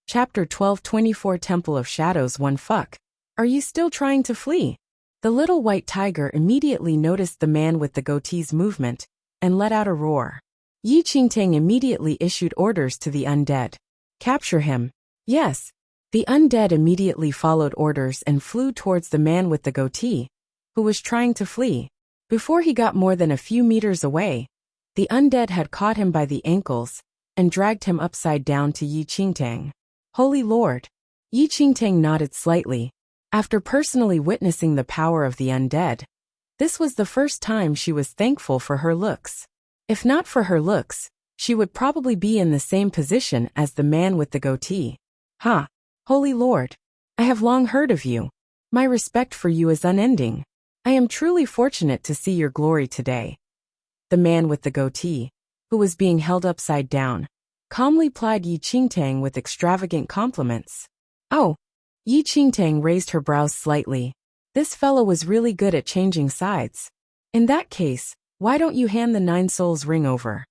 Chapter 12:24 Temple of Shadows 1 Fuck. Are you still trying to flee? The little white tiger immediately noticed the man with the goatee's movement and let out a roar. Yi Qingtang immediately issued orders to the undead. Capture him. Yes. The undead immediately followed orders and flew towards the man with the goatee, who was trying to flee. Before he got more than a few meters away, the undead had caught him by the ankles and dragged him upside down to Yi Qingtang. Holy Lord! Yi Qingtang nodded slightly. After personally witnessing the power of the undead, this was the first time she was thankful for her looks. If not for her looks, she would probably be in the same position as the man with the goatee. Ha! Holy Lord! I have long heard of you. My respect for you is unending. I am truly fortunate to see your glory today. The man with the goatee, who was being held upside down, calmly plied Yi Qingtang with extravagant compliments. Oh! Yi Qingtang raised her brows slightly. This fellow was really good at changing sides. In that case, why don't you hand the 9 souls ring over?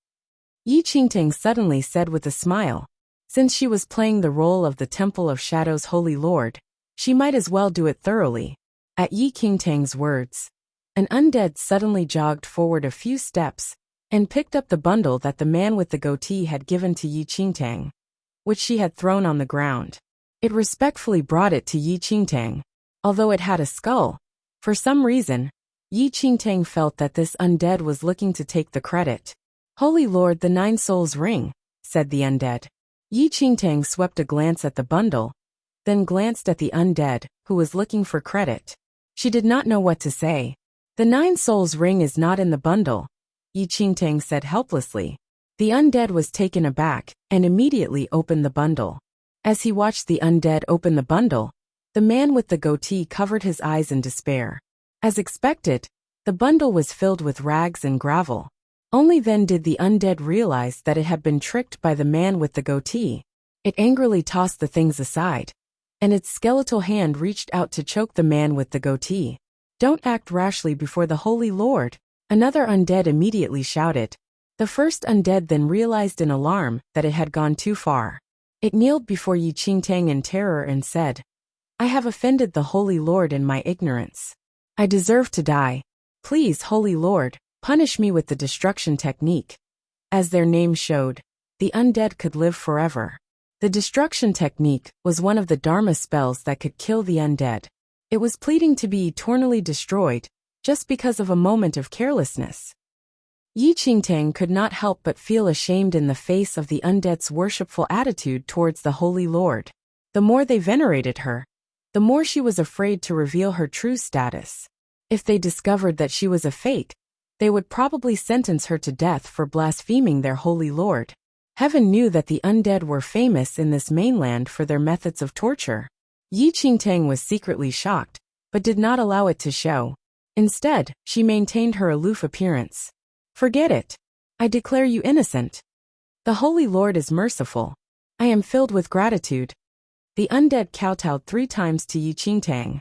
Yi Qingtang suddenly said with a smile. Since she was playing the role of the Temple of Shadows Holy Lord, she might as well do it thoroughly. At Yi Qingtang's words, an undead suddenly jogged forward a few steps and picked up the bundle that the man with the goatee had given to Yi Qingtang, which she had thrown on the ground. It respectfully brought it to Yi Qingtang. Although it had a skull, for some reason, Yi Qingtang felt that this undead was looking to take the credit. Holy Lord, the 9 souls ring, said the undead. Yi Qingtang swept a glance at the bundle, then glanced at the undead, who was looking for credit. She did not know what to say. The 9 souls ring is not in the bundle, Yi Qingtang said helplessly. The undead was taken aback and immediately opened the bundle. As he watched the undead open the bundle, the man with the goatee covered his eyes in despair. As expected, the bundle was filled with rags and gravel. Only then did the undead realize that it had been tricked by the man with the goatee. It angrily tossed the things aside, and its skeletal hand reached out to choke the man with the goatee. Don't act rashly before the Holy Lord, another undead immediately shouted. The first undead then realized in alarm that it had gone too far. It kneeled before Yi Qingtang in terror and said, I have offended the Holy Lord in my ignorance. I deserve to die. Please, Holy Lord, punish me with the destruction technique. As their name showed, the undead could live forever. The destruction technique was one of the Dharma spells that could kill the undead. It was pleading to be eternally destroyed, just because of a moment of carelessness. Yi Qingtang could not help but feel ashamed in the face of the undead's worshipful attitude towards the Holy Lord. The more they venerated her, the more she was afraid to reveal her true status. If they discovered that she was a fake, they would probably sentence her to death for blaspheming their Holy Lord. Heaven knew that the undead were famous in this mainland for their methods of torture. Yi Qingtang was secretly shocked, but did not allow it to show. Instead, she maintained her aloof appearance. Forget it. I declare you innocent. The Holy Lord is merciful. I am filled with gratitude. The undead kowtowed 3 times to Yi Qingtang.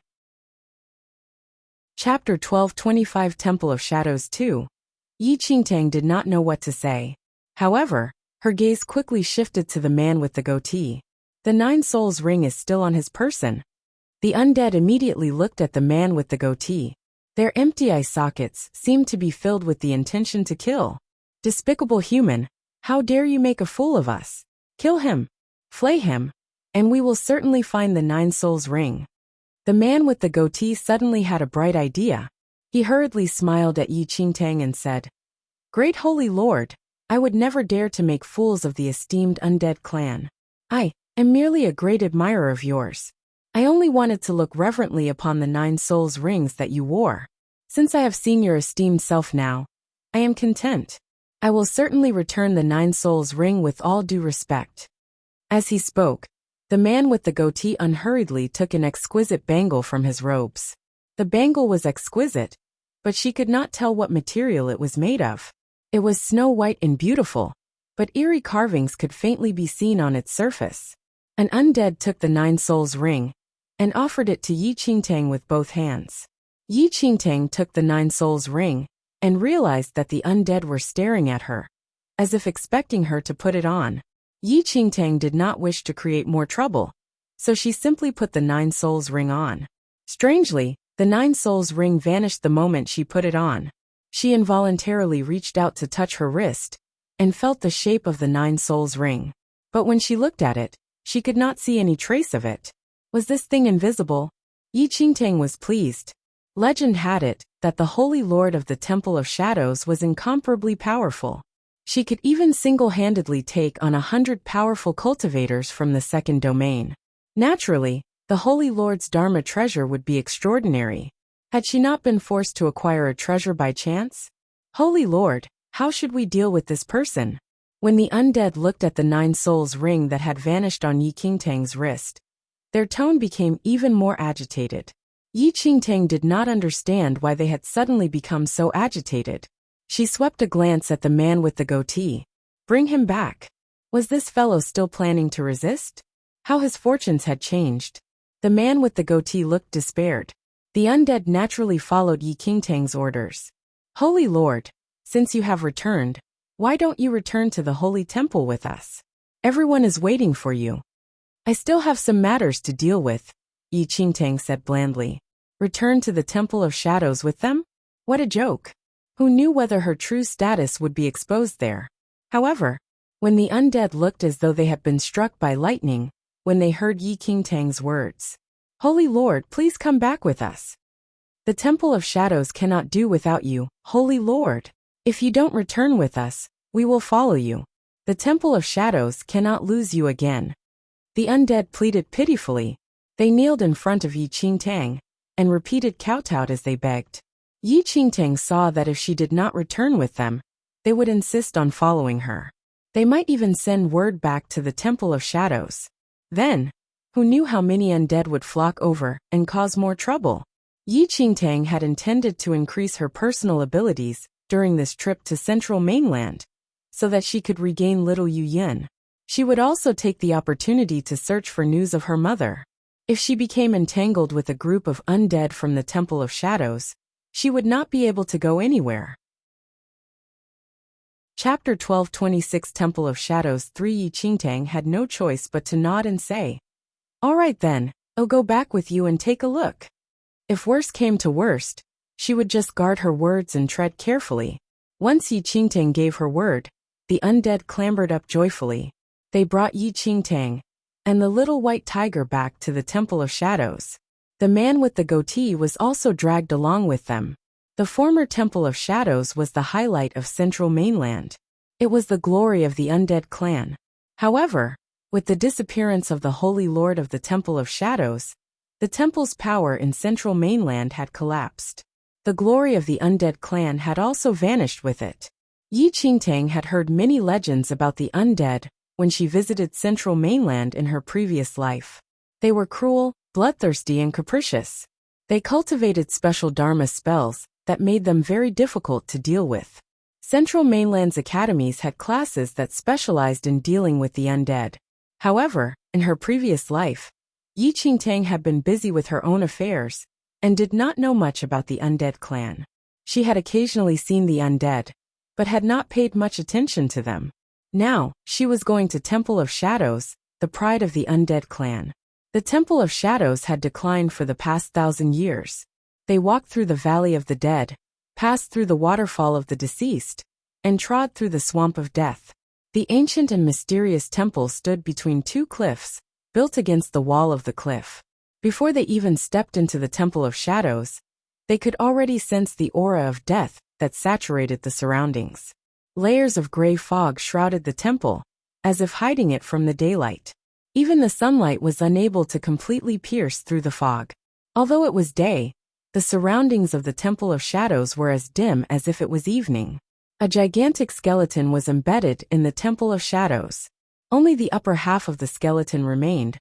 Chapter 12:25 Temple of Shadows 2. Yi Qingtang did not know what to say. However, her gaze quickly shifted to the man with the goatee. The 9 souls ring is still on his person. The undead immediately looked at the man with the goatee. Their empty eye sockets seemed to be filled with the intention to kill. Despicable human, how dare you make a fool of us? Kill him. Flay him. And we will certainly find the 9 souls ring. The man with the goatee suddenly had a bright idea. He hurriedly smiled at Yi Qingtang and said, Great Holy Lord, I would never dare to make fools of the esteemed undead clan. I am merely a great admirer of yours. I only wanted to look reverently upon the 9 souls rings that you wore. Since I have seen your esteemed self now, I am content. I will certainly return the 9 souls ring with all due respect. As he spoke, the man with the goatee unhurriedly took an exquisite bangle from his robes. The bangle was exquisite, but she could not tell what material it was made of. It was snow white and beautiful, but eerie carvings could faintly be seen on its surface. An undead took the 9 souls ring and offered it to Yi Qingtang with both hands. Yi Qingtang took the 9 souls ring and realized that the undead were staring at her, as if expecting her to put it on. Yi Qingtang did not wish to create more trouble, so she simply put the Nine Souls ring on. Strangely, the Nine Souls ring vanished the moment she put it on. She involuntarily reached out to touch her wrist, and felt the shape of the Nine Souls ring. But when she looked at it, she could not see any trace of it. Was this thing invisible? Yi Qingtang was pleased. Legend had it that the Holy Lord of the Temple of Shadows was incomparably powerful. She could even single-handedly take on 100 powerful cultivators from the second domain. Naturally, the Holy Lord's Dharma treasure would be extraordinary. Had she not been forced to acquire a treasure by chance? Holy Lord, how should we deal with this person? When the undead looked at the Nine Souls ring that had vanished on Yi Qingtang's wrist, their tone became even more agitated. Yi Qingtang did not understand why they had suddenly become so agitated. She swept a glance at the man with the goatee. Bring him back. Was this fellow still planning to resist? How his fortunes had changed. The man with the goatee looked despaired. The undead naturally followed Yi Qingtang's orders. Holy Lord, since you have returned, why don't you return to the Holy Temple with us? Everyone is waiting for you. I still have some matters to deal with, Yi Qingtang said blandly. Return to the Temple of Shadows with them? What a joke. Who knew whether her true status would be exposed there? However, when the undead looked as though they had been struck by lightning, when they heard Yi Qingtang's words, Holy Lord, please come back with us. The Temple of Shadows cannot do without you, Holy Lord. If you don't return with us, we will follow you. The Temple of Shadows cannot lose you again. The undead pleaded pitifully. They kneeled in front of Yi Qingtang and repeated kowtowed as they begged. Yi Qingtang saw that if she did not return with them, they would insist on following her. They might even send word back to the Temple of Shadows. Then, who knew how many undead would flock over and cause more trouble? Yi Qingtang had intended to increase her personal abilities during this trip to Central Mainland, so that she could regain Little Yuyan. She would also take the opportunity to search for news of her mother. If she became entangled with a group of undead from the Temple of Shadows, she would not be able to go anywhere. Chapter 1226 Temple of Shadows 3 Yi Qingtang had no choice but to nod and say, All right then, I'll go back with you and take a look. If worst came to worst, she would just guard her words and tread carefully. Once Yi Qingtang gave her word, the undead clambered up joyfully. They brought Yi Qingtang and the little white tiger back to the Temple of Shadows. The man with the goatee was also dragged along with them. The former Temple of Shadows was the highlight of Central Mainland. It was the glory of the undead clan. However, with the disappearance of the Holy Lord of the Temple of Shadows, the temple's power in Central Mainland had collapsed. The glory of the undead clan had also vanished with it. Yi Qingtang had heard many legends about the undead when she visited Central Mainland in her previous life. They were cruel, bloodthirsty and capricious. They cultivated special Dharma spells that made them very difficult to deal with. Central Mainland's academies had classes that specialized in dealing with the undead. However, in her previous life, Yi Qingtang had been busy with her own affairs and did not know much about the undead clan. She had occasionally seen the undead, but had not paid much attention to them. Now, she was going to Temple of Shadows, the pride of the undead clan. The Temple of Shadows had declined for the past 1,000 years. They walked through the Valley of the Dead, passed through the Waterfall of the Deceased, and trod through the Swamp of Death. The ancient and mysterious temple stood between two cliffs, built against the wall of the cliff. Before they even stepped into the Temple of Shadows, they could already sense the aura of death that saturated the surroundings. Layers of gray fog shrouded the temple, as if hiding it from the daylight. Even the sunlight was unable to completely pierce through the fog. Although it was day, the surroundings of the Temple of Shadows were as dim as if it was evening. A gigantic skeleton was embedded in the Temple of Shadows. Only the upper half of the skeleton remained,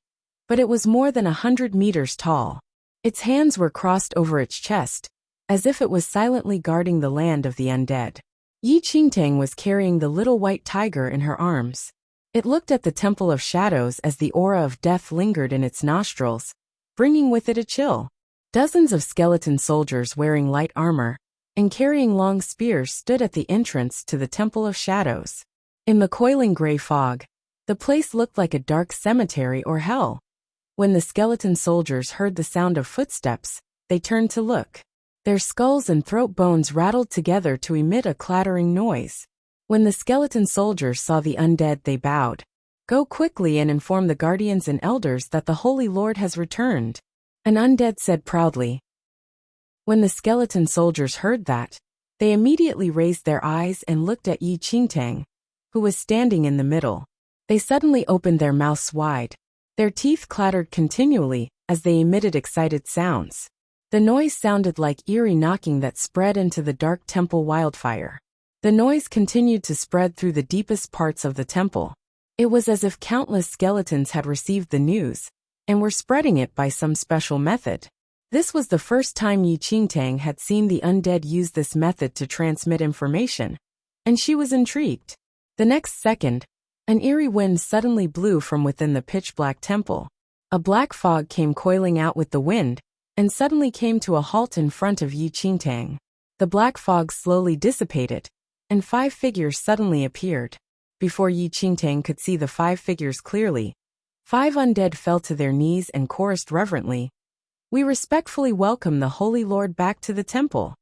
but it was more than 100 meters tall. Its hands were crossed over its chest, as if it was silently guarding the land of the undead. Yi Qingtang was carrying the little white tiger in her arms. It looked at the Temple of Shadows as the aura of death lingered in its nostrils, bringing with it a chill. Dozens of skeleton soldiers wearing light armor and carrying long spears stood at the entrance to the Temple of Shadows. In the coiling gray fog, The place looked like a dark cemetery or hell. When the skeleton soldiers heard the sound of footsteps, they turned to look. Their skulls and throat bones rattled together to emit a clattering noise. When the skeleton soldiers saw the undead, they bowed. "Go quickly and inform the guardians and elders that the Holy Lord has returned," an undead said proudly. When the skeleton soldiers heard that, they immediately raised their eyes and looked at Yi Qingtang, who was standing in the middle. They suddenly opened their mouths wide. Their teeth clattered continually as they emitted excited sounds. The noise sounded like eerie knocking that spread into the dark temple wildfire. The noise continued to spread through the deepest parts of the temple. It was as if countless skeletons had received the news and were spreading it by some special method. This was the first time Yi Qingtang had seen the undead use this method to transmit information, and she was intrigued. The next second, an eerie wind suddenly blew from within the pitch-black temple. A black fog came coiling out with the wind, and suddenly came to a halt in front of Yi Qingtang. The black fog slowly dissipated, and 5 figures suddenly appeared. Before Yi Qingtang could see the 5 figures clearly, 5 undead fell to their knees and chorused reverently, "We respectfully welcome the Holy Lord back to the temple."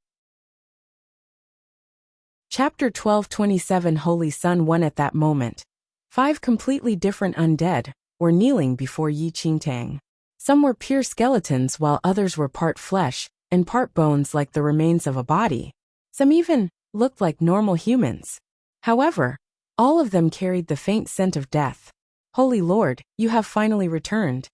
Chapter 12:27 Holy Sun 1. At that moment, 5 completely different undead were kneeling before Yi Qingtang. Some were pure skeletons while others were part flesh and part bones like the remains of a body. Some even looked like normal humans. However, all of them carried the faint scent of death. "Holy Lord, you have finally returned."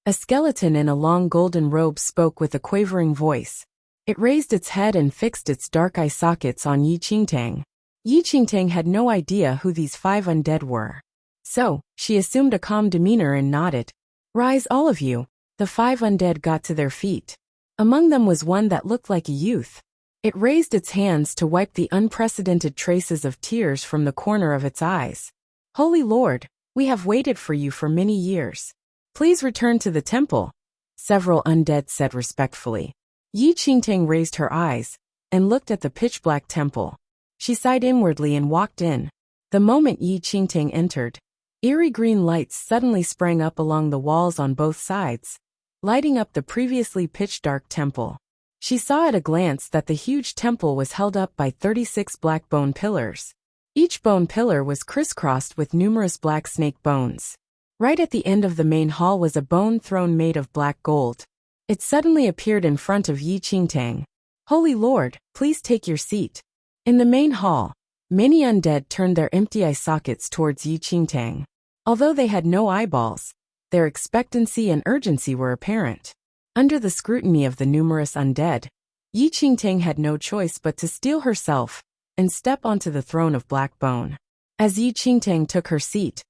A skeleton in a long golden robe spoke with a quavering voice. It raised its head and fixed its dark eye sockets on Yi Qingtang. Yi Qingtang had no idea who these 5 undead were. So, she assumed a calm demeanor and nodded. "Rise all of you." The 5 undead got to their feet. Among them was one that looked like a youth. It raised its hands to wipe the unprecedented traces of tears from the corner of its eyes. "Holy Lord, we have waited for you for many years. Please return to the temple," several undead said respectfully. Yi Qingtang raised her eyes and looked at the pitch-black temple. She sighed inwardly and walked in. The moment Yi Qingtang entered, eerie green lights suddenly sprang up along the walls on both sides, lighting up the previously pitch-dark temple. She saw at a glance that the huge temple was held up by 36 black bone pillars. Each bone pillar was crisscrossed with numerous black snake bones. Right at the end of the main hall was a bone throne made of black gold. It suddenly appeared in front of Yi Qingtang. "Holy Lord, please take your seat." In the main hall, many undead turned their empty eye sockets towards Yi Qingtang. Although they had no eyeballs, their expectancy and urgency were apparent. Under the scrutiny of the numerous undead, Yi Qingtang had no choice but to steel herself and step onto the throne of black bone. As Yi Qingtang took her seat,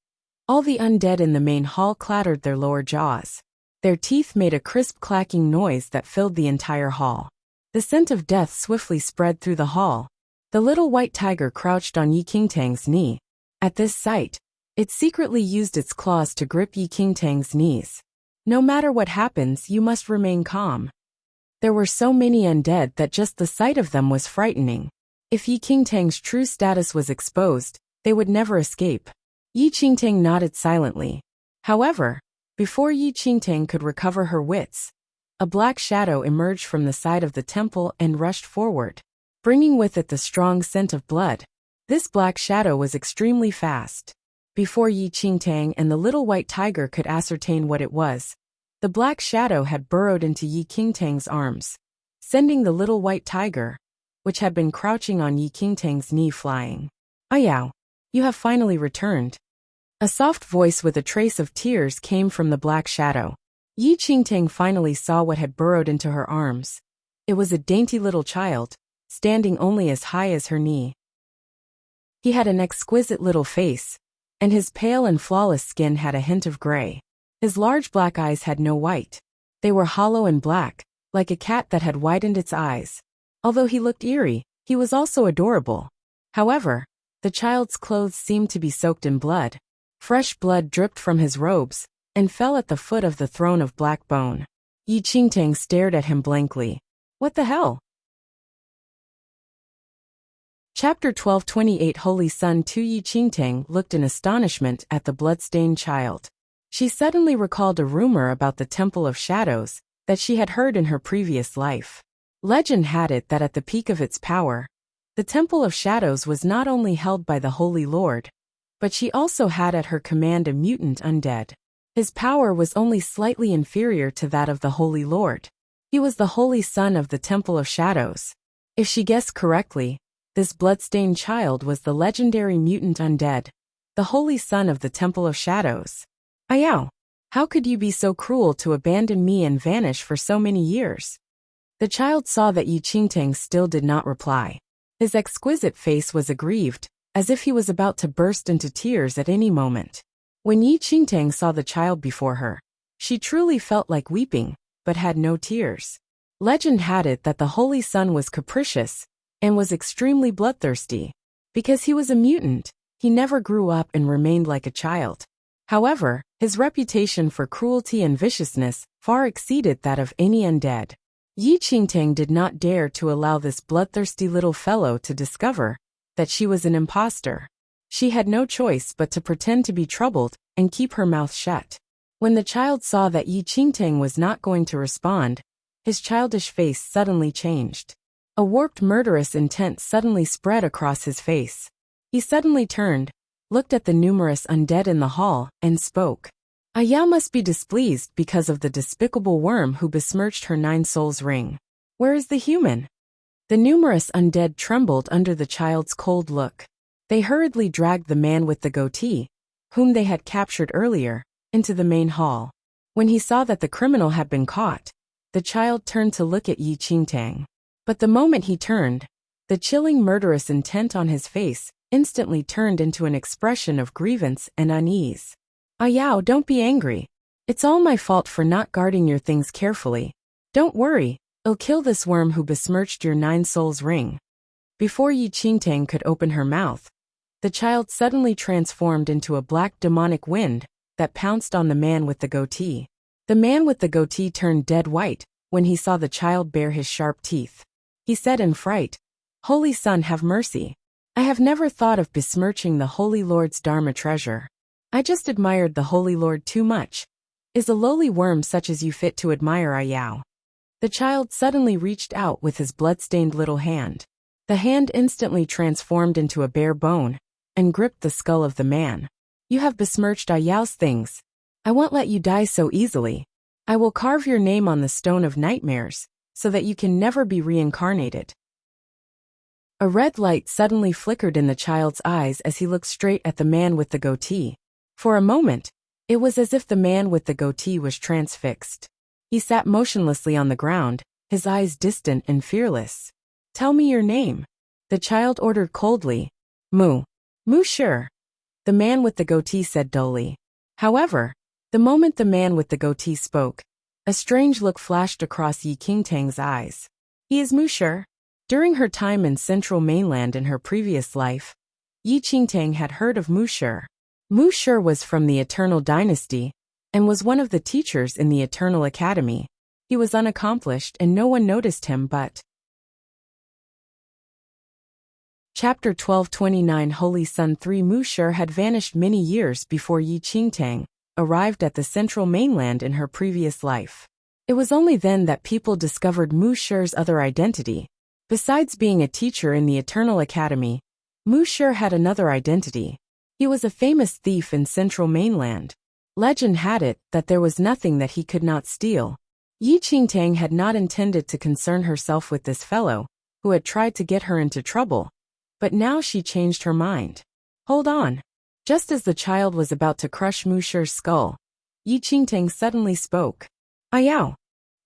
all the undead in the main hall clattered their lower jaws. Their teeth made a crisp clacking noise that filled the entire hall. The scent of death swiftly spread through the hall. The little white tiger crouched on Yi Qingtang's knee. At this sight, it secretly used its claws to grip Yi Qingtang's knees. "No matter what happens, you must remain calm." There were so many undead that just the sight of them was frightening. If Yi Qingtang's true status was exposed, they would never escape. Yi Qingtang nodded silently. However, before Yi Qingtang could recover her wits, a black shadow emerged from the side of the temple and rushed forward, bringing with it the strong scent of blood. This black shadow was extremely fast. Before Yi Qingtang and the little white tiger could ascertain what it was, the black shadow had burrowed into Yi Qingtang's arms, sending the little white tiger, which had been crouching on Yi Qingtang's knee, flying. "Ayao, you have finally returned." A soft voice with a trace of tears came from the black shadow. Yi Qingtang finally saw what had burrowed into her arms. It was a dainty little child, standing only as high as her knee. He had an exquisite little face, and his pale and flawless skin had a hint of gray. His large black eyes had no white. They were hollow and black, like a cat that had widened its eyes. Although he looked eerie, he was also adorable. However, the child's clothes seemed to be soaked in blood. Fresh blood dripped from his robes and fell at the foot of the throne of black bone. Yi Qingtang stared at him blankly. "What the hell?" Chapter 1228 Holy Sun 2 Yi Qingtang looked in astonishment at the bloodstained child. She suddenly recalled a rumor about the Temple of Shadows that she had heard in her previous life. Legend had it that at the peak of its power, the Temple of Shadows was not only held by the Holy Lord, but she also had at her command a mutant undead. His power was only slightly inferior to that of the Holy Lord. He was the Holy Son of the Temple of Shadows. If she guessed correctly, this bloodstained child was the legendary mutant undead, the Holy Son of the Temple of Shadows. Ayao, how could you be so cruel to abandon me and vanish for so many years? The child saw that Yi Qingtang still did not reply. His exquisite face was aggrieved, as if he was about to burst into tears at any moment. When Yi Qingtang saw the child before her, she truly felt like weeping, but had no tears. Legend had it that the Holy Son was capricious and was extremely bloodthirsty. Because he was a mutant, he never grew up and remained like a child. However, his reputation for cruelty and viciousness far exceeded that of any undead. Yi Qingtang did not dare to allow this bloodthirsty little fellow to discover that she was an impostor. She had no choice but to pretend to be troubled and keep her mouth shut. When the child saw that Yi Qingtang was not going to respond, his childish face suddenly changed. A warped murderous intent suddenly spread across his face. He suddenly turned, looked at the numerous undead in the hall, and spoke. Ayao must be displeased because of the despicable worm who besmirched her 9 souls ring. Where is the human? The numerous undead trembled under the child's cold look. They hurriedly dragged the man with the goatee, whom they had captured earlier, into the main hall. When he saw that the criminal had been caught, the child turned to look at Yi Qingtang. But the moment he turned, the chilling murderous intent on his face instantly turned into an expression of grievance and unease. Ayao, don't be angry. It's all my fault for not guarding your things carefully. Don't worry, I'll kill this worm who besmirched your 9 souls ring. Before Yi Qingtang could open her mouth, the child suddenly transformed into a black demonic wind that pounced on the man with the goatee. The man with the goatee turned dead white when he saw the child bare his sharp teeth. He said in fright, Holy Son, have mercy. I have never thought of besmirching the Holy Lord's Dharma treasure. I just admired the Holy Lord too much. Is a lowly worm such as you fit to admire Ayao? The child suddenly reached out with his blood-stained little hand. The hand instantly transformed into a bare bone and gripped the skull of the man. You have besmirched Ayao's things. I won't let you die so easily. I will carve your name on the stone of nightmares, so that you can never be reincarnated. A red light suddenly flickered in the child's eyes as he looked straight at the man with the goatee. For a moment, it was as if the man with the goatee was transfixed. He sat motionlessly on the ground, his eyes distant and fearless. Tell me your name, the child ordered coldly. Mu. Mu sure. The man with the goatee said dully. However, the moment the man with the goatee spoke, a strange look flashed across Yi Qingtang's eyes. He is Mu sure. During her time in Central Mainland in her previous life, Yi Qingtang had heard of Mu sure. Mu sure was from the Eternal Dynasty and was one of the teachers in the Eternal Academy. He was unaccomplished and no one noticed him but. Chapter 1229 Holy Sun 3 Mu sure had vanished many years before Yi Qingtang arrived at the Central Mainland in her previous life. It was only then that people discovered Mu sure's other identity. Besides being a teacher in the Eternal Academy, Mu sure had another identity. He was a famous thief in Central Mainland. Legend had it that there was nothing that he could not steal. Yi Qingtang had not intended to concern herself with this fellow, who had tried to get her into trouble, but now she changed her mind. Hold on. Just as the child was about to crush Mu sure's skull, Yi Qingtang suddenly spoke. Ayao.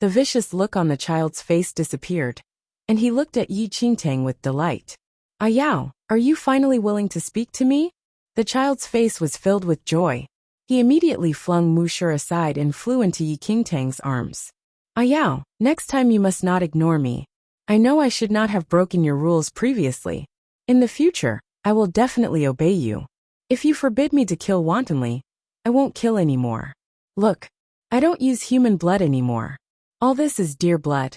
The vicious look on the child's face disappeared, and he looked at Yi Qingtang with delight. Ayao, are you finally willing to speak to me? The child's face was filled with joy. He immediately flung Mu sure aside and flew into Yi Qingtang's arms. Ayao, next time you must not ignore me. I know I should not have broken your rules previously. In the future, I will definitely obey you. If you forbid me to kill wantonly, I won't kill anymore. Look, I don't use human blood anymore. All this is deer blood.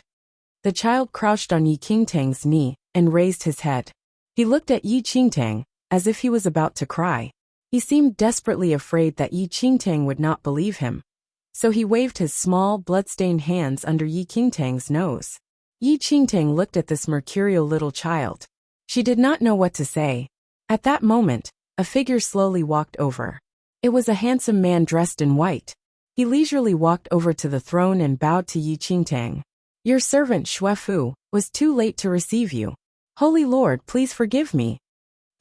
The child crouched on Yi Qingtang's knee and raised his head. He looked at Yi Qingtang, as if he was about to cry. He seemed desperately afraid that Yi Qingtang would not believe him. So he waved his small, blood-stained hands under Yi Qingtang's nose. Yi Qingtang looked at this mercurial little child. She did not know what to say. At that moment, a figure slowly walked over. It was a handsome man dressed in white. He leisurely walked over to the throne and bowed to Yi Qingtang. Your servant Xuefu was too late to receive you. Holy Lord, please forgive me.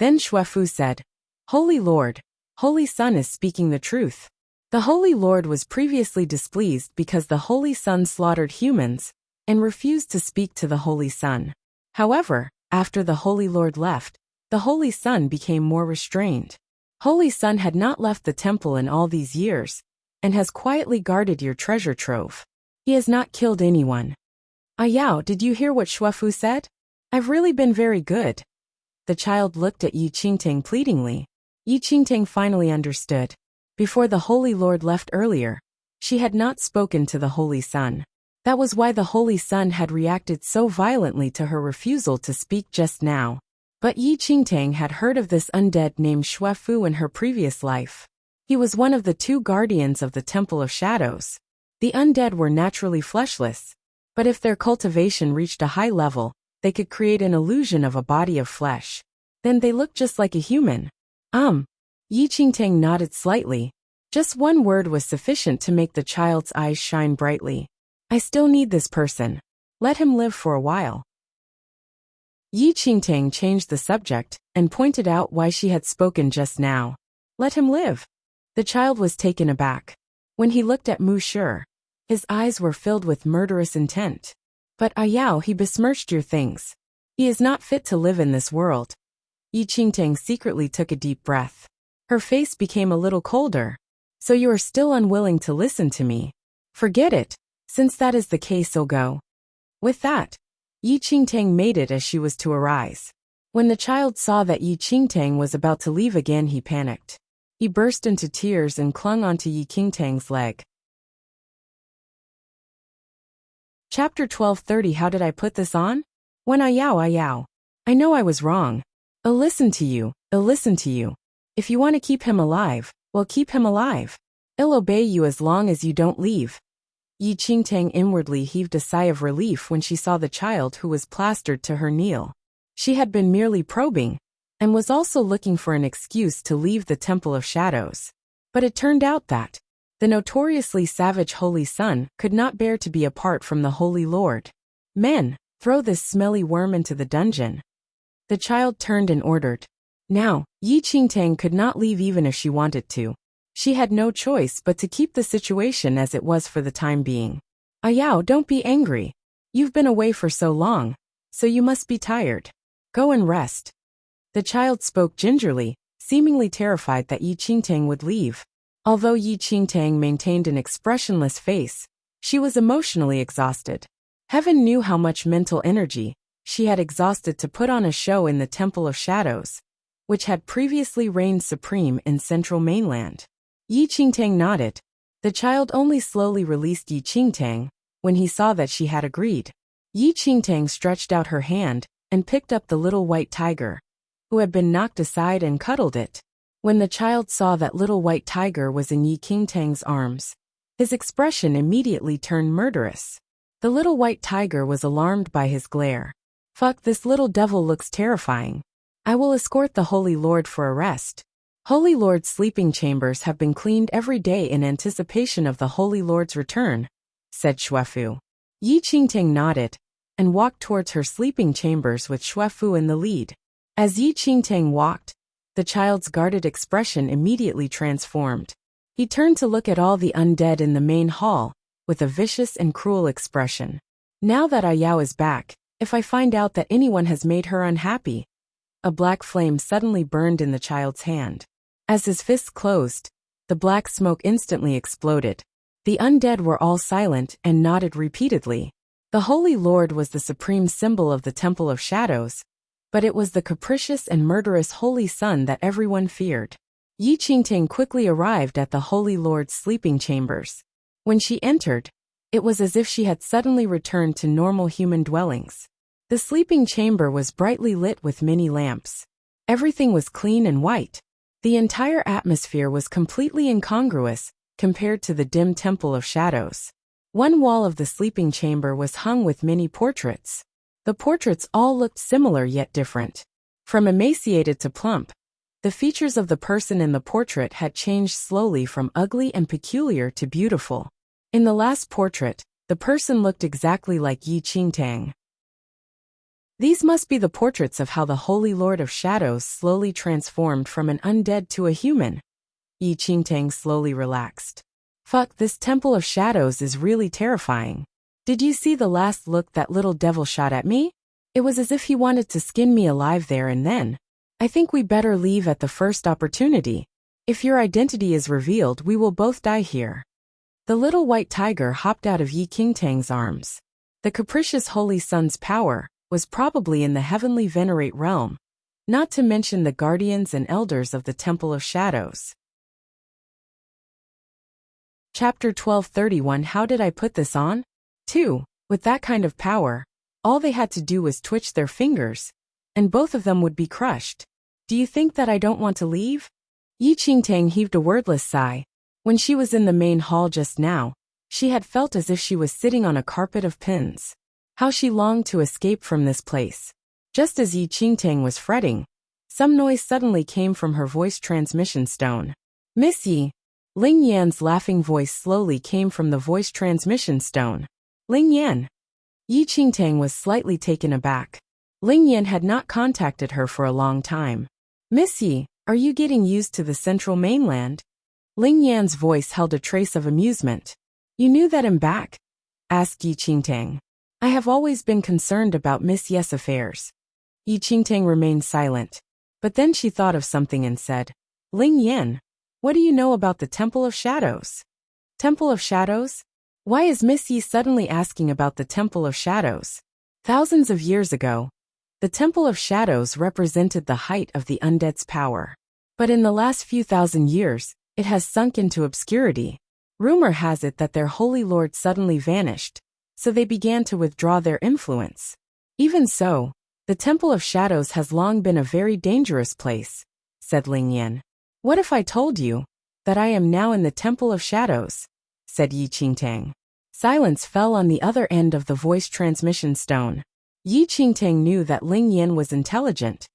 Then Xuefu said, Holy Lord, Holy Son is speaking the truth. The Holy Lord was previously displeased because the Holy Son slaughtered humans and refused to speak to the Holy Son. However, after the Holy Lord left, the Holy Son became more restrained. Holy Son had not left the temple in all these years and has quietly guarded your treasure trove. He has not killed anyone. Yao, did you hear what Xuefu said? I've really been very good. The child looked at Yi Qingtang pleadingly. Yi Qingtang finally understood. Before the Holy Lord left earlier, she had not spoken to the Holy Son. That was why the Holy Son had reacted so violently to her refusal to speak just now. But Yi Qingtang had heard of this undead named Xuefu in her previous life. He was one of the 2 guardians of the Temple of Shadows. The undead were naturally fleshless, but if their cultivation reached a high level, they could create an illusion of a body of flesh. Then they looked just like a human. Yi Qingtang nodded slightly. Just one word was sufficient to make the child's eyes shine brightly. I still need this person. Let him live for a while. Yi Qingtang changed the subject and pointed out why she had spoken just now. Let him live. The child was taken aback. When he looked at Mu Shi, his eyes were filled with murderous intent. But Yao, he besmirched your things. He is not fit to live in this world. Yi Qingtang secretly took a deep breath. Her face became a little colder. So you are still unwilling to listen to me? Forget it. Since that is the case, I'll go. With that, Yi Qingtang made it as she was to arise. When the child saw that Yi Qingtang was about to leave again, he panicked. He burst into tears and clung onto Yi Qingtang's leg. Chapter 12:30. How did I put this on? When Yao. I know I was wrong. I'll listen to you. If you want to keep him alive, well, keep him alive. I'll obey you as long as you don't leave. Yi Qingtang inwardly heaved a sigh of relief when she saw the child who was plastered to her kneel. She had been merely probing, and was also looking for an excuse to leave the Temple of Shadows. But it turned out that the notoriously savage Holy Son could not bear to be apart from the Holy Lord. Men, throw this smelly worm into the dungeon. The child turned and ordered. Now, Yi Qingtang could not leave even if she wanted to. She had no choice but to keep the situation as it was for the time being. Yao, don't be angry. You've been away for so long, so you must be tired. Go and rest. The child spoke gingerly, seemingly terrified that Yi Qingtang would leave. Although Yi Qingtang maintained an expressionless face, she was emotionally exhausted. Heaven knew how much mental energy she had exhausted to put on a show in the Temple of Shadows, which had previously reigned supreme in central mainland. Yi Qingtang nodded. The child only slowly released Yi Qingtang when he saw that she had agreed. Yi Qingtang stretched out her hand and picked up the little white tiger, who had been knocked aside, and cuddled it. When the child saw that little white tiger was in Yi Qingtang's arms, his expression immediately turned murderous. The little white tiger was alarmed by his glare. Fuck, this little devil looks terrifying. I will escort the Holy Lord for a rest. Holy Lord's sleeping chambers have been cleaned every day in anticipation of the Holy Lord's return, said Xuefu. Yi Qingtang nodded and walked towards her sleeping chambers with Xuefu in the lead. As Yi Qingtang walked, the child's guarded expression immediately transformed. He turned to look at all the undead in the main hall with a vicious and cruel expression. Now that Yao is back, if I find out that anyone has made her unhappy. A black flame suddenly burned in the child's hand. As his fist closed, the black smoke instantly exploded. The undead were all silent and nodded repeatedly. The Holy Lord was the supreme symbol of the Temple of Shadows, but it was the capricious and murderous Holy Son that everyone feared. Yi Qingtang quickly arrived at the Holy Lord's sleeping chambers. When she entered, it was as if she had suddenly returned to normal human dwellings. The sleeping chamber was brightly lit with many lamps. Everything was clean and white. The entire atmosphere was completely incongruous compared to the dim Temple of Shadows. One wall of the sleeping chamber was hung with many portraits. The portraits all looked similar yet different. From emaciated to plump, the features of the person in the portrait had changed slowly from ugly and peculiar to beautiful. In the last portrait, the person looked exactly like Yi Qingtang. These must be the portraits of how the Holy Lord of Shadows slowly transformed from an undead to a human. Yi Qingtang slowly relaxed. Fuck, this Temple of Shadows is really terrifying. Did you see the last look that little devil shot at me? It was as if he wanted to skin me alive there and then. I think we better leave at the first opportunity. If your identity is revealed, we will both die here. The little white tiger hopped out of Yi Qingtang's arms. The capricious Holy Sun's power was probably in the heavenly venerate realm, not to mention the guardians and elders of the Temple of Shadows. Chapter 1231. How did I put this on? 2. With that kind of power, all they had to do was twitch their fingers, and both of them would be crushed. Do you think that I don't want to leave? Yi Qingtang heaved a wordless sigh. When she was in the main hall just now, she had felt as if she was sitting on a carpet of pins. How she longed to escape from this place. Just as Yi Qingtang was fretting, some noise suddenly came from her voice transmission stone. Miss Yi. Ling Yan's laughing voice slowly came from the voice transmission stone. Ling Yan. Yi Qingtang was slightly taken aback. Ling Yan had not contacted her for a long time. Miss Yi, are you getting used to the central mainland? Ling Yan's voice held a trace of amusement. You knew that I'm back? Asked Yi Qingtang. I have always been concerned about Miss Yi's affairs. Yi Qingtang remained silent. But then she thought of something and said, Ling Yan, what do you know about the Temple of Shadows? Temple of Shadows? Why is Miss Yi suddenly asking about the Temple of Shadows? Thousands of years ago, the Temple of Shadows represented the height of the undead's power. But in the last few thousand years, it has sunk into obscurity. Rumor has it that their holy lord suddenly vanished, so they began to withdraw their influence. Even so, the Temple of Shadows has long been a very dangerous place, said Ling Yan. What if I told you that I am now in the Temple of Shadows? Said Yi Qingtang. Silence fell on the other end of the voice transmission stone. Yi Qingtang knew that Ling Yan was intelligent,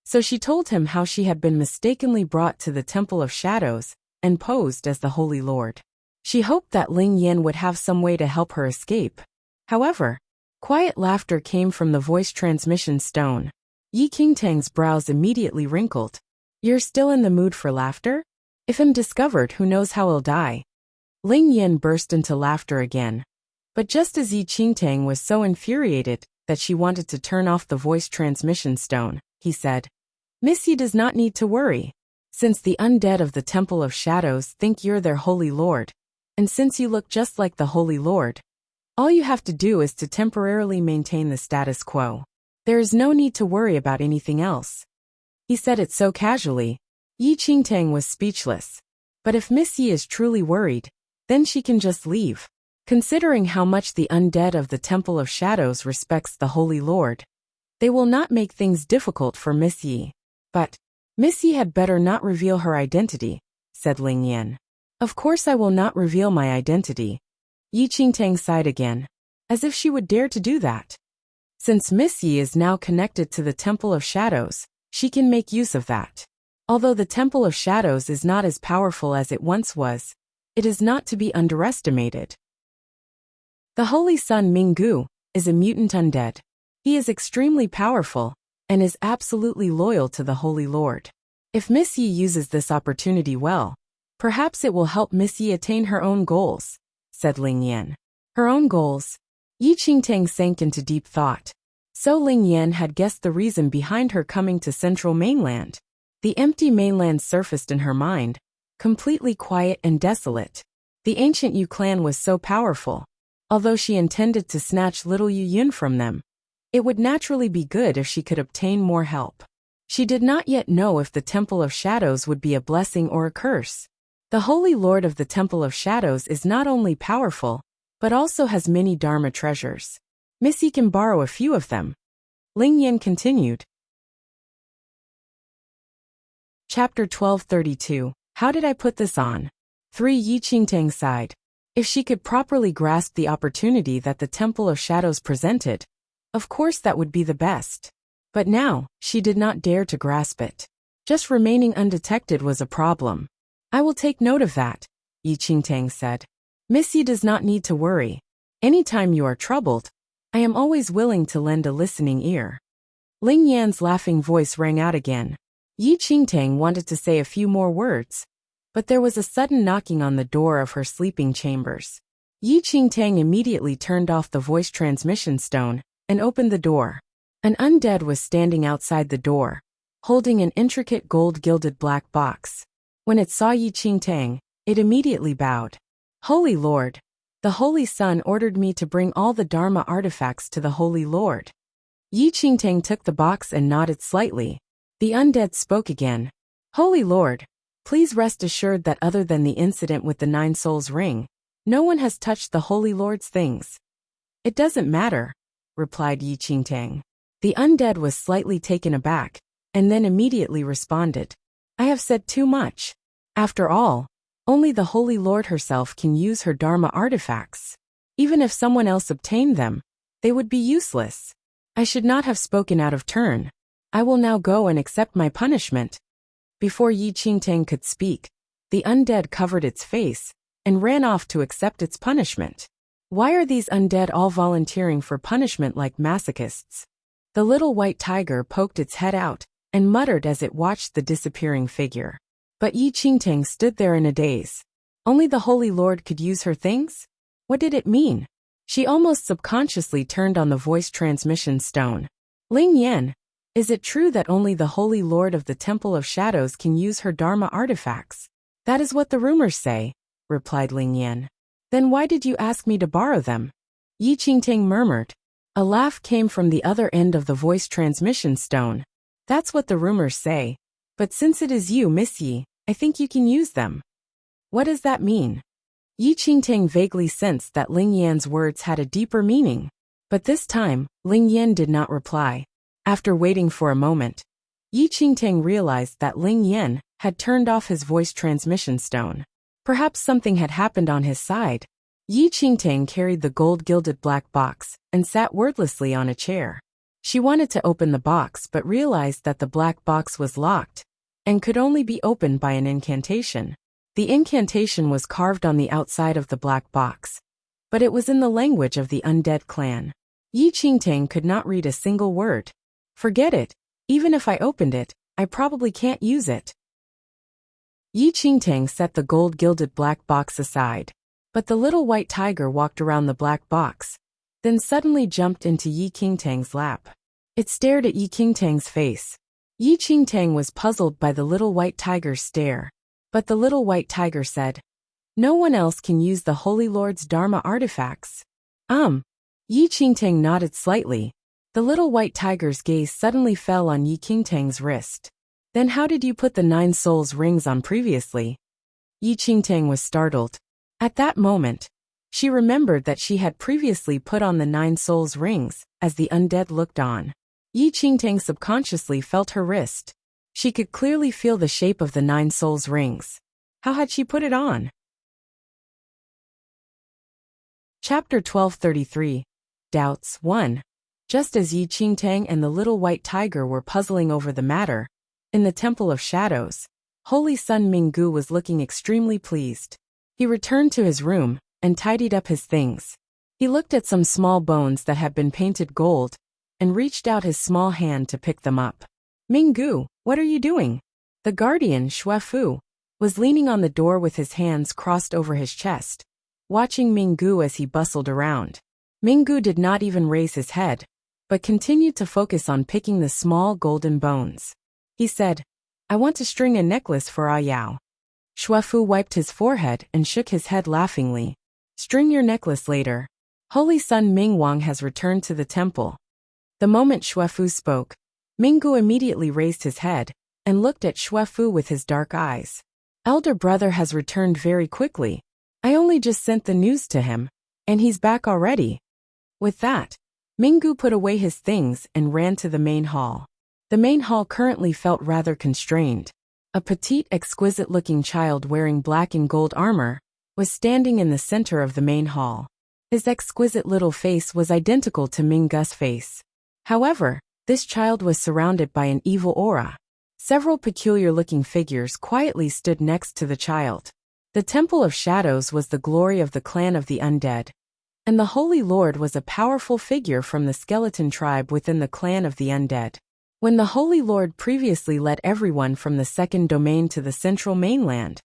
so she told him how she had been mistakenly brought to the Temple of Shadows and posed as the Holy Lord. She hoped that Ling Yan would have some way to help her escape. However, quiet laughter came from the voice transmission stone. Yi Qingtang's brows immediately wrinkled. You're still in the mood for laughter? If I'm discovered, who knows how I'll die? Ling Yan burst into laughter again. But just as Yi Qingtang was so infuriated that she wanted to turn off the voice transmission stone, he said, Miss Yi does not need to worry. Since the undead of the Temple of Shadows think you're their holy lord, and since you look just like the holy lord, all you have to do is to temporarily maintain the status quo. There is no need to worry about anything else. He said it so casually. Yi Qingtang was speechless. But if Miss Yi is truly worried, then she can just leave. Considering how much the undead of the Temple of Shadows respects the Holy Lord, they will not make things difficult for Miss Yi. But Miss Yi had better not reveal her identity, said Ling Yan. Of course I will not reveal my identity. Yi Qingtang sighed again, as if she would dare to do that. Since Miss Yi is now connected to the Temple of Shadows, she can make use of that. Although the Temple of Shadows is not as powerful as it once was, it is not to be underestimated. The Holy Sun Minggu is a mutant undead. He is extremely powerful and is absolutely loyal to the Holy Lord. If Miss Yi uses this opportunity well, perhaps it will help Miss Yi attain her own goals, said Ling Yan. Her own goals? Yi Qingtang sank into deep thought. So Ling Yan had guessed the reason behind her coming to Central Mainland. The empty mainland surfaced in her mind, completely quiet and desolate. The ancient Yu clan was so powerful. Although she intended to snatch little Yu Yun from them, it would naturally be good if she could obtain more help. She did not yet know if the Temple of Shadows would be a blessing or a curse. The Holy Lord of the Temple of Shadows is not only powerful, but also has many Dharma treasures. Miss Yi can borrow a few of them. Ling Yan continued. Chapter 1232. How did I put this on? 3. Yi Qingtang sighed. If she could properly grasp the opportunity that the Temple of Shadows presented, of course that would be the best. But now, she did not dare to grasp it. Just remaining undetected was a problem. I will take note of that, Yi Qingtang said. Miss Yi does not need to worry. Anytime you are troubled, I am always willing to lend a listening ear. Ling Yan's laughing voice rang out again. Yi Qingtang wanted to say a few more words, but there was a sudden knocking on the door of her sleeping chambers. Yi Qingtang immediately turned off the voice transmission stone and opened the door. An undead was standing outside the door, holding an intricate gold-gilded black box. When it saw Yi Qingtang, it immediately bowed. Holy Lord, the Holy Sun ordered me to bring all the Dharma artifacts to the Holy Lord. Yi Qingtang took the box and nodded slightly. The undead spoke again. Holy Lord, please rest assured that other than the incident with the 9 Souls ring, no one has touched the Holy Lord's things. It doesn't matter, replied Yi Qingtang. The undead was slightly taken aback, and then immediately responded. I have said too much. After all, only the Holy Lord herself can use her Dharma artifacts. Even if someone else obtained them, they would be useless. I should not have spoken out of turn. I will now go and accept my punishment. Before Yi Qingtang could speak, the undead covered its face and ran off to accept its punishment. Why are these undead all volunteering for punishment like masochists? The little white tiger poked its head out and muttered as it watched the disappearing figure. But Yi Qingtang stood there in a daze. Only the Holy Lord could use her things? What did it mean? She almost subconsciously turned on the voice transmission stone. Ling Yan, is it true that only the Holy Lord of the Temple of Shadows can use her Dharma artifacts? That is what the rumors say, replied Ling Yan. Then why did you ask me to borrow them? Yi Qingtang murmured. A laugh came from the other end of the voice transmission stone. That's what the rumors say. But since it is you, Miss Yi, I think you can use them. What does that mean? Yi Qingtang vaguely sensed that Ling Yan's words had a deeper meaning. But this time, Ling Yan did not reply. After waiting for a moment, Yi Qingtang realized that Ling Yan had turned off his voice transmission stone. Perhaps something had happened on his side. Yi Qingtang carried the gold-gilded black box and sat wordlessly on a chair. She wanted to open the box but realized that the black box was locked and could only be opened by an incantation. The incantation was carved on the outside of the black box, but it was in the language of the undead clan. Yi Qingtang could not read a single word. Forget it. Even if I opened it, I probably can't use it. Yi Qingtang set the gold-gilded black box aside. But the little white tiger walked around the black box, then suddenly jumped into Yi Qingtang's lap. It stared at Yi Qingtang's face. Yi Qingtang was puzzled by the little white tiger's stare. But the little white tiger said, no one else can use the Holy Lord's Dharma artifacts. Yi Qingtang nodded slightly. The little white tiger's gaze suddenly fell on Yi Qingtang's wrist. Then how did you put the 9 Souls rings on previously? Yi Qingtang was startled. At that moment, she remembered that she had previously put on the 9 Souls rings as the undead looked on. Yi Qingtang subconsciously felt her wrist. She could clearly feel the shape of the 9 Souls rings. How had she put it on? Chapter 1233. Doubts 1. Just as Yi Qingtang and the little white tiger were puzzling over the matter, in the Temple of Shadows, Holy Sun Minggu was looking extremely pleased. He returned to his room and tidied up his things. He looked at some small bones that had been painted gold and reached out his small hand to pick them up. Minggu, what are you doing? The guardian, Shuefu, was leaning on the door with his hands crossed over his chest, watching Minggu as he bustled around. Minggu did not even raise his head, but continued to focus on picking the small golden bones. He said, I want to string a necklace for Ah Yao. Shuefu wiped his forehead and shook his head laughingly. String your necklace later. Holy Sun Mingwang has returned to the temple. The moment Shuefu spoke, Minggu immediately raised his head and looked at Shuefu with his dark eyes. Elder brother has returned very quickly. I only just sent the news to him, and he's back already. With that, Minggu put away his things and ran to the main hall. The main hall currently felt rather constrained. A petite, exquisite-looking child wearing black and gold armor was standing in the center of the main hall. His exquisite little face was identical to Minggu's face. However, this child was surrounded by an evil aura. Several peculiar-looking figures quietly stood next to the child. The Temple of Shadows was the glory of the clan of the undead, and the Holy Lord was a powerful figure from the skeleton tribe within the clan of the undead. When the Holy Lord previously led everyone from the second domain to the central mainland,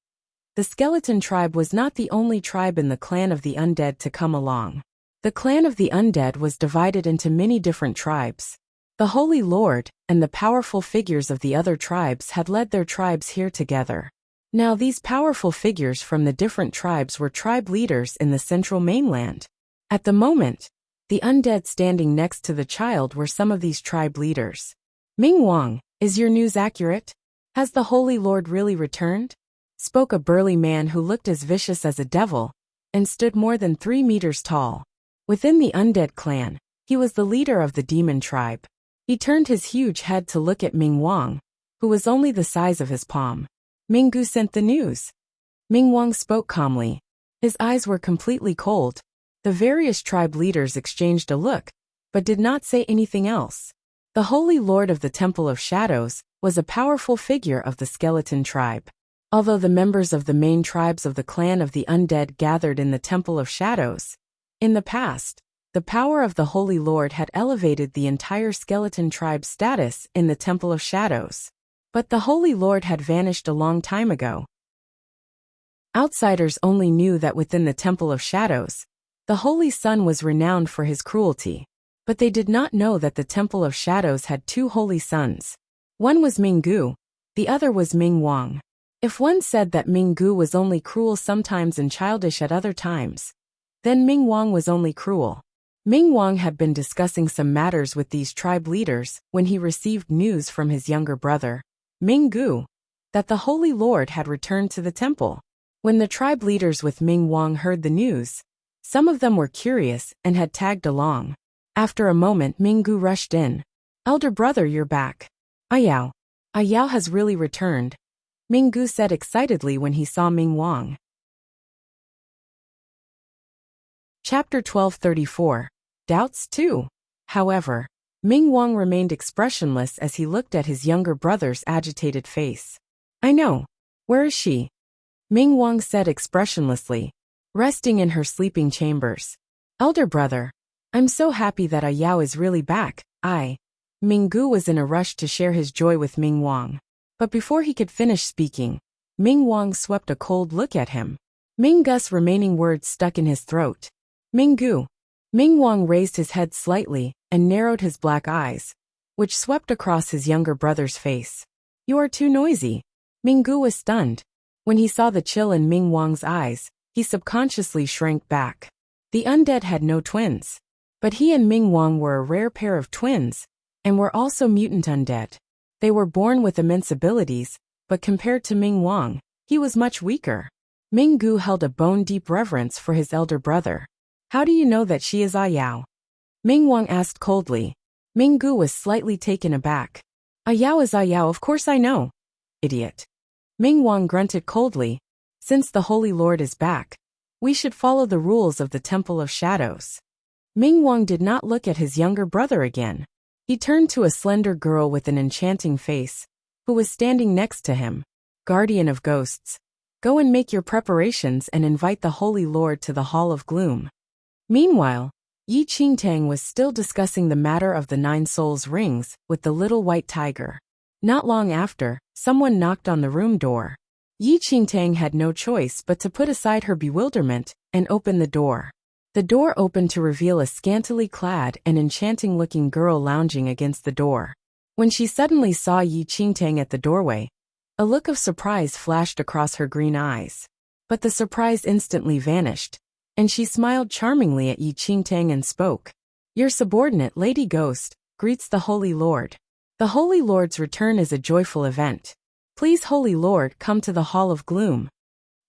the skeleton tribe was not the only tribe in the clan of the undead to come along. The clan of the undead was divided into many different tribes. The Holy Lord and the powerful figures of the other tribes had led their tribes here together. Now these powerful figures from the different tribes were tribe leaders in the central mainland. At the moment, the undead standing next to the child were some of these tribe leaders. Ming Wang, is your news accurate? Has the Holy Lord really returned? Spoke a burly man who looked as vicious as a devil and stood more than 3 meters tall. Within the undead clan, he was the leader of the demon tribe. He turned his huge head to look at Ming Wang, who was only the size of his palm. Minggu sent the news. Ming Wang spoke calmly. His eyes were completely cold. The various tribe leaders exchanged a look, but did not say anything else. The Holy Lord of the Temple of Shadows was a powerful figure of the skeleton tribe. Although the members of the main tribes of the clan of the undead gathered in the Temple of Shadows, in the past, the power of the Holy Lord had elevated the entire skeleton tribe's status in the Temple of Shadows. But the Holy Lord had vanished a long time ago. Outsiders only knew that within the Temple of Shadows, the Holy Sun was renowned for his cruelty. But they did not know that the Temple of Shadows had 2 holy sons. One was Minggu, the other was Ming Wang. If one said that Minggu was only cruel sometimes and childish at other times, then Ming Wang was only cruel. Ming Wang had been discussing some matters with these tribe leaders when he received news from his younger brother, Minggu, that the Holy Lord had returned to the temple. When the tribe leaders with Ming Wang heard the news, some of them were curious and had tagged along. After a moment, Minggu rushed in. "Elder brother, you're back. Ayao. Ayao has really returned," Minggu said excitedly when he saw Ming Wang. Chapter 1234. Doubts 2. However, Ming Wang remained expressionless as he looked at his younger brother's agitated face. "I know. Where is she?" Ming Wang said expressionlessly, resting in her sleeping chambers. "Elder brother, I'm so happy that Ayao is really back." Minggu was in a rush to share his joy with Ming Wang. But before he could finish speaking, Ming Wang swept a cold look at him. Minggu's remaining words stuck in his throat. "Minggu." Ming Wang raised his head slightly and narrowed his black eyes, which swept across his younger brother's face. "You are too noisy." Minggu was stunned. When he saw the chill in Ming Wang's eyes, he subconsciously shrank back. The undead had no twins, but he and Ming Wang were a rare pair of twins, and were also mutant undead. They were born with immense abilities, but compared to Ming Wang, he was much weaker. Minggu held a bone-deep reverence for his elder brother. "How do you know that she is Ayao?" Ming Wang asked coldly. Minggu was slightly taken aback. "Ayao is Ayao, of course I know. Idiot." Ming Wang grunted coldly. "Since the Holy Lord is back, we should follow the rules of the Temple of Shadows." Ming Wang did not look at his younger brother again. He turned to a slender girl with an enchanting face, who was standing next to him. "Guardian of Ghosts, go and make your preparations and invite the Holy Lord to the Hall of Gloom." Meanwhile, Yi Qingtang was still discussing the matter of the 9 souls rings with the little white tiger. Not long after, someone knocked on the room door. Yi Qingtang had no choice but to put aside her bewilderment and open the door. The door opened to reveal a scantily clad and enchanting-looking girl lounging against the door. When she suddenly saw Yi Qingtang at the doorway, a look of surprise flashed across her green eyes. But the surprise instantly vanished, and she smiled charmingly at Yi Qingtang and spoke. "Your subordinate, Lady Ghost, greets the Holy Lord. The Holy Lord's return is a joyful event. Please, Holy Lord, come to the Hall of Gloom."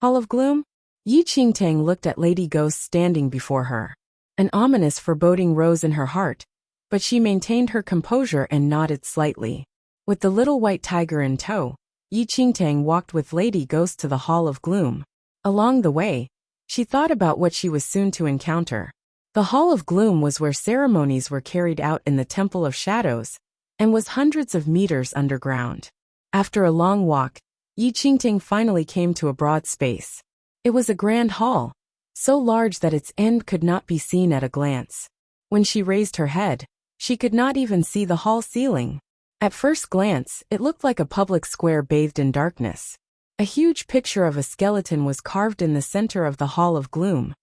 "Hall of Gloom?" Yi Qingtang looked at Lady Ghost standing before her. An ominous foreboding rose in her heart but she maintained her composure and nodded slightly. With the little white tiger in tow, Yi Qingtang walked with Lady Ghost to the Hall of Gloom. Along the way, she thought about what she was soon to encounter. The Hall of Gloom was where ceremonies were carried out in the Temple of Shadows, and was hundreds of meters underground. After a long walk, Yi Qingtang finally came to a broad space. It was a grand hall, so large that its end could not be seen at a glance. When she raised her head, she could not even see the hall ceiling. At first glance, it looked like a public square bathed in darkness. A huge picture of a skeleton was carved in the center of the Hall of Gloom.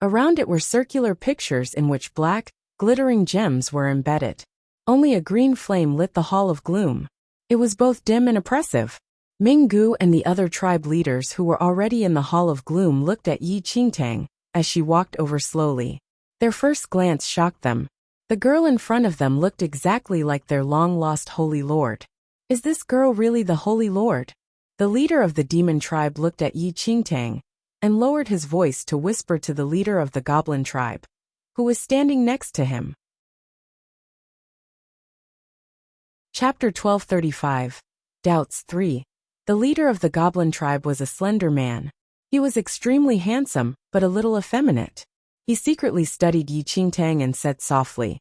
Around it were circular pictures in which black, glittering gems were embedded. Only a green flame lit the Hall of Gloom. It was both dim and oppressive. Minggu and the other tribe leaders who were already in the Hall of Gloom looked at Yi Qingtang as she walked over slowly. Their first glance shocked them. The girl in front of them looked exactly like their long-lost Holy Lord. Is this girl really the Holy Lord? The leader of the demon tribe looked at Yi Qingtang and lowered his voice to whisper to the leader of the goblin tribe, who was standing next to him. Chapter 1235. Doubts 3. The leader of the goblin tribe was a slender man. He was extremely handsome, but a little effeminate. He secretly studied Yi Qingtang and said softly,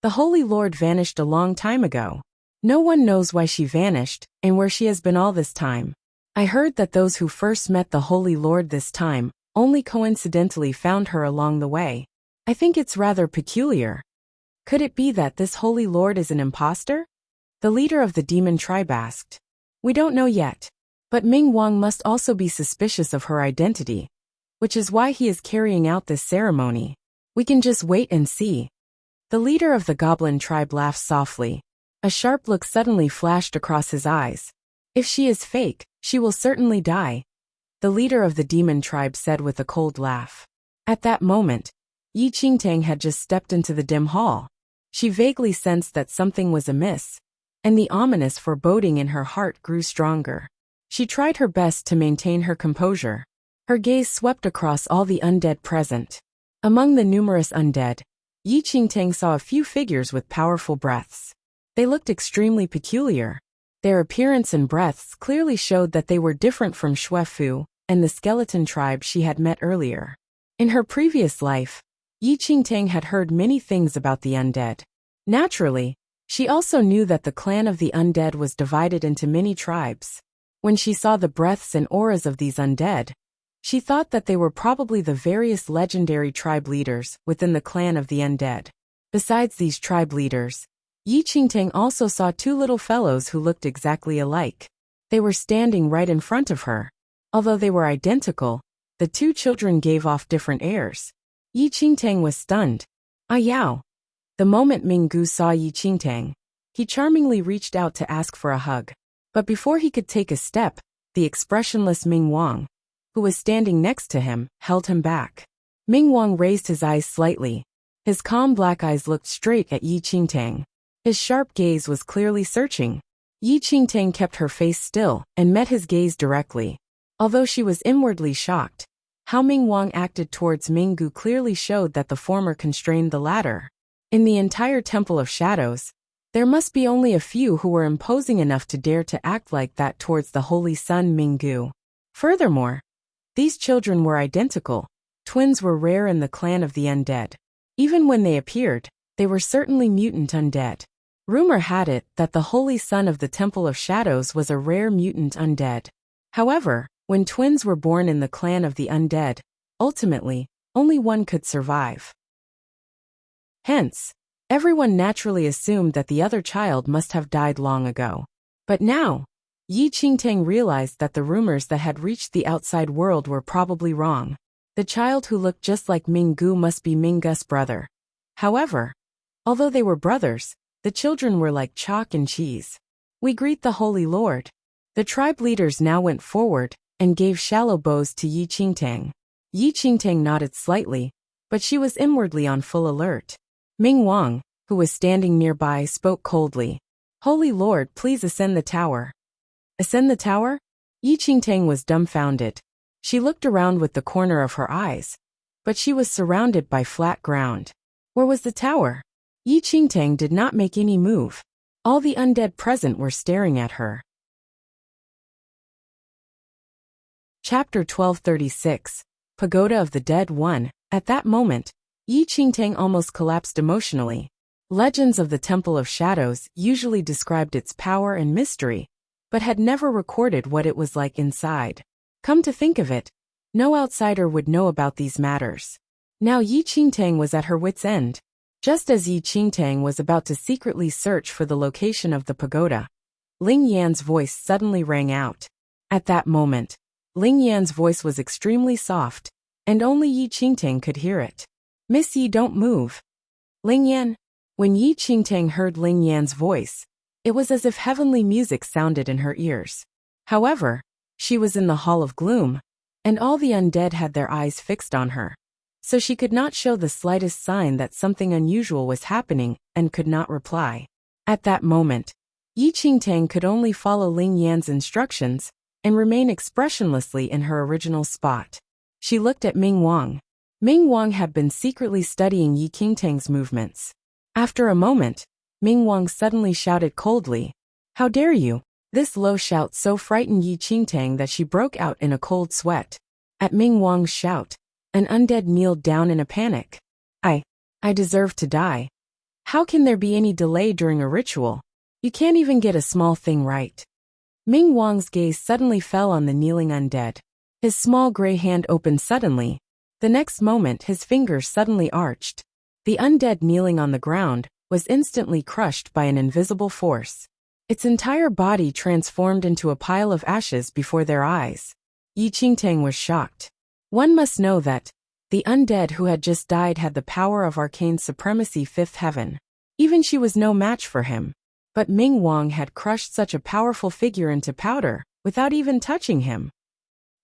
"The Holy Lord vanished a long time ago. No one knows why she vanished and where she has been all this time. I heard that those who first met the Holy Lord this time only coincidentally found her along the way. I think it's rather peculiar. Could it be that this Holy Lord is an imposter?" The leader of the demon tribe asked. "We don't know yet. But Ming Wang must also be suspicious of her identity, which is why he is carrying out this ceremony. We can just wait and see." The leader of the goblin tribe laughed softly. A sharp look suddenly flashed across his eyes. "If she is fake, she will certainly die," the leader of the demon tribe said with a cold laugh. At that moment, Yi Qingtang had just stepped into the dim hall. She vaguely sensed that something was amiss, and the ominous foreboding in her heart grew stronger. She tried her best to maintain her composure. Her gaze swept across all the undead present. Among the numerous undead, Yi Qingtang saw a few figures with powerful breaths. They looked extremely peculiar. Their appearance and breaths clearly showed that they were different from Xue Fu and the skeleton tribe she had met earlier. In her previous life, Yi Qingtang had heard many things about the undead. Naturally, she also knew that the clan of the undead was divided into many tribes. When she saw the breaths and auras of these undead, she thought that they were probably the various legendary tribe leaders within the clan of the undead. Besides these tribe leaders, Yi Qingtang also saw two little fellows who looked exactly alike. They were standing right in front of her. Although they were identical, the two children gave off different airs. Yi Qingtang was stunned. "Ah Yao." The moment Minggu saw Yi Qingtang, he charmingly reached out to ask for a hug. But before he could take a step, the expressionless Ming Wang, who was standing next to him, held him back. Ming Wang raised his eyes slightly. His calm black eyes looked straight at Yi Qingtang. His sharp gaze was clearly searching. Yi Qingtang kept her face still and met his gaze directly. Although she was inwardly shocked, how Ming Wang acted towards Minggu clearly showed that the former constrained the latter. In the entire Temple of Shadows, there must be only a few who were imposing enough to dare to act like that towards the holy son Minggu. Furthermore, these children were identical. Twins were rare in the clan of the undead. Even when they appeared, they were certainly mutant undead. Rumor had it that the holy son of the Temple of Shadows was a rare mutant undead. However, when twins were born in the clan of the undead, ultimately, only one could survive. Hence, everyone naturally assumed that the other child must have died long ago. But now, Yi Qingtang realized that the rumors that had reached the outside world were probably wrong. The child who looked just like Minggu must be Minggu's brother. However, although they were brothers, the children were like chalk and cheese. "We greet the Holy Lord." The tribe leaders now went forward and gave shallow bows to Yi Qingtang. Yi Qingtang nodded slightly, but she was inwardly on full alert. Ming Wang, who was standing nearby, spoke coldly. "Holy Lord, please ascend the tower." "Ascend the tower?" Yi Qingtang was dumbfounded. She looked around with the corner of her eyes, but she was surrounded by flat ground. Where was the tower? Yi Qingtang did not make any move. All the undead present were staring at her. Chapter 1236, Pagoda of the Dead 1. At that moment, Yi Qingtang almost collapsed emotionally. Legends of the Temple of Shadows usually described its power and mystery, but had never recorded what it was like inside. Come to think of it, no outsider would know about these matters. Now Yi Qingtang was at her wit's end. Just as Yi Qingtang was about to secretly search for the location of the pagoda, Ling Yan's voice suddenly rang out. At that moment, Ling Yan's voice was extremely soft, and only Yi Qingtang could hear it. Miss Yi, don't move. Ling Yan. When Yi Qingtang heard Ling Yan's voice, it was as if heavenly music sounded in her ears. However, she was in the Hall of Gloom, and all the undead had their eyes fixed on her. So she could not show the slightest sign that something unusual was happening and could not reply. At that moment, Yi Qingtang could only follow Ling Yan's instructions and remain expressionlessly in her original spot. She looked at Ming Wang. Ming Wang had been secretly studying Yi Qingtang's movements. After a moment, Ming Wang suddenly shouted coldly, "How dare you!" This low shout so frightened Yi Qingtang that she broke out in a cold sweat. At Ming Wang's shout, an undead kneeled down in a panic. I deserve to die. How can there be any delay during a ritual? You can't even get a small thing right. Ming Wang's gaze suddenly fell on the kneeling undead. His small gray hand opened suddenly. The next moment his fingers suddenly arched. The undead kneeling on the ground was instantly crushed by an invisible force. Its entire body transformed into a pile of ashes before their eyes. Yi Qingtang was shocked. One must know that the undead who had just died had the power of arcane supremacy, fifth heaven. Even she was no match for him. But Ming Wang had crushed such a powerful figure into powder, without even touching him.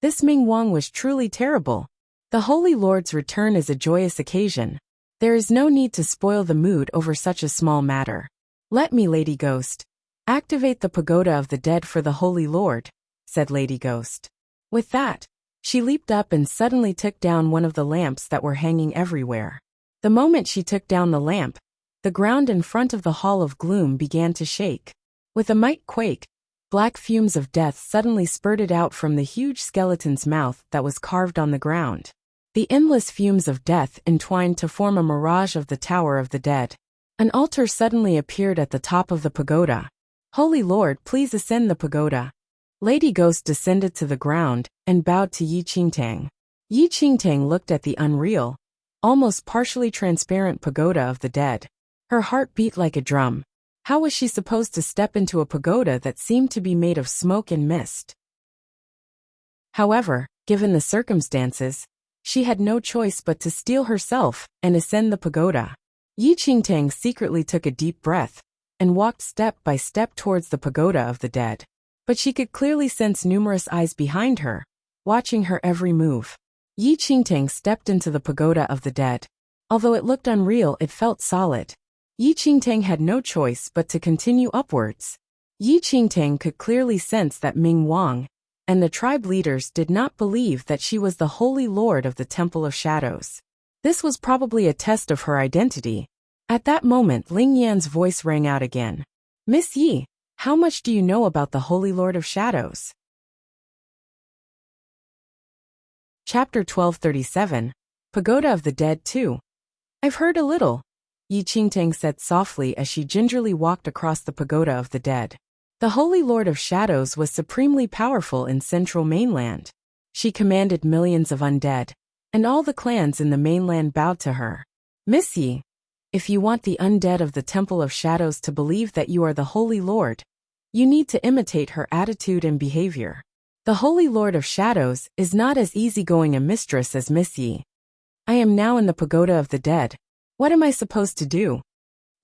This Ming Wang was truly terrible. The Holy Lord's return is a joyous occasion. There is no need to spoil the mood over such a small matter. Let me, Lady Ghost, activate the Pagoda of the Dead for the Holy Lord, said Lady Ghost. With that, she leaped up and suddenly took down one of the lamps that were hanging everywhere. The moment she took down the lamp, the ground in front of the Hall of Gloom began to shake. With a mighty quake, black fumes of death suddenly spurted out from the huge skeleton's mouth that was carved on the ground. The endless fumes of death entwined to form a mirage of the Tower of the Dead. An altar suddenly appeared at the top of the pagoda. Holy Lord, please ascend the pagoda. Lady Ghost descended to the ground and bowed to Yi Qingtang. Yi Qingtang looked at the unreal, almost partially transparent pagoda of the dead. Her heart beat like a drum. How was she supposed to step into a pagoda that seemed to be made of smoke and mist? However, given the circumstances, she had no choice but to steel herself and ascend the pagoda. Yi Qingtang secretly took a deep breath and walked step by step towards the pagoda of the dead. But she could clearly sense numerous eyes behind her, watching her every move. Yi Qingtang stepped into the pagoda of the dead. Although it looked unreal, it felt solid. Yi Qingtang had no choice but to continue upwards. Yi Qingtang could clearly sense that Ming Wang and the tribe leaders did not believe that she was the Holy Lord of the Temple of Shadows. This was probably a test of her identity. At that moment, Ling Yan's voice rang out again. Miss Yi, how much do you know about the Holy Lord of Shadows? Chapter 1237, Pagoda of the Dead 2. I've heard a little, Yi Qingtang said softly as she gingerly walked across the pagoda of the dead. The Holy Lord of Shadows was supremely powerful in central mainland. She commanded millions of undead, and all the clans in the mainland bowed to her. Miss Yi, if you want the undead of the Temple of Shadows to believe that you are the Holy Lord, you need to imitate her attitude and behavior. The Holy Lord of Shadows is not as easygoing a mistress as Miss Yi. I am now in the pagoda of the dead. What am I supposed to do?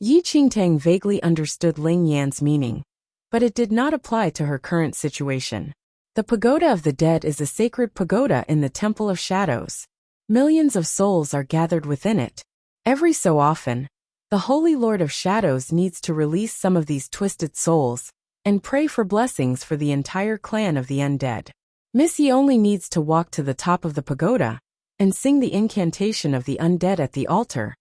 Yi Qingtang vaguely understood Ling Yan's meaning, but it did not apply to her current situation. The pagoda of the dead is a sacred pagoda in the Temple of Shadows. Millions of souls are gathered within it. Every so often, the Holy Lord of Shadows needs to release some of these twisted souls and pray for blessings for the entire clan of the undead. Miss Yi only needs to walk to the top of the pagoda and sing the incantation of the undead at the altar,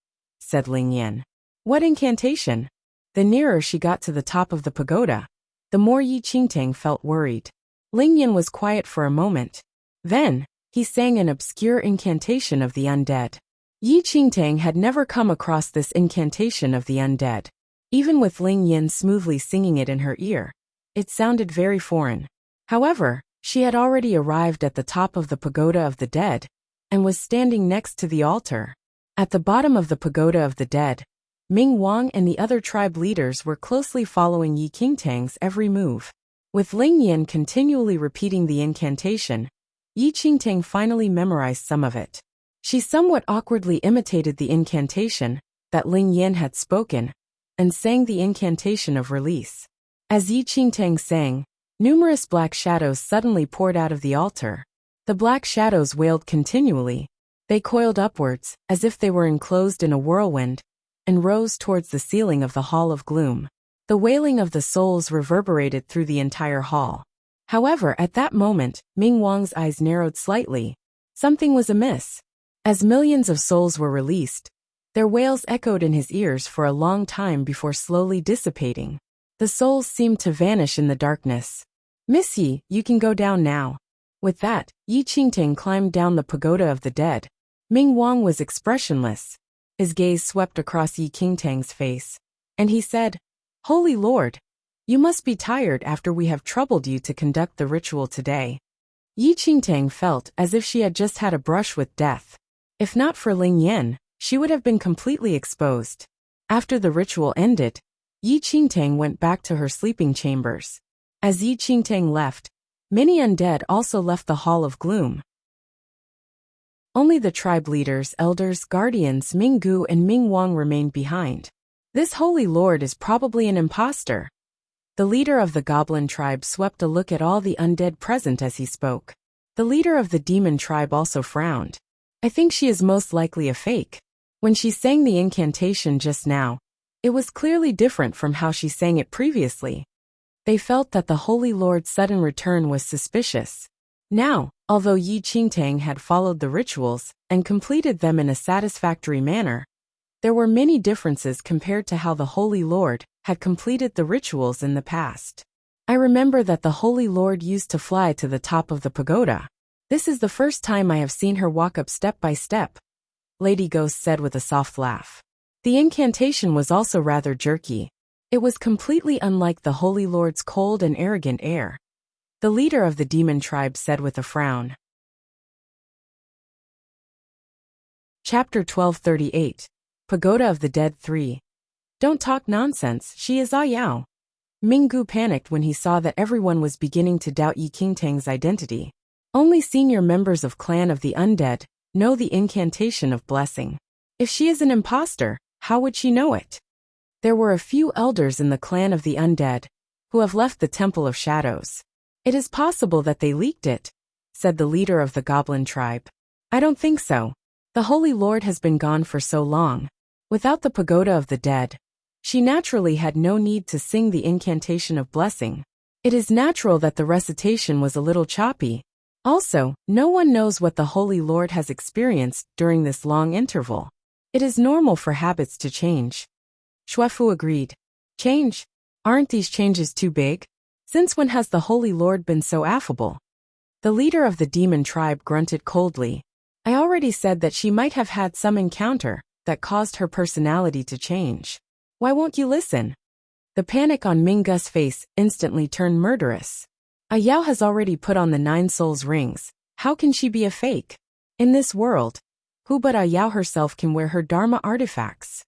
said Ling Yan. What incantation? The nearer she got to the top of the pagoda, the more Yi Qingtang felt worried. Ling Yan was quiet for a moment. Then, he sang an obscure incantation of the undead. Yi Qingtang had never come across this incantation of the undead. Even with Ling Yan smoothly singing it in her ear, it sounded very foreign. However, she had already arrived at the top of the pagoda of the dead, and was standing next to the altar. At the bottom of the pagoda of the dead, Ming Wang and the other tribe leaders were closely following Yi Qingtang's every move. With Ling Yan continually repeating the incantation, Yi Qingtang finally memorized some of it. She somewhat awkwardly imitated the incantation that Ling Yan had spoken, and sang the incantation of release. As Yi Qingtang sang, numerous black shadows suddenly poured out of the altar. The black shadows wailed continually. They coiled upwards, as if they were enclosed in a whirlwind, and rose towards the ceiling of the Hall of Gloom. The wailing of the souls reverberated through the entire hall. However, at that moment, Ming Wang's eyes narrowed slightly. Something was amiss. As millions of souls were released, their wails echoed in his ears for a long time before slowly dissipating. The souls seemed to vanish in the darkness. Miss Yi, you can go down now. With that, Yi Qingtang climbed down the pagoda of the dead. Ming Wang was expressionless. His gaze swept across Yi Qingtang's face, and he said, Holy Lord, you must be tired after we have troubled you to conduct the ritual today. Yi Qingtang felt as if she had just had a brush with death. If not for Ling Yan, she would have been completely exposed. After the ritual ended, Yi Qingtang went back to her sleeping chambers. As Yi Qingtang left, many undead also left the Hall of Gloom. Only the tribe leaders, elders, guardians Ming Gu and Ming Wang remained behind. This holy lord is probably an impostor. The leader of the goblin tribe swept a look at all the undead present as he spoke. The leader of the demon tribe also frowned. I think she is most likely a fake. When she sang the incantation just now, it was clearly different from how she sang it previously. They felt that the Holy Lord's sudden return was suspicious. Now, although Yi Qingtang had followed the rituals and completed them in a satisfactory manner, there were many differences compared to how the Holy Lord had completed the rituals in the past. I remember that the Holy Lord used to fly to the top of the pagoda. This is the first time I have seen her walk up step by step, Lady Ghost said with a soft laugh. The incantation was also rather jerky. It was completely unlike the Holy Lord's cold and arrogant air. The leader of the demon tribe said with a frown. Chapter 1238. Pagoda of the Dead 3. Don't talk nonsense, she is Yao. Ming Gu panicked when he saw that everyone was beginning to doubt Yi Qingtang's identity. Only senior members of Clan of the Undead know the incantation of blessing. If she is an impostor, how would she know it? There were a few elders in the Clan of the Undead who have left the Temple of Shadows. It is possible that they leaked it, said the leader of the Goblin tribe. I don't think so. The Holy Lord has been gone for so long. Without the Pagoda of the Dead, she naturally had no need to sing the incantation of blessing. It is natural that the recitation was a little choppy. Also, no one knows what the Holy Lord has experienced during this long interval. It is normal for habits to change. Xuefu agreed. Change? Aren't these changes too big? Since when has the Holy Lord been so affable? The leader of the demon tribe grunted coldly. I already said that she might have had some encounter that caused her personality to change. Why won't you listen? The panic on Mingu's face instantly turned murderous. Yao has already put on the 9 souls rings. How can she be a fake? In this world, who but Yao herself can wear her Dharma artifacts?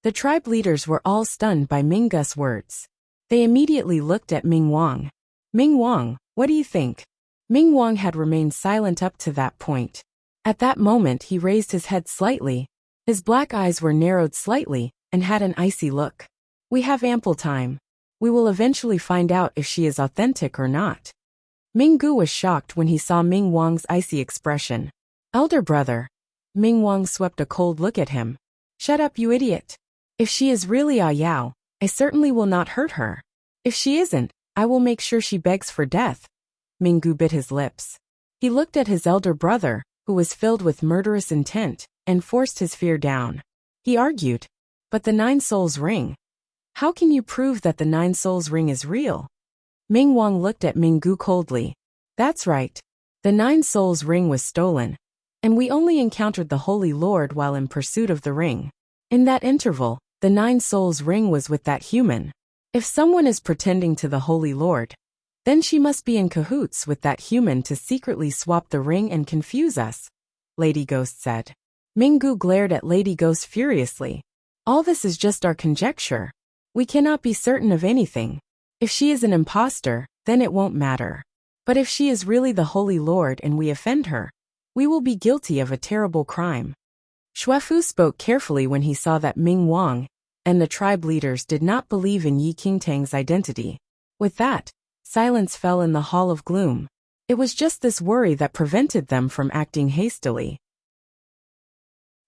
The tribe leaders were all stunned by Mingu's words. They immediately looked at Ming Wang. Ming Wang, what do you think? Ming Wang had remained silent up to that point. At that moment he raised his head slightly. His black eyes were narrowed slightly and had an icy look. We have ample time. We will eventually find out if she is authentic or not. Ming Gu was shocked when he saw Ming Wang's icy expression. Elder brother. Ming Wang swept a cold look at him. Shut up, you idiot. If she is really Yao, I certainly will not hurt her. If she isn't, I will make sure she begs for death. Ming Gu bit his lips. He looked at his elder brother, who was filled with murderous intent, and forced his fear down. he argued. But the Nine Souls ring? How can you prove that the Nine Souls ring is real? Ming Wang looked at Ming Gu coldly. That's right. The Nine Souls ring was stolen, and we only encountered the Holy Lord while in pursuit of the ring. In that interval, the Nine Souls ring was with that human. If someone is pretending to the Holy Lord, then she must be in cahoots with that human to secretly swap the ring and confuse us, Lady Ghost said. Ming Gu glared at Lady Ghost furiously. All this is just our conjecture. We cannot be certain of anything. If she is an impostor, then it won't matter. But if she is really the Holy Lord and we offend her, we will be guilty of a terrible crime. Xuefu spoke carefully when he saw that Ming Wang and the tribe leaders did not believe in Yi Qingtang's identity. With that, silence fell in the Hall of Gloom. It was just this worry that prevented them from acting hastily.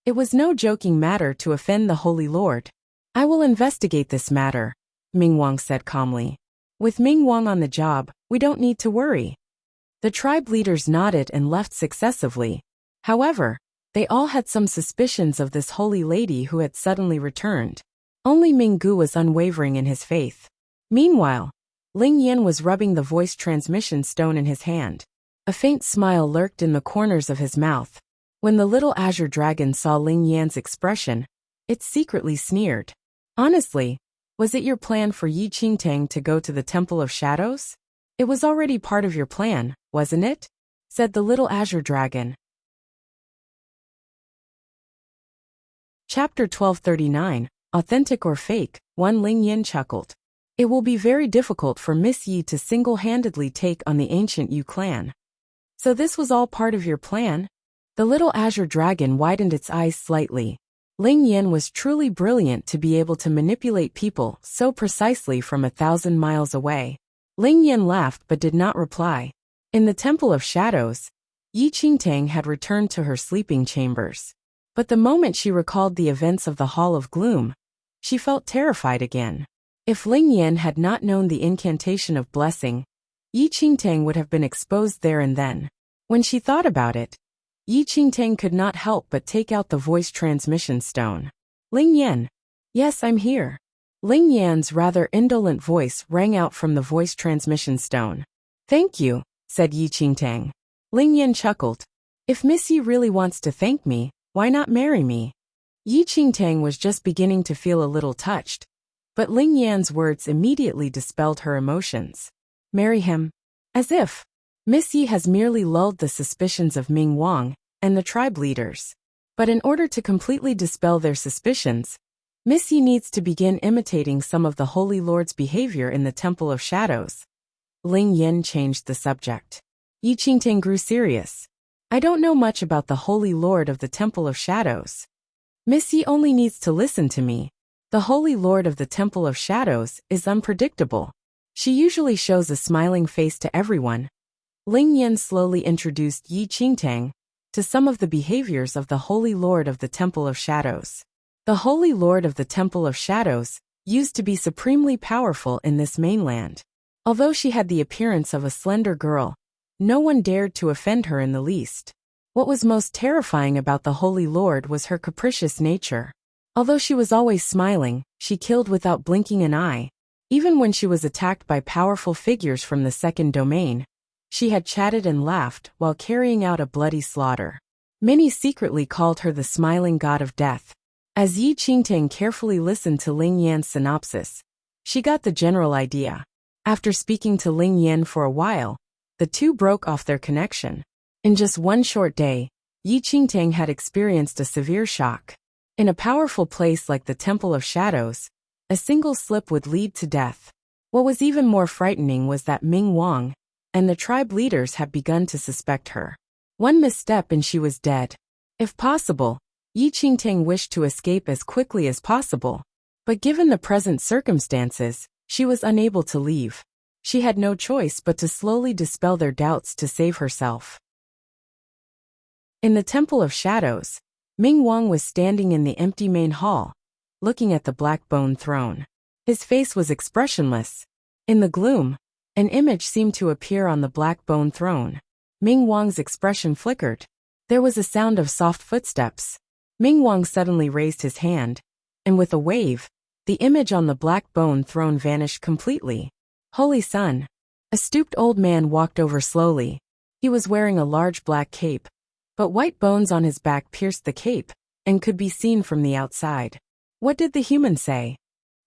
It was no joking matter to offend the Holy Lord. I will investigate this matter, Ming Wang said calmly. With Ming Wang on the job, we don't need to worry. The tribe leaders nodded and left successively. However, they all had some suspicions of this holy lady who had suddenly returned. Only Ming Gu was unwavering in his faith. Meanwhile, Ling Yan was rubbing the voice transmission stone in his hand. A faint smile lurked in the corners of his mouth. When the little azure dragon saw Ling Yan's expression, it secretly sneered. Honestly, was it your plan for Yi Qingtang to go to the Temple of Shadows? It was already part of your plan, wasn't it? Said the little azure dragon. Chapter 1239, Authentic or Fake, 1. Ling Yan chuckled. It will be very difficult for Miss Yi to single-handedly take on the ancient Yu clan. So this was all part of your plan? The little azure dragon widened its eyes slightly. Ling Yan was truly brilliant to be able to manipulate people so precisely from 1,000 miles away. Ling Yan laughed but did not reply. In the Temple of Shadows, Yi Qingtang had returned to her sleeping chambers. But the moment she recalled the events of the Hall of Gloom, she felt terrified again. If Ling Yan had not known the incantation of blessing, Yi Qingtang would have been exposed there and then. When she thought about it, Yi Qingtang could not help but take out the voice transmission stone. Ling Yan. Yes, I'm here. Ling Yan's rather indolent voice rang out from the voice transmission stone. Thank you, said Yi Qingtang. Ling Yan chuckled. If Miss Yi really wants to thank me, why not marry me? Yi Qingtang was just beginning to feel a little touched, but Ling Yan's words immediately dispelled her emotions. Marry him? As if. Miss Yi has merely lulled the suspicions of Ming Wang and the tribe leaders. But in order to completely dispel their suspicions, Miss Yi needs to begin imitating some of the Holy Lord's behavior in the Temple of Shadows. Ling Yan changed the subject. Yi Qingtang grew serious. I don't know much about the Holy Lord of the Temple of Shadows. Miss Yi only needs to listen to me. The Holy Lord of the Temple of Shadows is unpredictable. She usually shows a smiling face to everyone. Ling Yan slowly introduced Yi Qingtang to some of the behaviors of the Holy Lord of the Temple of Shadows. The Holy Lord of the Temple of Shadows used to be supremely powerful in this mainland. Although she had the appearance of a slender girl, no one dared to offend her in the least. What was most terrifying about the Holy Lord was her capricious nature. Although she was always smiling, she killed without blinking an eye. Even when she was attacked by powerful figures from the second domain, she had chatted and laughed while carrying out a bloody slaughter. Many secretly called her the smiling god of death. As Yi Qingtang carefully listened to Ling Yan's synopsis, she got the general idea. After speaking to Ling Yan for a while, the two broke off their connection. In just one short day, Yi Qingtang had experienced a severe shock. In a powerful place like the Temple of Shadows, a single slip would lead to death. What was even more frightening was that Ming Wang and the tribe leaders had begun to suspect her. One misstep and she was dead. If possible, Yi Qingtang wished to escape as quickly as possible. But given the present circumstances, she was unable to leave. She had no choice but to slowly dispel their doubts to save herself. In the Temple of Shadows, Ming Wang was standing in the empty main hall, looking at the black bone throne. His face was expressionless. In the gloom, an image seemed to appear on the black bone throne. Ming Wang's expression flickered. There was a sound of soft footsteps. Ming Wang suddenly raised his hand, and with a wave, the image on the black bone throne vanished completely. Holy Sun. A stooped old man walked over slowly. He was wearing a large black cape, but white bones on his back pierced the cape, and could be seen from the outside. What did the human say?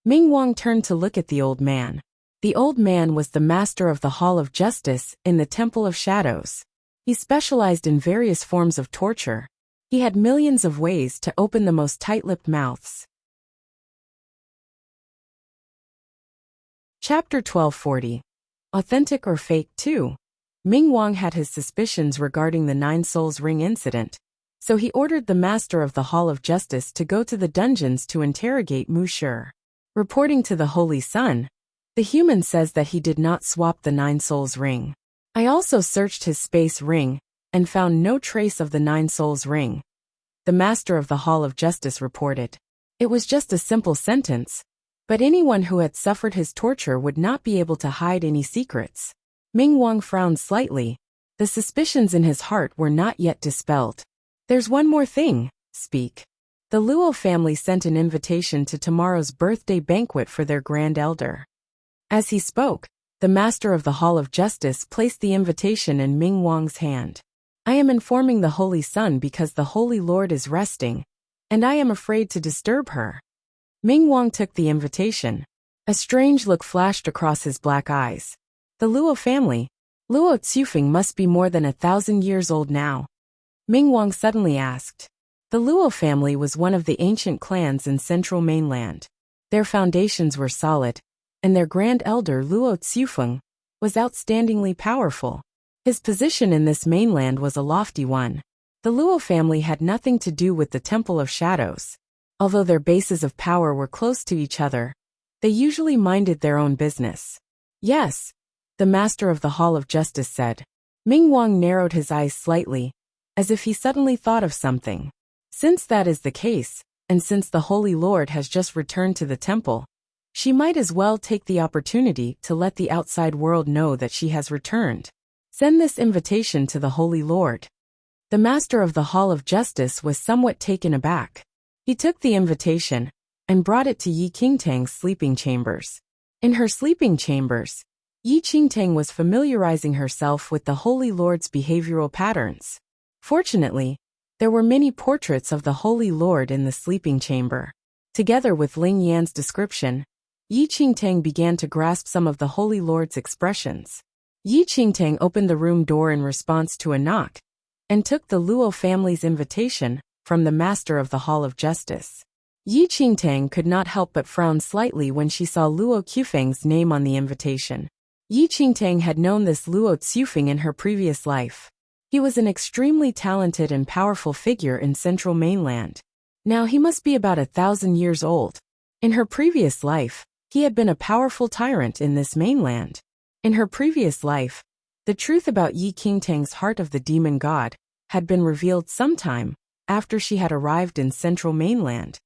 Ming Wang turned to look at the old man. The old man was the master of the Hall of Justice in the Temple of Shadows. He specialized in various forms of torture. He had millions of ways to open the most tight-lipped mouths. Chapter 1240. Authentic or Fake 2. Ming Wang had his suspicions regarding the Nine Souls Ring incident, so he ordered the master of the Hall of Justice to go to the dungeons to interrogate Mu Shi. Reporting to the Holy Sun, the human says that he did not swap the Nine Souls Ring. I also searched his space ring and found no trace of the Nine Souls Ring. The master of the Hall of Justice reported. It was just a simple sentence, but anyone who had suffered his torture would not be able to hide any secrets. Ming Wang frowned slightly. The suspicions in his heart were not yet dispelled. There's one more thing, speak. The Luo family sent an invitation to tomorrow's birthday banquet for their grand elder. As he spoke, the master of the Hall of Justice placed the invitation in Ming Wang's hand. I am informing the Holy Sun because the Holy Lord is resting, and I am afraid to disturb her. Ming Wang took the invitation. A strange look flashed across his black eyes. The Luo family, Luo Tsufeng, must be more than 1,000 years old now. Ming Wang suddenly asked. The Luo family was one of the ancient clans in central mainland. Their foundations were solid, and their grand elder Luo Tsufeng was outstandingly powerful. His position in this mainland was a lofty one. The Luo family had nothing to do with the Temple of Shadows. Although their bases of power were close to each other, they usually minded their own business. Yes, the master of the Hall of Justice said. Ming Wang narrowed his eyes slightly, as if he suddenly thought of something. Since that is the case, and since the Holy Lord has just returned to the temple, she might as well take the opportunity to let the outside world know that she has returned. Send this invitation to the Holy Lord. The master of the Hall of Justice was somewhat taken aback. He took the invitation and brought it to Yi Qingtang's sleeping chambers. In her sleeping chambers, Yi Qingtang was familiarizing herself with the Holy Lord's behavioral patterns. Fortunately, there were many portraits of the Holy Lord in the sleeping chamber. Together with Ling Yan's description, Yi Qingtang began to grasp some of the Holy Lord's expressions. Yi Qingtang opened the room door in response to a knock, and took the Luo family's invitation from the master of the Hall of Justice. Yi Qingtang could not help but frown slightly when she saw Luo Qufeng's name on the invitation. Yi Qingtang had known this Luo Tsufeng in her previous life. He was an extremely talented and powerful figure in central mainland. Now he must be about 1,000 years old. In her previous life, he had been a powerful tyrant in this mainland. In her previous life, the truth about Yi Qingtang's heart of the demon god had been revealed sometime after she had arrived in central mainland.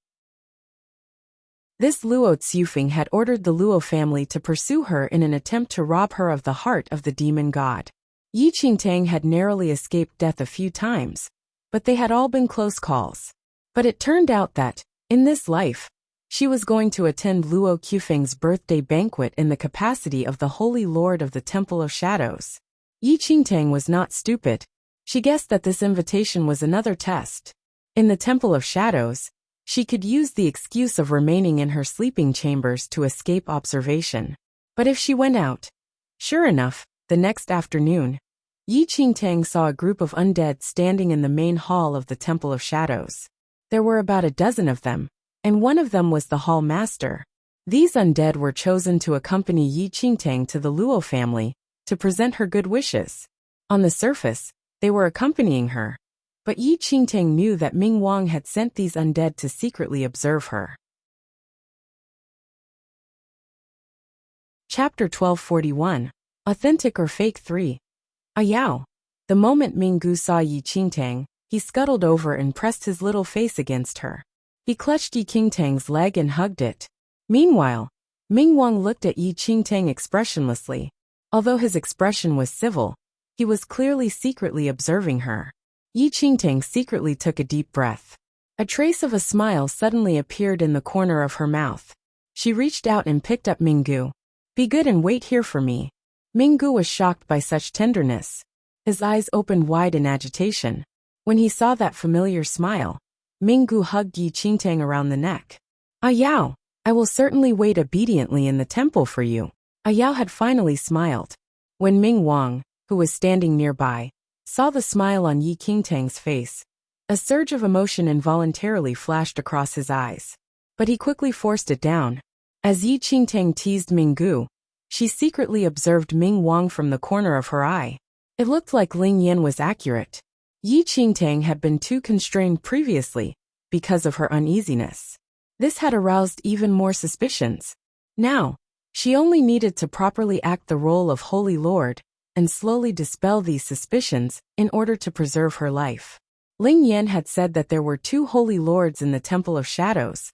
This Luo Tsufeng had ordered the Luo family to pursue her in an attempt to rob her of the heart of the demon god. Yi Qingtang had narrowly escaped death a few times, but they had all been close calls. But it turned out that, in this life, she was going to attend Luo Qufeng's birthday banquet in the capacity of the Holy Lord of the Temple of Shadows. Yi Qingtang was not stupid. She guessed that this invitation was another test. In the Temple of Shadows, she could use the excuse of remaining in her sleeping chambers to escape observation. But if she went out... Sure enough, the next afternoon, Yi Qingtang saw a group of undead standing in the main hall of the Temple of Shadows. There were about a dozen of them, and one of them was the hall master. These undead were chosen to accompany Yi Qingtang to the Luo family, to present her good wishes. On the surface, they were accompanying her, but Yi Qingtang knew that Ming Wang had sent these undead to secretly observe her. Chapter 1241. Authentic or Fake 3. Ayao. The moment Ming Gu saw Yi Qingtang, he scuttled over and pressed his little face against her. He clutched Yi Qingtang's leg and hugged it. Meanwhile, Ming Wang looked at Yi Qingtang expressionlessly. Although his expression was civil, he was clearly secretly observing her. Yi Qingtang secretly took a deep breath. A trace of a smile suddenly appeared in the corner of her mouth. She reached out and picked up Minggu. Be good and wait here for me. Minggu was shocked by such tenderness. His eyes opened wide in agitation. When he saw that familiar smile, Minggu hugged Yi Qingtang around the neck. Ah Yao, I will certainly wait obediently in the temple for you. Ah Yao had finally smiled. When Ming Wang, who was standing nearby, saw the smile on Yi Qingtang's face, a surge of emotion involuntarily flashed across his eyes. But he quickly forced it down. As Yi Qingtang teased Minggu, she secretly observed Ming Wang from the corner of her eye. It looked like Ling Yan was accurate. Yi Qingtang had been too constrained previously, because of her uneasiness. This had aroused even more suspicions. Now, she only needed to properly act the role of Holy Lord, and slowly dispel these suspicions in order to preserve her life. Ling Yan had said that there were two Holy Lords in the Temple of Shadows.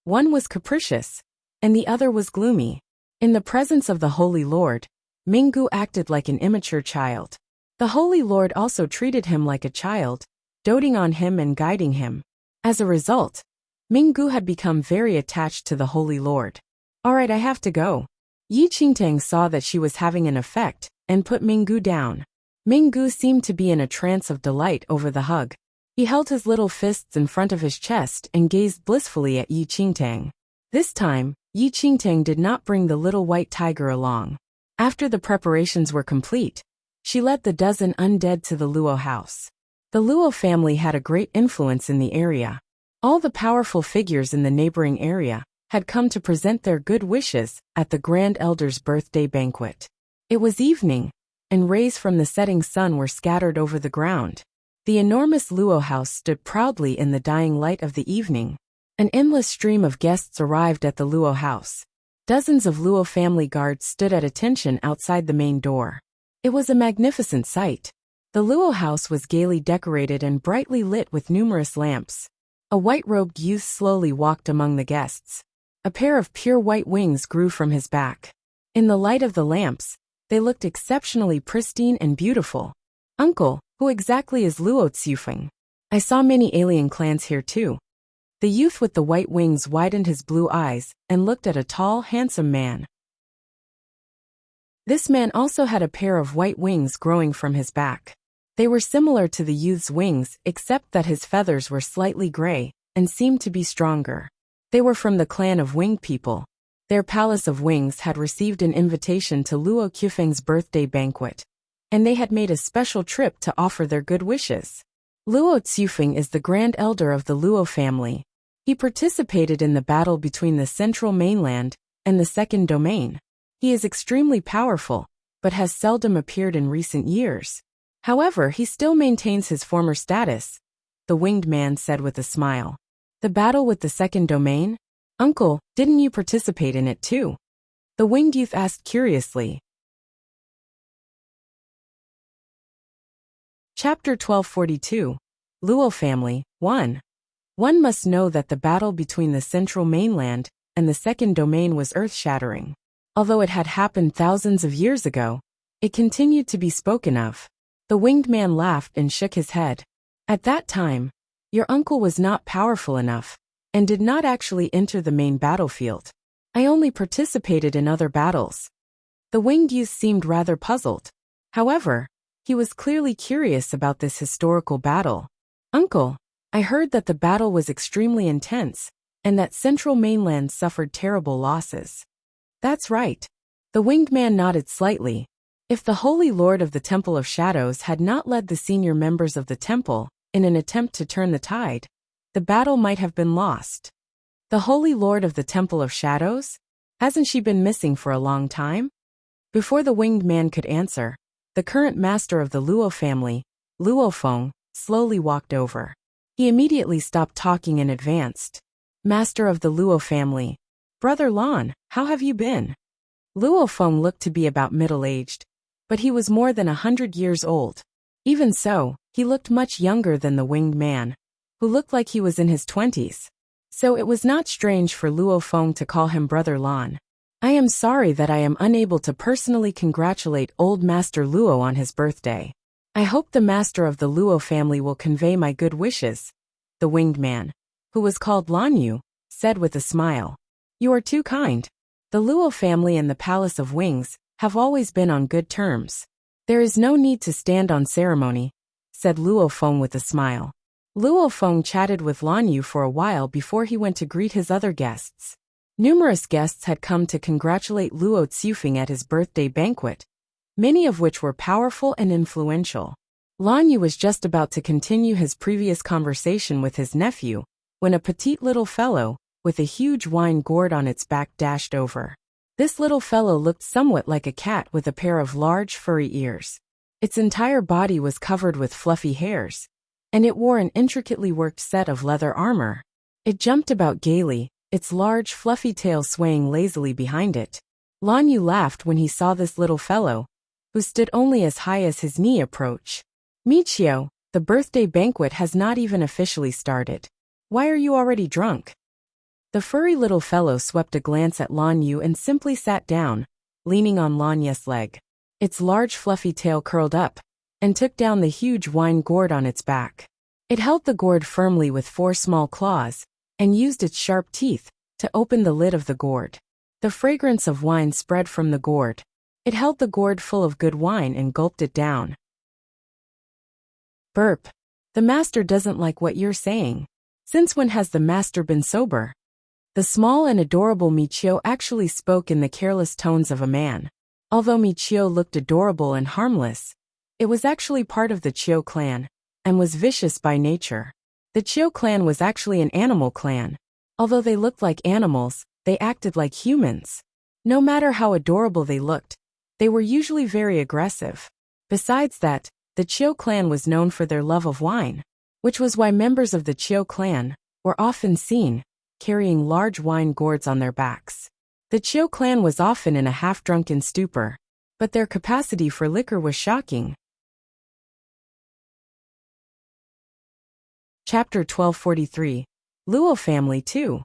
One was capricious, and the other was gloomy. In the presence of the Holy Lord, Minggu acted like an immature child. The Holy Lord also treated him like a child, doting on him and guiding him. As a result, Minggu had become very attached to the Holy Lord. Alright, I have to go. Yi Qingtang saw that she was having an effect, and put Minggu down. Minggu seemed to be in a trance of delight over the hug. He held his little fists in front of his chest and gazed blissfully at Yi Qingtang. This time, Yi Qingtang did not bring the little white tiger along. After the preparations were complete, she led the dozen undead to the Luo house. The Luo family had a great influence in the area. All the powerful figures in the neighboring area had come to present their good wishes at the Grand Elder's birthday banquet. It was evening, and rays from the setting sun were scattered over the ground. The enormous Luo house stood proudly in the dying light of the evening. An endless stream of guests arrived at the Luo house. Dozens of Luo family guards stood at attention outside the main door. It was a magnificent sight. The Luo house was gaily decorated and brightly lit with numerous lamps. A white-robed youth slowly walked among the guests. A pair of pure white wings grew from his back. In the light of the lamps, they looked exceptionally pristine and beautiful. Uncle, who exactly is Luo Tsufeng? I saw many alien clans here too. The youth with the white wings widened his blue eyes and looked at a tall, handsome man. This man also had a pair of white wings growing from his back. They were similar to the youth's wings except that his feathers were slightly gray and seemed to be stronger. They were from the clan of Winged People. Their Palace of Wings had received an invitation to Luo Qufeng's birthday banquet, and they had made a special trip to offer their good wishes. Luo Tsufeng is the Grand Elder of the Luo family. He participated in the battle between the Central Mainland and the Second Domain. He is extremely powerful, but has seldom appeared in recent years. However, he still maintains his former status, the winged man said with a smile. The battle with the Second Domain? Uncle, didn't you participate in it too? The winged youth asked curiously. Chapter 1242. Luo Family, 1. One must know that the battle between the Central Mainland and the Second Domain was earth-shattering. Although it had happened thousands of years ago, it continued to be spoken of. The winged man laughed and shook his head. At that time, your uncle was not powerful enough, and did not actually enter the main battlefield. I only participated in other battles. The winged youth seemed rather puzzled. However, he was clearly curious about this historical battle. Uncle, I heard that the battle was extremely intense, and that Central Mainland suffered terrible losses. That's right. The winged man nodded slightly. If the Holy Lord of the Temple of Shadows had not led the senior members of the temple in an attempt to turn the tide, the battle might have been lost. The Holy Lord of the Temple of Shadows? Hasn't she been missing for a long time? Before the winged man could answer, the current master of the Luo family, Luo Feng, slowly walked over. He immediately stopped talking and advanced. Master of the Luo family, Brother Lan, how have you been? Luo Feng looked to be about middle-aged, but he was more than 100 years old. Even so, he looked much younger than the winged man, who looked like he was in his 20s. So it was not strange for Luo Feng to call him Brother Lan. I am sorry that I am unable to personally congratulate old Master Luo on his birthday. I hope the master of the Luo family will convey my good wishes. The winged man. who was called Lan Yu, said with a smile. You are too kind. The Luo family and the Palace of Wings have always been on good terms. There is no need to stand on ceremony, said Luo Feng with a smile. Luo Feng chatted with Lan Yu for a while before he went to greet his other guests. Numerous guests had come to congratulate Luo Xufeng at his birthday banquet, many of which were powerful and influential. Lan Yu was just about to continue his previous conversation with his nephew, when a petite little fellow, with a huge wine gourd on its back, dashed over. This little fellow looked somewhat like a cat with a pair of large furry ears. Its entire body was covered with fluffy hairs, and it wore an intricately worked set of leather armor. It jumped about gaily, its large fluffy tail swaying lazily behind it. Lan Yu laughed when he saw this little fellow, who stood only as high as his knee, approach. Michio, the birthday banquet has not even officially started. Why are you already drunk? The furry little fellow swept a glance at Lan Yu and simply sat down, leaning on Lan Yu's leg. Its large fluffy tail curled up, and took down the huge wine gourd on its back. It held the gourd firmly with 4 small claws, and used its sharp teeth to open the lid of the gourd. The fragrance of wine spread from the gourd. It held the gourd full of good wine and gulped it down. Burp. The master doesn't like what you're saying. Since when has the master been sober? The small and adorable Michio actually spoke in the careless tones of a man. Although Michio looked adorable and harmless, it was actually part of the Chiu clan, and was vicious by nature. The Chiu clan was actually an animal clan. Although they looked like animals, they acted like humans. No matter how adorable they looked, they were usually very aggressive. Besides that, the Chiu clan was known for their love of wine, which was why members of the Chiu clan were often seen carrying large wine gourds on their backs. The Chiu clan was often in a half-drunken stupor, but their capacity for liquor was shocking. Chapter 1243. Luo Family 2.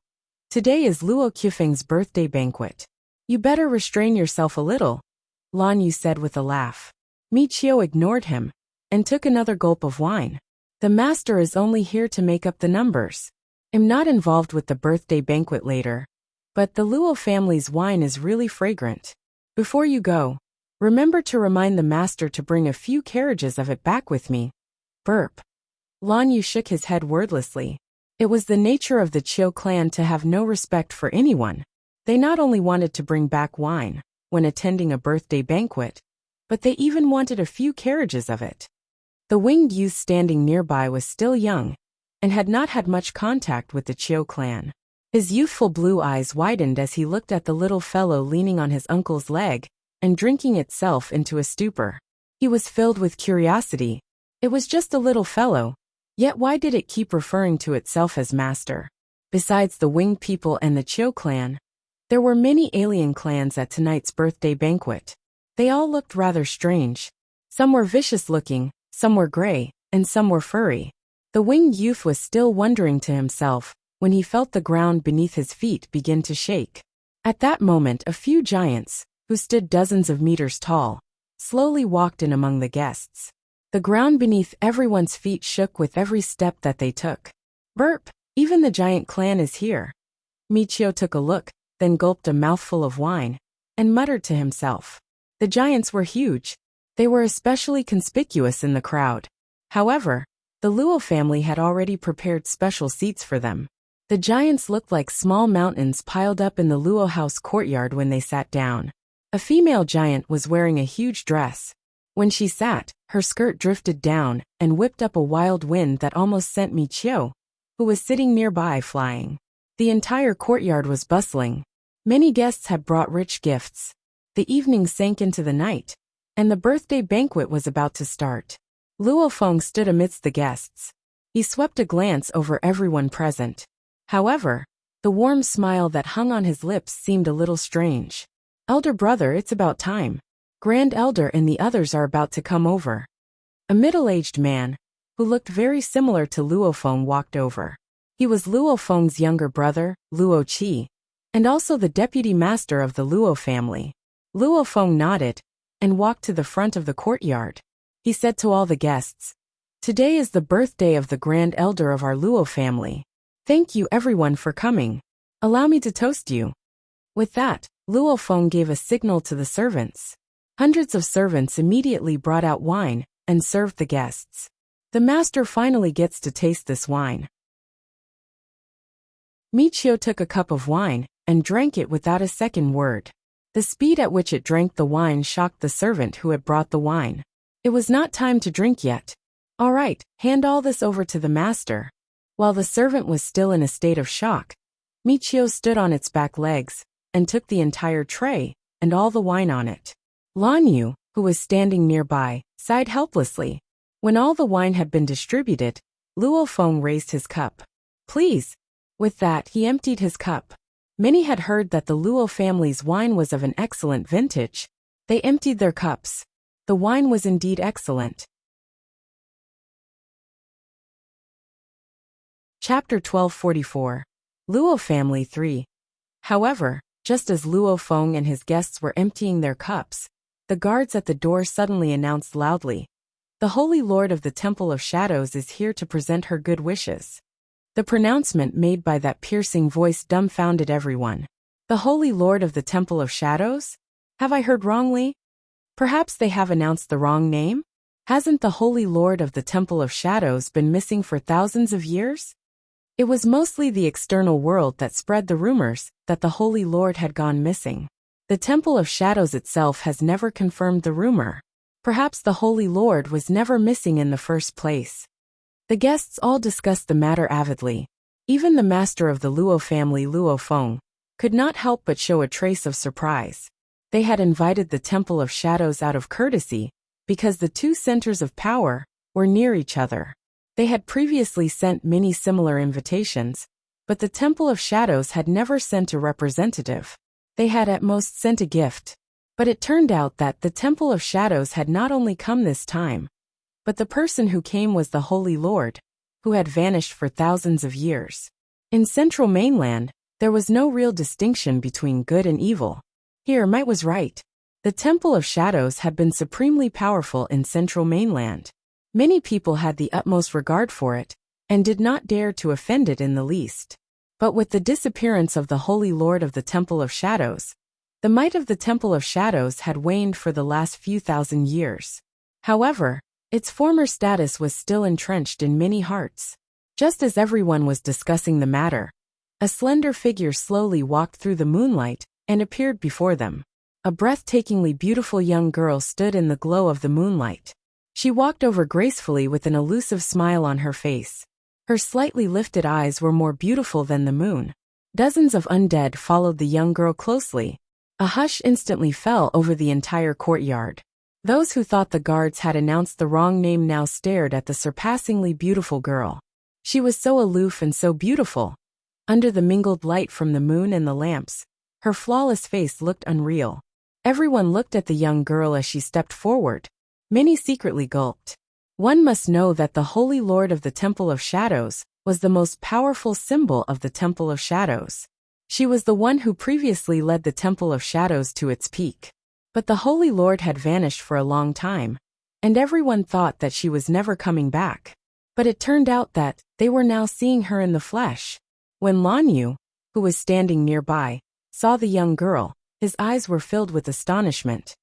Today is Luo Xufeng's birthday banquet. You better restrain yourself a little, Lan Yu said with a laugh. Michio ignored him, and took another gulp of wine. The master is only here to make up the numbers. I'm not involved with the birthday banquet later, but the Luo family's wine is really fragrant. Before you go, remember to remind the master to bring a few carriages of it back with me. Burp. Lan Yu shook his head wordlessly. It was the nature of the Chiu clan to have no respect for anyone. They not only wanted to bring back wine when attending a birthday banquet, but they even wanted a few carriages of it. The winged youth standing nearby was still young, and had not had much contact with the Chiu clan. His youthful blue eyes widened as he looked at the little fellow leaning on his uncle's leg, and drinking itself into a stupor. He was filled with curiosity. It was just a little fellow, yet why did it keep referring to itself as master? Besides the winged people and the Chiu clan, there were many alien clans at tonight's birthday banquet. They all looked rather strange. Some were vicious-looking, some were gray, and some were furry. The winged youth was still wondering to himself when he felt the ground beneath his feet begin to shake. At that moment, a few giants, who stood dozens of meters tall, slowly walked in among the guests. The ground beneath everyone's feet shook with every step that they took. Burp! Even the giant clan is here. Michio took a look, then gulped a mouthful of wine, and muttered to himself. The giants were huge. They were especially conspicuous in the crowd. However, the Luo family had already prepared special seats for them. The giants looked like small mountains piled up in the Luo house courtyard when they sat down. A female giant was wearing a huge dress. When she sat, her skirt drifted down and whipped up a wild wind that almost sent Michio, who was sitting nearby, flying. The entire courtyard was bustling. Many guests had brought rich gifts. The evening sank into the night, and the birthday banquet was about to start. Luo Feng stood amidst the guests. He swept a glance over everyone present. However, the warm smile that hung on his lips seemed a little strange. Elder brother, it's about time. Grand Elder and the others are about to come over. A middle-aged man, who looked very similar to Luo Feng, walked over. He was Luo Feng's younger brother, Luo Qi, and also the deputy master of the Luo family. Luo Feng nodded, and walked to the front of the courtyard. He said to all the guests, "Today is the birthday of the Grand Elder of our Luo family. Thank you everyone for coming. Allow me to toast you. With that, Luo Feng gave a signal to the servants. Hundreds of servants immediately brought out wine and served the guests. The master finally gets to taste this wine. Michio took a cup of wine and drank it without a second word. The speed at which it drank the wine shocked the servant who had brought the wine. It was not time to drink yet. All right, hand all this over to the master. While the servant was still in a state of shock, Michio stood on its back legs and took the entire tray and all the wine on it. Lan Yu, who was standing nearby, sighed helplessly. When all the wine had been distributed, Luo Feng raised his cup. Please. With that, he emptied his cup. Many had heard that the Luo family's wine was of an excellent vintage. They emptied their cups. The wine was indeed excellent. Chapter 1244. Luo Family 3. However, just as Luo Feng and his guests were emptying their cups, the guards at the door suddenly announced loudly, "The Holy Lord of the Temple of Shadows is here to present her good wishes." The pronouncement made by that piercing voice dumbfounded everyone. The Holy Lord of the Temple of Shadows? Have I heard wrongly? Perhaps they have announced the wrong name? Hasn't the Holy Lord of the Temple of Shadows been missing for thousands of years? It was mostly the external world that spread the rumors that the Holy Lord had gone missing. The Temple of Shadows itself has never confirmed the rumor. Perhaps the Holy Lord was never missing in the first place. The guests all discussed the matter avidly. Even the master of the Luo family, Luo Feng, could not help but show a trace of surprise. They had invited the Temple of Shadows out of courtesy, because the two centers of power were near each other. They had previously sent many similar invitations, but the Temple of Shadows had never sent a representative. They had at most sent a gift. But it turned out that the Temple of Shadows had not only come this time, but the person who came was the Holy Lord, who had vanished for thousands of years. In Central Mainland, there was no real distinction between good and evil. Here Might was right. The Temple of Shadows had been supremely powerful in Central Mainland. Many people had the utmost regard for it, and did not dare to offend it in the least. But with the disappearance of the Holy Lord of the Temple of Shadows, the might of the Temple of Shadows had waned for the last few thousand years. However, its former status was still entrenched in many hearts. Just as everyone was discussing the matter, a slender figure slowly walked through the moonlight and appeared before them. A breathtakingly beautiful young girl stood in the glow of the moonlight. She walked over gracefully with an elusive smile on her face. Her slightly lifted eyes were more beautiful than the moon. Dozens of undead followed the young girl closely. A hush instantly fell over the entire courtyard. Those who thought the guards had announced the wrong name now stared at the surpassingly beautiful girl. She was so aloof and so beautiful. Under the mingled light from the moon and the lamps, her flawless face looked unreal. Everyone looked at the young girl as she stepped forward. Many secretly gulped. One must know that the Holy Lord of the Temple of Shadows was the most powerful symbol of the Temple of Shadows. She was the one who previously led the Temple of Shadows to its peak. But the Holy Lord had vanished for a long time, and everyone thought that she was never coming back. But it turned out that they were now seeing her in the flesh. When Lan Yu, who was standing nearby, saw the young girl, his eyes were filled with astonishment.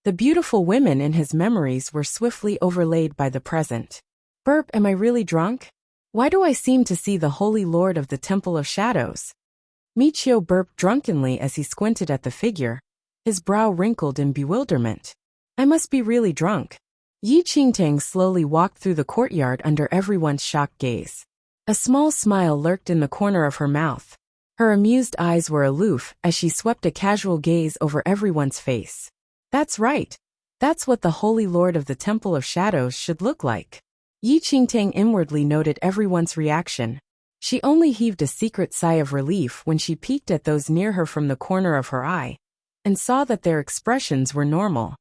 The beautiful women in his memories were swiftly overlaid by the present. Burp, am I really drunk? Why do I seem to see the Holy Lord of the Temple of Shadows? Michio burped drunkenly as he squinted at the figure, his brow wrinkled in bewilderment. I must be really drunk. Yi Qingtang slowly walked through the courtyard under everyone's shocked gaze. A small smile lurked in the corner of her mouth. Her amused eyes were aloof as she swept a casual gaze over everyone's face. That's right. That's what the Holy Lord of the Temple of Shadows should look like. Yi Qingtang inwardly noted everyone's reaction. She only heaved a secret sigh of relief when she peeked at those near her from the corner of her eye, and saw that their expressions were normal.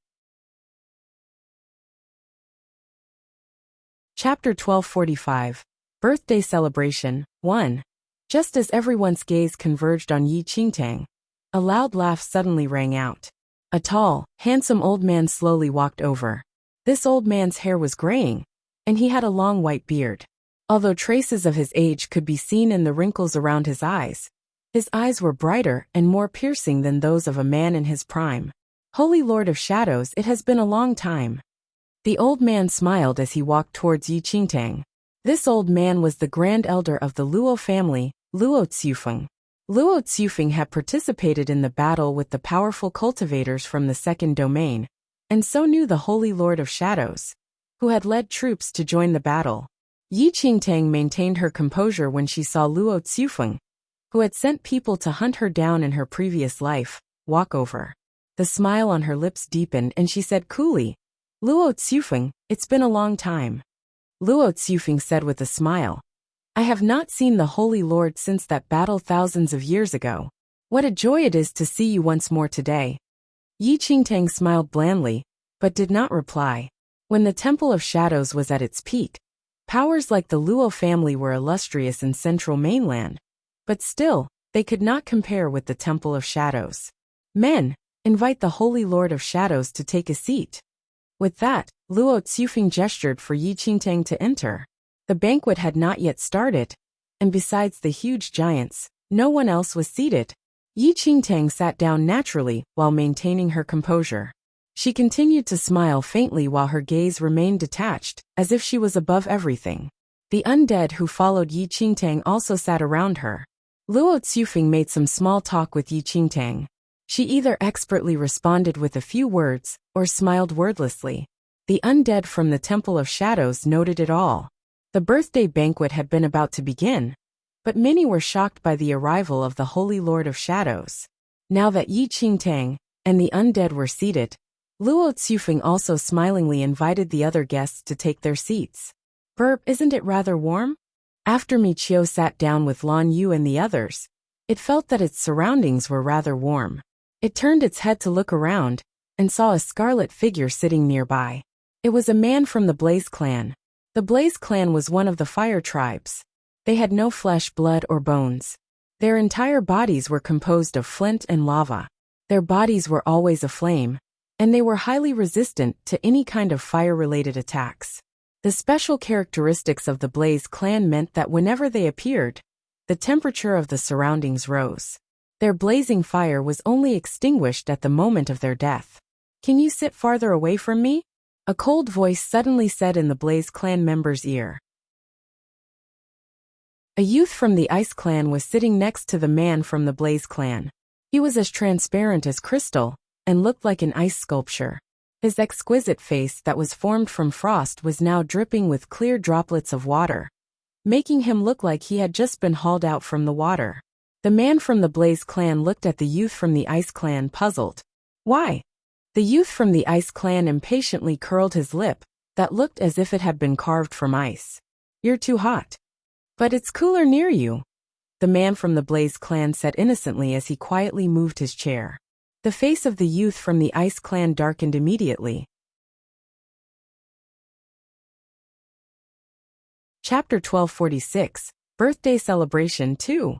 Chapter 1245. Birthday Celebration 1. Just as everyone's gaze converged on Yi Qingtang, a loud laugh suddenly rang out. A tall, handsome old man slowly walked over. This old man's hair was graying, and he had a long white beard. Although traces of his age could be seen in the wrinkles around his eyes were brighter and more piercing than those of a man in his prime. Holy Lord of Shadows, it has been a long time. The old man smiled as he walked towards Yi Qingtang. This old man was the grand elder of the Luo family, Luo Zhufeng. Luo Zhufeng had participated in the battle with the powerful cultivators from the second domain, and so knew the Holy Lord of Shadows, who had led troops to join the battle. Yi Qingtang maintained her composure when she saw Luo Zhufeng, who had sent people to hunt her down in her previous life, walk over. The smile on her lips deepened and she said coolly, "Luo Zhufeng, it's been a long time." Luo Zhufeng said with a smile, "I have not seen the Holy Lord since that battle thousands of years ago. What a joy it is to see you once more today." Yi Qingtang smiled blandly, but did not reply. When the Temple of Shadows was at its peak, powers like the Luo family were illustrious in central mainland, but still, they could not compare with the Temple of Shadows. "Men, invite the Holy Lord of Shadows to take a seat." With that, Luo Zhufeng gestured for Yi Qingtang to enter. The banquet had not yet started, and besides the huge giants, no one else was seated. Yi Qingtang sat down naturally while maintaining her composure. She continued to smile faintly while her gaze remained detached, as if she was above everything. The undead who followed Yi Qingtang also sat around her. Luo Zhufeng made some small talk with Yi Qingtang. She either expertly responded with a few words, or smiled wordlessly. The undead from the Temple of Shadows noted it all. The birthday banquet had been about to begin, but many were shocked by the arrival of the Holy Lord of Shadows. Now that Yi Qingtang and the undead were seated, Luo Zhufeng also smilingly invited the other guests to take their seats. "Burp, isn't it rather warm?" After Michio sat down with Lan Yu and the others, it felt that its surroundings were rather warm. It turned its head to look around, and saw a scarlet figure sitting nearby. It was a man from the Blaze clan. The Blaze clan was one of the fire tribes. They had no flesh, blood, or bones. Their entire bodies were composed of flint and lava. Their bodies were always aflame, and they were highly resistant to any kind of fire-related attacks. The special characteristics of the Blaze clan meant that whenever they appeared, the temperature of the surroundings rose. Their blazing fire was only extinguished at the moment of their death. "Can you sit farther away from me?" a cold voice suddenly said in the Blaze clan member's ear. A youth from the Ice clan was sitting next to the man from the Blaze clan. He was as transparent as crystal, and looked like an ice sculpture. His exquisite face that was formed from frost was now dripping with clear droplets of water, making him look like he had just been hauled out from the water. The man from the Blaze clan looked at the youth from the Ice clan, puzzled. "Why?" The youth from the Ice clan impatiently curled his lip, that looked as if it had been carved from ice. "You're too hot." "But it's cooler near you," the man from the Blaze clan said innocently as he quietly moved his chair. The face of the youth from the Ice clan darkened immediately. Chapter 1246, Birthday Celebration 2.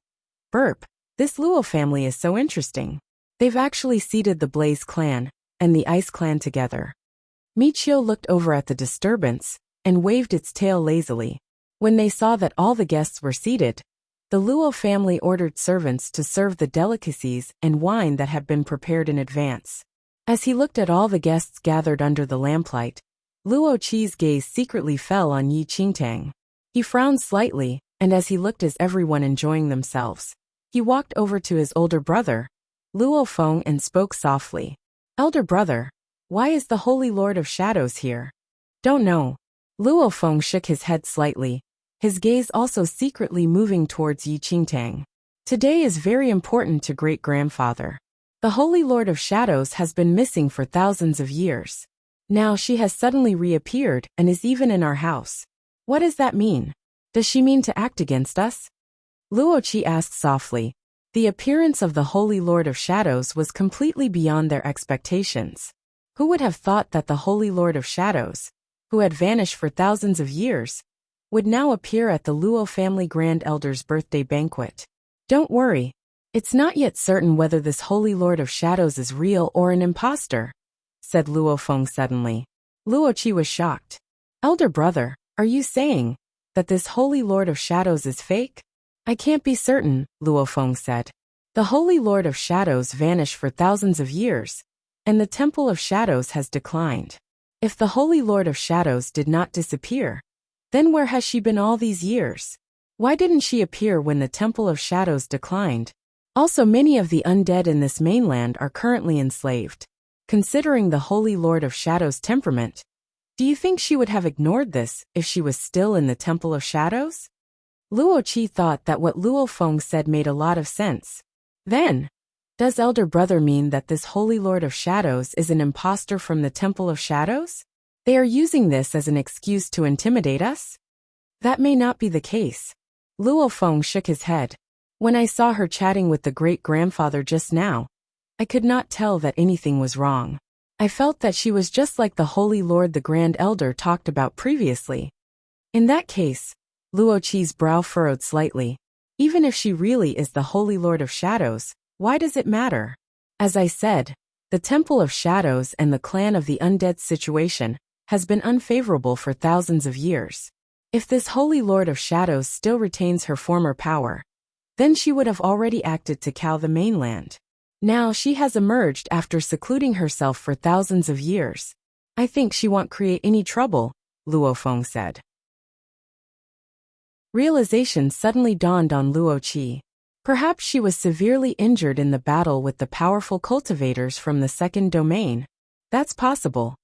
Burp, this Luo family is so interesting. They've actually seated the Blaze clan and the Ice clan together. Michio looked over at the disturbance and waved its tail lazily. When they saw that all the guests were seated, the Luo family ordered servants to serve the delicacies and wine that had been prepared in advance. As he looked at all the guests gathered under the lamplight, Luo Qi's gaze secretly fell on Yi Qingtang. He frowned slightly, and as he looked at everyone enjoying themselves, he walked over to his older brother, Luo Feng, and spoke softly. "Elder brother, why is the Holy Lord of Shadows here?" "Don't know." Luo Feng shook his head slightly, his gaze also secretly moving towards Yi Qingtang. "Today is very important to great-grandfather. The Holy Lord of Shadows has been missing for thousands of years. Now she has suddenly reappeared and is even in our house. What does that mean? Does she mean to act against us?" Luo Qi asked softly. The appearance of the Holy Lord of Shadows was completely beyond their expectations. Who would have thought that the Holy Lord of Shadows, who had vanished for thousands of years, would now appear at the Luo family Grand Elder's birthday banquet? "Don't worry. It's not yet certain whether this Holy Lord of Shadows is real or an imposter," said Luo Feng suddenly. Luo Qi was shocked. "Elder brother, are you saying that this Holy Lord of Shadows is fake? I can't be certain, Luo Feng said. The Holy Lord of Shadows vanished for thousands of years, and the Temple of Shadows has declined. If the Holy Lord of Shadows did not disappear, then where has she been all these years? Why didn't she appear when the Temple of Shadows declined? Also, many of the undead in this mainland are currently enslaved. Considering the Holy Lord of Shadows' temperament, do you think she would have ignored this if she was still in the Temple of Shadows? Luo Qi thought that what Luo Feng said made a lot of sense. Then, does Elder Brother mean that this Holy Lord of Shadows is an imposter from the Temple of Shadows? They are using this as an excuse to intimidate us? That may not be the case. Luo Feng shook his head. When I saw her chatting with the great-grandfather just now, I could not tell that anything was wrong. I felt that she was just like the Holy Lord the Grand Elder talked about previously. In that case, Luo Qi's brow furrowed slightly. Even if she really is the Holy Lord of Shadows, why does it matter? As I said, the Temple of Shadows and the clan of the undead situation has been unfavorable for thousands of years. If this Holy Lord of Shadows still retains her former power, then she would have already acted to cow the mainland. Now she has emerged after secluding herself for thousands of years. I think she won't create any trouble, Luo Feng said. Realization suddenly dawned on Luo Qi. Perhaps she was severely injured in the battle with the powerful cultivators from the second domain. That's possible.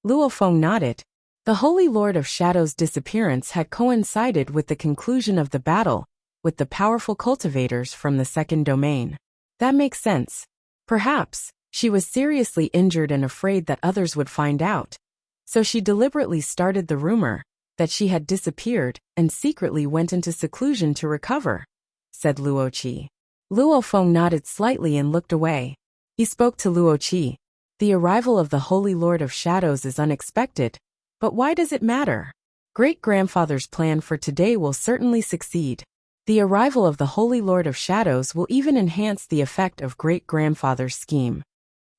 Luo Feng nodded. The Holy Lord of Shadows' disappearance had coincided with the conclusion of the battle with the powerful cultivators from the second domain. That makes sense. Perhaps she was seriously injured and afraid that others would find out. So she deliberately started the rumor that she had disappeared and secretly went into seclusion to recover, said Luo Qi. Luo Feng nodded slightly and looked away. He spoke to Luo Qi. The arrival of the Holy Lord of Shadows is unexpected, but why does it matter? Great-grandfather's plan for today will certainly succeed. The arrival of the Holy Lord of Shadows will even enhance the effect of great-grandfather's scheme.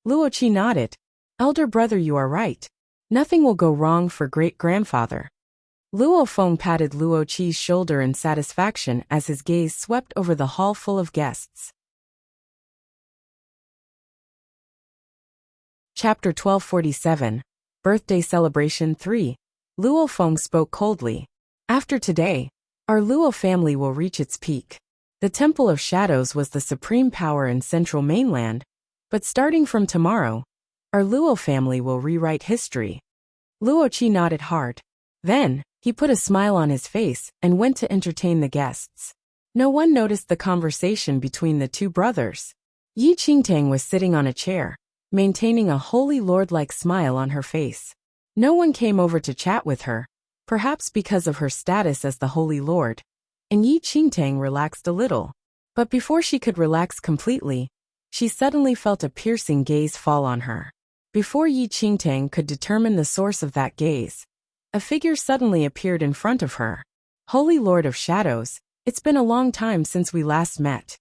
Luo Qi nodded. Elder brother, you are right. Nothing will go wrong for great-grandfather. Luo Feng patted Luo Qi's shoulder in satisfaction as his gaze swept over the hall full of guests. Chapter 1247, Birthday Celebration 3. Luo Feng spoke coldly. After today, our Luo family will reach its peak. The Temple of Shadows was the supreme power in Central Mainland, but starting from tomorrow, our Luo family will rewrite history. Luo Qi nodded hard. Then, he put a smile on his face and went to entertain the guests. No one noticed the conversation between the two brothers. Yi Qingtang was sitting on a chair, maintaining a holy lord-like smile on her face. No one came over to chat with her, perhaps because of her status as the Holy Lord, and Yi Qingtang relaxed a little. But before she could relax completely, she suddenly felt a piercing gaze fall on her. Before Yi Qingtang could determine the source of that gaze, a figure suddenly appeared in front of her. Holy Lord of Shadows, it's been a long time since we last met.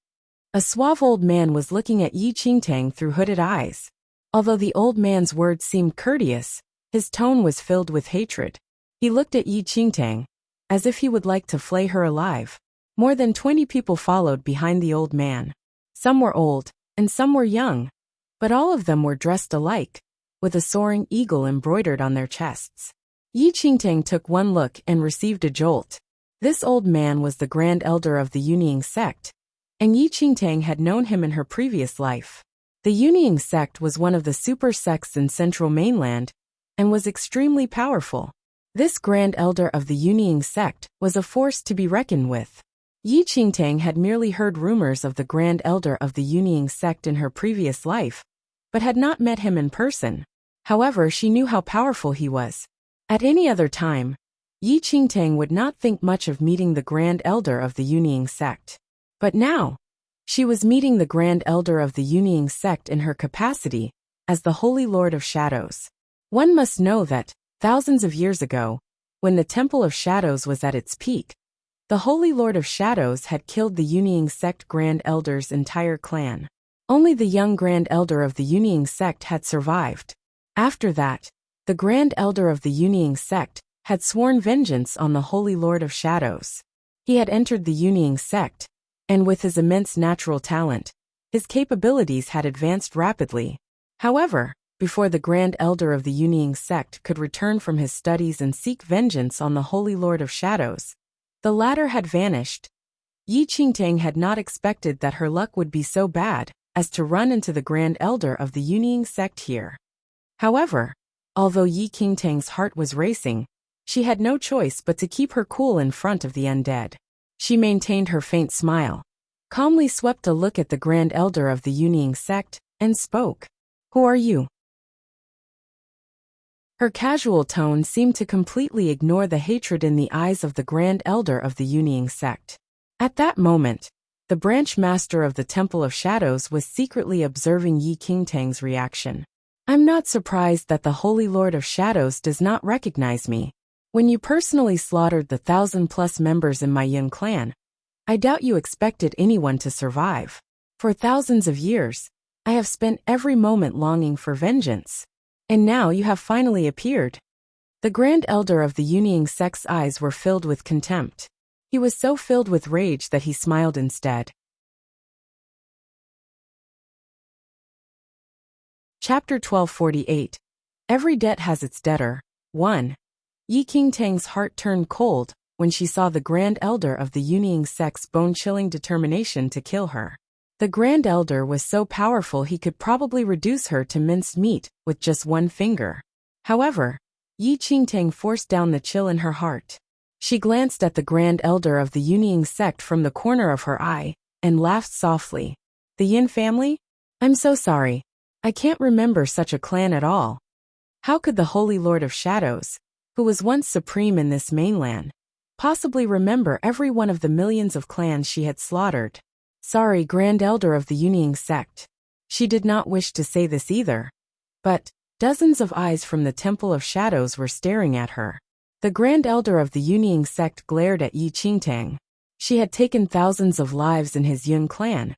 A suave old man was looking at Yi Qingtang through hooded eyes. Although the old man's words seemed courteous, his tone was filled with hatred. He looked at Yi Qingtang, as if he would like to flay her alive. More than 20 people followed behind the old man. Some were old, and some were young, but all of them were dressed alike, with a soaring eagle embroidered on their chests. Yi Qingtang took one look and received a jolt. This old man was the Grand Elder of the Yunying sect, and Yi Qingtang had known him in her previous life. The Yunying sect was one of the super sects in Central Mainland, and was extremely powerful. This Grand Elder of the Yunying sect was a force to be reckoned with. Yi Qingtang had merely heard rumors of the Grand Elder of the Yunying sect in her previous life, but had not met him in person. However, she knew how powerful he was. At any other time, Yi Qingtang would not think much of meeting the Grand Elder of the Yunying sect. But now, she was meeting the Grand Elder of the Yunying sect in her capacity as the Holy Lord of Shadows. One must know that, thousands of years ago, when the Temple of Shadows was at its peak, the Holy Lord of Shadows had killed the Yunying sect Grand Elder's entire clan. Only the young Grand Elder of the Yunying sect had survived. After that, the Grand Elder of the Yunying sect had sworn vengeance on the Holy Lord of Shadows. He had entered the Yunying sect, and with his immense natural talent, his capabilities had advanced rapidly. However, before the Grand Elder of the Yunying sect could return from his studies and seek vengeance on the Holy Lord of Shadows, the latter had vanished. Yi Qingtang had not expected that her luck would be so bad as to run into the Grand Elder of the Yunying sect here. However, although Yi Qingtang's heart was racing, she had no choice but to keep her cool in front of the undead. She maintained her faint smile, calmly swept a look at the Grand Elder of the Yunying sect, and spoke. "Who are you?" Her casual tone seemed to completely ignore the hatred in the eyes of the Grand Elder of the Yunying sect. At that moment, the branch master of the Temple of Shadows was secretly observing Yi Qingtang's reaction. "I'm not surprised that the Holy Lord of Shadows does not recognize me. When you personally slaughtered the 1,000+ members in my Yun clan, I doubt you expected anyone to survive. For thousands of years, I have spent every moment longing for vengeance. And now you have finally appeared." The Grand Elder of the Yunying sect's eyes were filled with contempt. He was so filled with rage that he smiled instead. Chapter 1248. Every debt has its debtor. 1. Yi Qingtang's heart turned cold when she saw the Grand Elder of the Yunying sect's bone-chilling determination to kill her. The Grand Elder was so powerful he could probably reduce her to minced meat with just one finger. However, Yi Qingtang forced down the chill in her heart. She glanced at the Grand Elder of the Yunying sect from the corner of her eye, and laughed softly. "The Yin family? I'm so sorry. I can't remember such a clan at all. How could the Holy Lord of Shadows, who was once supreme in this mainland, possibly remember every one of the millions of clans she had slaughtered?" "Sorry, Grand Elder of the Yunying sect." She did not wish to say this either. But dozens of eyes from the Temple of Shadows were staring at her. The Grand Elder of the Yunying sect glared at Yi Qingtang. She had taken thousands of lives in his Yun clan,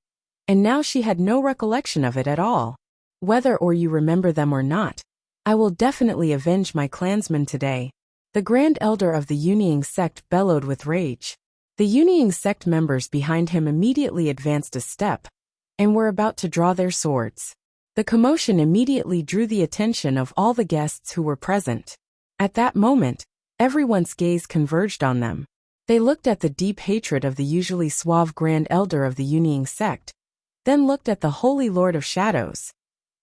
and now she had no recollection of it at all. "Whether or you remember them or not, I will definitely avenge my clansmen today." The Grand Elder of the Yunying sect bellowed with rage. The Yunying sect members behind him immediately advanced a step, and were about to draw their swords. The commotion immediately drew the attention of all the guests who were present. At that moment, everyone's gaze converged on them. They looked at the deep hatred of the usually suave Grand Elder of the Yunying sect, then looked at the Holy Lord of Shadows,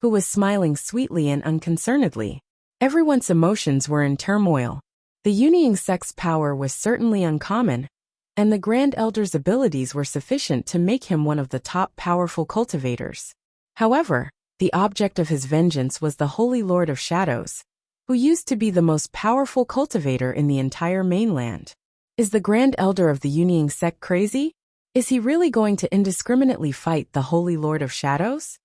who was smiling sweetly and unconcernedly. Everyone's emotions were in turmoil. The Yunying sect's power was certainly uncommon, and the Grand Elder's abilities were sufficient to make him one of the top powerful cultivators. However, the object of his vengeance was the Holy Lord of Shadows, who used to be the most powerful cultivator in the entire mainland. Is the Grand Elder of the Yunying sect crazy? Is he really going to indiscriminately fight the Holy Lord of Shadows?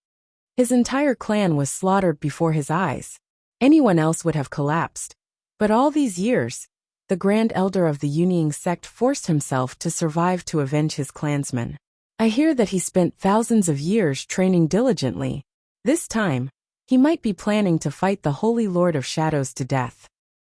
His entire clan was slaughtered before his eyes. Anyone else would have collapsed. But all these years, the Grand Elder of the Yunying sect forced himself to survive to avenge his clansmen. I hear that he spent thousands of years training diligently. This time, he might be planning to fight the Holy Lord of Shadows to death.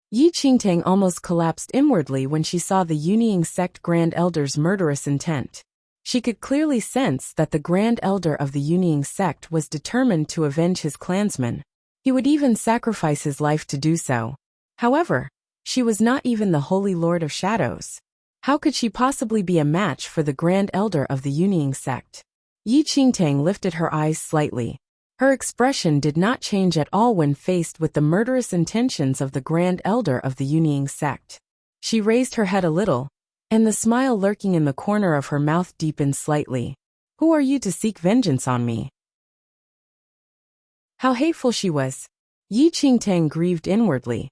Yi Qingtang almost collapsed inwardly when she saw the Yunying sect Grand Elder's murderous intent. She could clearly sense that the Grand Elder of the Yunying sect was determined to avenge his clansmen. He would even sacrifice his life to do so. However, she was not even the Holy Lord of Shadows. How could she possibly be a match for the Grand Elder of the Yunying sect? Yi Qingtang lifted her eyes slightly. Her expression did not change at all when faced with the murderous intentions of the Grand Elder of the Yunying sect. She raised her head a little, and the smile lurking in the corner of her mouth deepened slightly. "Who are you to seek vengeance on me?" How hateful she was. Yi Qingtang grieved inwardly,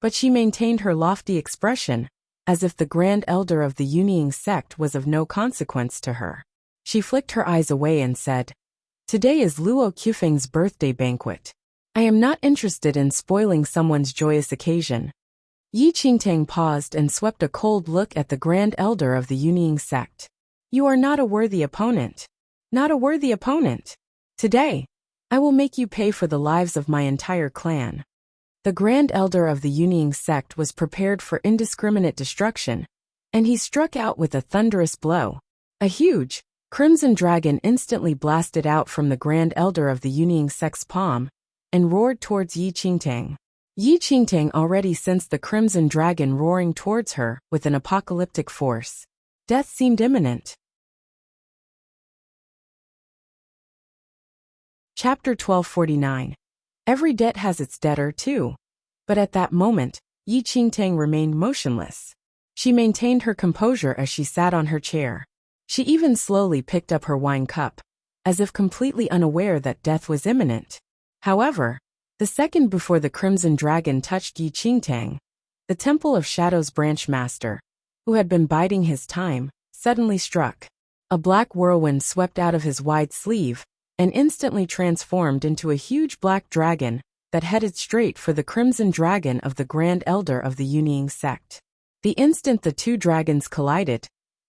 but she maintained her lofty expression, as if the Grand Elder of the Yunying sect was of no consequence to her. She flicked her eyes away and said, "Today is Luo Qifeng's birthday banquet. I am not interested in spoiling someone's joyous occasion." Yi Qingtang paused and swept a cold look at the Grand Elder of the Yunying sect. "You are not a worthy opponent. Not a worthy opponent. Today, I will make you pay for the lives of my entire clan." The Grand Elder of the Yunying sect was prepared for indiscriminate destruction, and he struck out with a thunderous blow. A huge, crimson dragon instantly blasted out from the Grand Elder of the Yunying sect's palm and roared towards Yi Qingtang. Yi Qingtang already sensed the crimson dragon roaring towards her with an apocalyptic force. Death seemed imminent. Chapter 1249. Every debt has its debtor too. But at that moment, Yi Qingtang remained motionless. She maintained her composure as she sat on her chair. She even slowly picked up her wine cup, as if completely unaware that death was imminent. However, the second before the crimson dragon touched Yi Qingtang, the Temple of Shadows branch master, who had been biding his time, suddenly struck. A black whirlwind swept out of his wide sleeve and instantly transformed into a huge black dragon that headed straight for the crimson dragon of the Grand Elder of the Yunying sect. The instant the two dragons collided,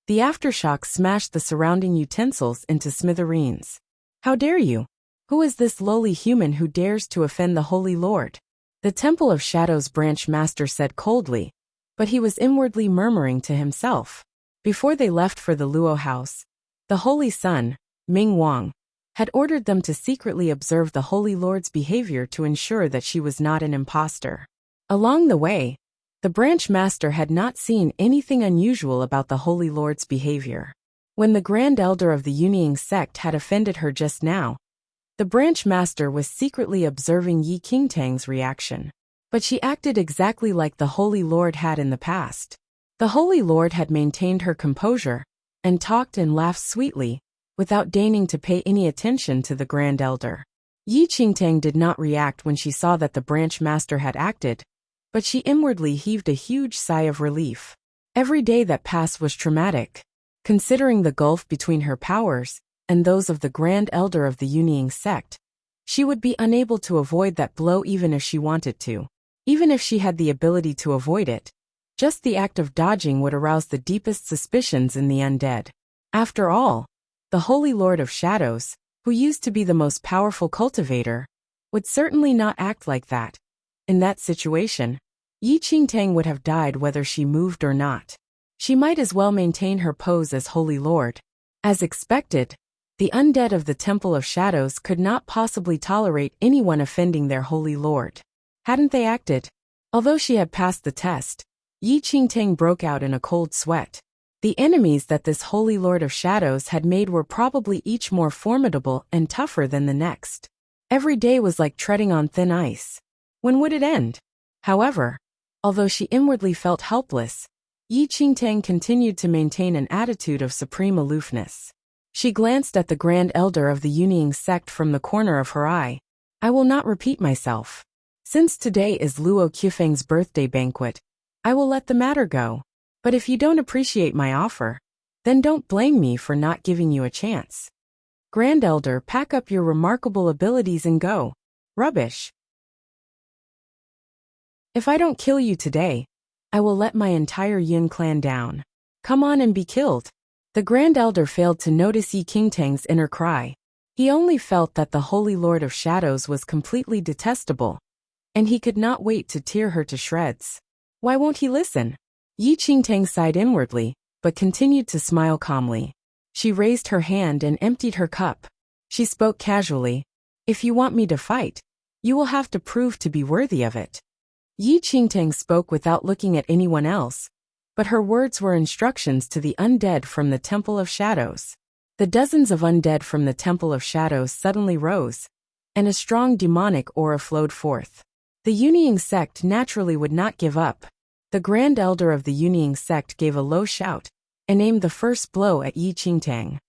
the aftershock smashed the surrounding utensils into smithereens. "How dare you? Who is this lowly human who dares to offend the Holy Lord?" The Temple of Shadows branch master said coldly, but he was inwardly murmuring to himself. Before they left for the Luo house, the Holy Son, Ming Wang, had ordered them to secretly observe the Holy Lord's behavior to ensure that she was not an impostor. Along the way, the branch master had not seen anything unusual about the Holy Lord's behavior. When the Grand Elder of the Yunying sect had offended her just now, the branch master was secretly observing Yi Qingtang's reaction. But she acted exactly like the Holy Lord had in the past. The Holy Lord had maintained her composure and talked and laughed sweetly, without deigning to pay any attention to the Grand Elder. Yi Qingtang did not react when she saw that the branch master had acted, but she inwardly heaved a huge sigh of relief. Every day that passed was traumatic. Considering the gulf between her powers and those of the Grand Elder of the Yunying sect, she would be unable to avoid that blow even if she wanted to. Even if she had the ability to avoid it, just the act of dodging would arouse the deepest suspicions in the undead. After all, the Holy Lord of Shadows, who used to be the most powerful cultivator, would certainly not act like that. In that situation, Yi Qingtang would have died whether she moved or not. She might as well maintain her pose as Holy Lord. As expected, the undead of the Temple of Shadows could not possibly tolerate anyone offending their Holy Lord. Hadn't they acted? Although she had passed the test, Yi Qingtang broke out in a cold sweat. The enemies that this Holy Lord of Shadows had made were probably each more formidable and tougher than the next. Every day was like treading on thin ice. When would it end? However, although she inwardly felt helpless, Yi Qingtang continued to maintain an attitude of supreme aloofness. She glanced at the Grand Elder of the Yunying sect from the corner of her eye. "I will not repeat myself. Since today is Luo Qifeng's birthday banquet, I will let the matter go. But if you don't appreciate my offer, then don't blame me for not giving you a chance. Grand Elder, pack up your remarkable abilities and go." "Rubbish. If I don't kill you today, I will let my entire Yun clan down. Come on and be killed." The Grand Elder failed to notice Yi Qingtang's inner cry. He only felt that the Holy Lord of Shadows was completely detestable, and he could not wait to tear her to shreds. Why won't he listen? Yi Qingtang sighed inwardly, but continued to smile calmly. She raised her hand and emptied her cup. She spoke casually. "If you want me to fight, you will have to prove to be worthy of it." Yi Qingtang spoke without looking at anyone else, but her words were instructions to the undead from the Temple of Shadows. The dozens of undead from the Temple of Shadows suddenly rose, and a strong demonic aura flowed forth. The Yunying sect naturally would not give up. The Grand Elder of the Yunying sect gave a low shout and aimed the first blow at Yi Qingtang.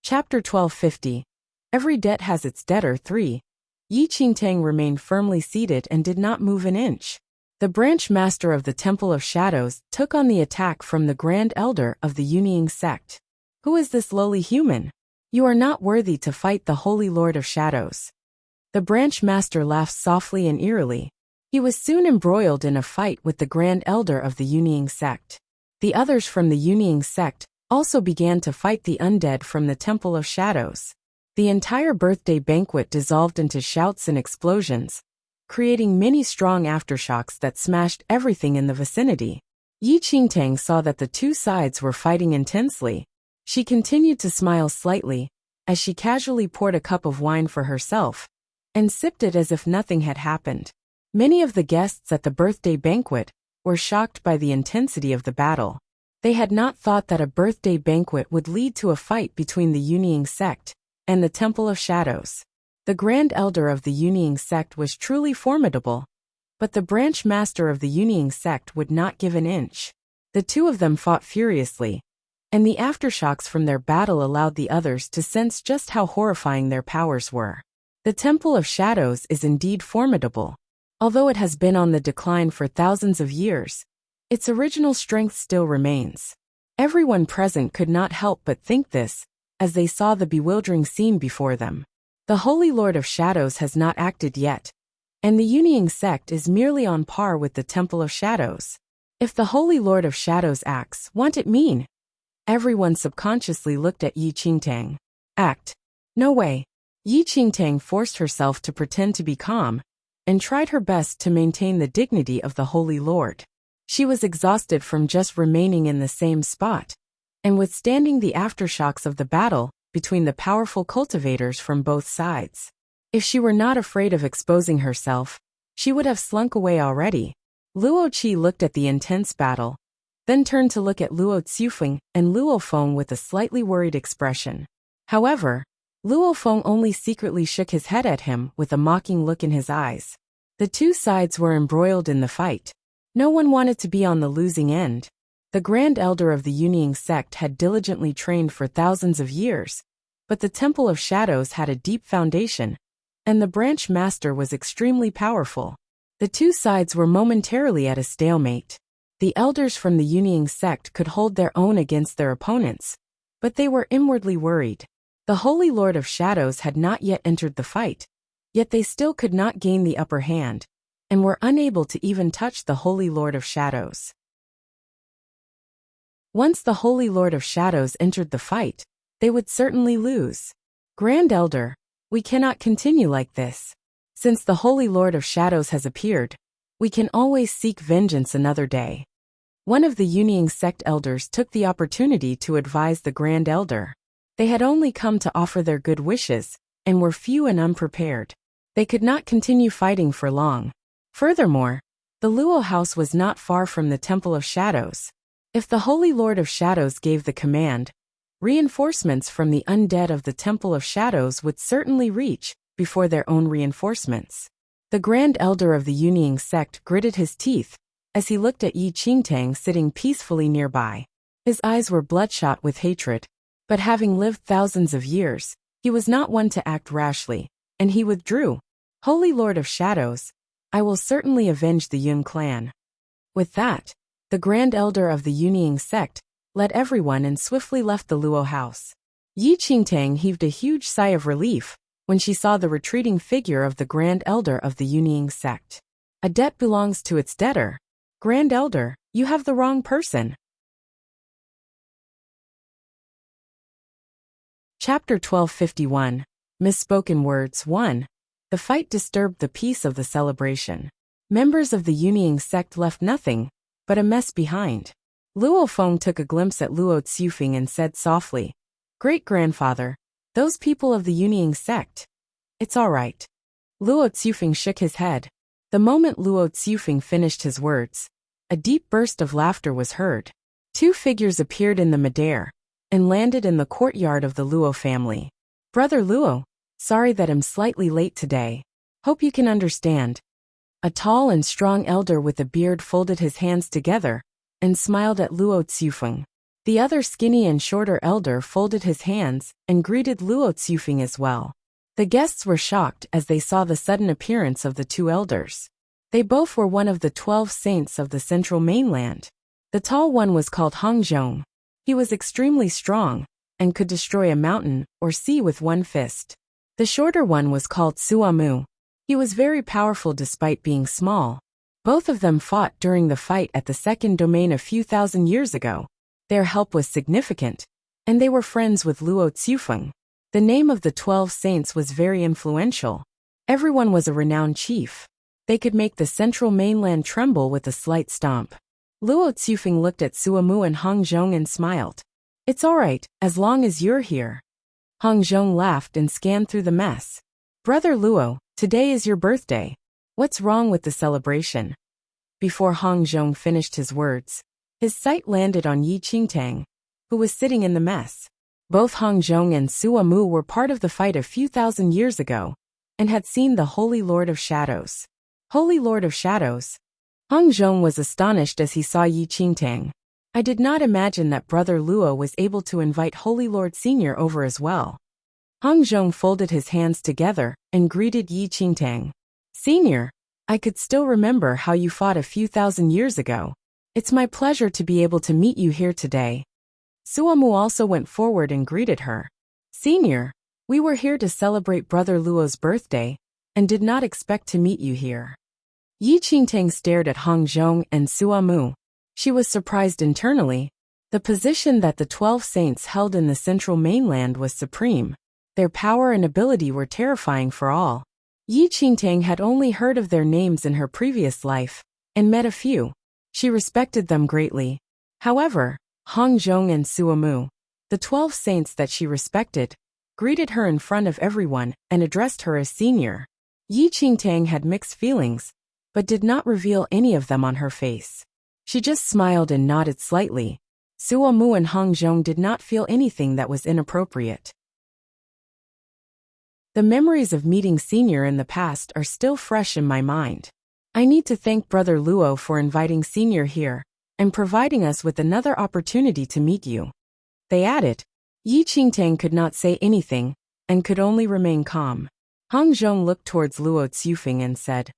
Chapter 1250. Every debt has its debtor 3. Yi Qingtang remained firmly seated and did not move an inch. The branch master of the Temple of Shadows took on the attack from the Grand Elder of the Yunying sect. "Who is this lowly human? You are not worthy to fight the Holy Lord of Shadows." The branch master laughed softly and eerily. He was soon embroiled in a fight with the Grand Elder of the Yunying sect. The others from the Yunying sect also began to fight the undead from the Temple of Shadows. The entire birthday banquet dissolved into shouts and explosions, creating many strong aftershocks that smashed everything in the vicinity. Yi Qingtang saw that the two sides were fighting intensely. She continued to smile slightly, as she casually poured a cup of wine for herself, and sipped it as if nothing had happened. Many of the guests at the birthday banquet were shocked by the intensity of the battle. They had not thought that a birthday banquet would lead to a fight between the Yunying sect and the Temple of Shadows. The Grand Elder of the Yunying sect was truly formidable, but the branch master of the Yunying sect would not give an inch. The two of them fought furiously, and the aftershocks from their battle allowed the others to sense just how horrifying their powers were. The Temple of Shadows is indeed formidable. Although it has been on the decline for thousands of years, its original strength still remains. Everyone present could not help but think this, as they saw the bewildering scene before them. The Holy Lord of Shadows has not acted yet, and the Yunying sect is merely on par with the Temple of Shadows. If the Holy Lord of Shadows acts, what it mean? Everyone subconsciously looked at Yi Qingtang. Act? No way. Yi Qingtang forced herself to pretend to be calm, and tried her best to maintain the dignity of the Holy Lord. She was exhausted from just remaining in the same spot, and withstanding the aftershocks of the battle between the powerful cultivators from both sides. If she were not afraid of exposing herself, she would have slunk away already. Luo Qi looked at the intense battle, then turned to look at Luo Xufeng and Luo Feng with a slightly worried expression. However, Luo Feng only secretly shook his head at him with a mocking look in his eyes. The two sides were embroiled in the fight. No one wanted to be on the losing end. The Grand Elder of the Yunying sect had diligently trained for thousands of years, but the Temple of Shadows had a deep foundation, and the branch master was extremely powerful. The two sides were momentarily at a stalemate. The elders from the Yunying sect could hold their own against their opponents, but they were inwardly worried. The Holy Lord of Shadows had not yet entered the fight, yet they still could not gain the upper hand, and were unable to even touch the Holy Lord of Shadows. Once the Holy Lord of Shadows entered the fight, they would certainly lose. Grand Elder, we cannot continue like this. Since the Holy Lord of Shadows has appeared, we can always seek vengeance another day. One of the Yunying sect elders took the opportunity to advise the Grand Elder. They had only come to offer their good wishes, and were few and unprepared. They could not continue fighting for long. Furthermore, the Luo house was not far from the Temple of Shadows. If the Holy Lord of Shadows gave the command, reinforcements from the undead of the Temple of Shadows would certainly reach before their own reinforcements. The Grand Elder of the Yunying sect gritted his teeth as he looked at Yi Qingtang sitting peacefully nearby. His eyes were bloodshot with hatred, but having lived thousands of years, he was not one to act rashly, and he withdrew. Holy Lord of Shadows, I will certainly avenge the Yun clan. With that, the Grand Elder of the Yunying sect led everyone and swiftly left the Luo house. Yi Qingtang heaved a huge sigh of relief when she saw the retreating figure of the Grand Elder of the Yunying sect. A debt belongs to its debtor. Grand Elder, you have the wrong person. Chapter 1251. Misspoken Words 1. The fight disturbed the peace of the celebration. Members of the Yunying sect left nothing but a mess behind. Luo Feng took a glimpse at Luo Xufeng and said softly, "Great-grandfather, those people of the Yunying sect. It's all right." Luo Xufeng shook his head. The moment Luo Xufeng finished his words, a deep burst of laughter was heard. Two figures appeared in the midair and landed in the courtyard of the Luo family. "Brother Luo, sorry that I'm slightly late today. Hope you can understand." A tall and strong elder with a beard folded his hands together and smiled at Luo Xufeng. The other skinny and shorter elder folded his hands and greeted Luo Xufeng as well. The guests were shocked as they saw the sudden appearance of the two elders. They both were one of the 12 saints of the central mainland. The tall one was called Hongzhong. He was extremely strong and could destroy a mountain or sea with one fist. The shorter one was called Suamu. He was very powerful despite being small. Both of them fought during the fight at the second domain a few thousand years ago. Their help was significant, and they were friends with Luo Xufeng. The name of the 12 saints was very influential. Everyone was a renowned chief. They could make the central mainland tremble with a slight stomp. Luo Xufeng looked at Suamu and Hong Zhong and smiled. It's all right, as long as you're here. Hong Zhong laughed and scanned through the mess. Brother Luo, today is your birthday. What's wrong with the celebration? Before Hong Zhong finished his words, his sight landed on Yi Qingtang, who was sitting in the mess. Both Hong Zhong and Suamu were part of the fight a few thousand years ago, and had seen the Holy Lord of Shadows. Holy Lord of Shadows? Hong Zhong was astonished as he saw Yi Qingtang. I did not imagine that Brother Luo was able to invite Holy Lord Senior over as well. Hong Zhong folded his hands together and greeted Yi Qingtang. Senior, I could still remember how you fought a few thousand years ago. It's my pleasure to be able to meet you here today. Suamu also went forward and greeted her. Senior, we were here to celebrate Brother Luo's birthday, and did not expect to meet you here. Yi Qingtang stared at Hong Zhong and Suamu. She was surprised internally. The position that the 12 saints held in the central mainland was supreme. Their power and ability were terrifying for all. Yi Qingtang had only heard of their names in her previous life, and met a few. She respected them greatly. However, Hong Zhong and Suamu, the 12 saints that she respected, greeted her in front of everyone and addressed her as senior. Yi Qingtang had mixed feelings, but did not reveal any of them on her face. She just smiled and nodded slightly. Suamu and Hong Zhong did not feel anything that was inappropriate. The memories of meeting Senior in the past are still fresh in my mind. I need to thank Brother Luo for inviting Senior here, and providing us with another opportunity to meet you. They added. Yi Qingtang could not say anything, and could only remain calm. Hong Zhong looked towards Luo Xufeng and said,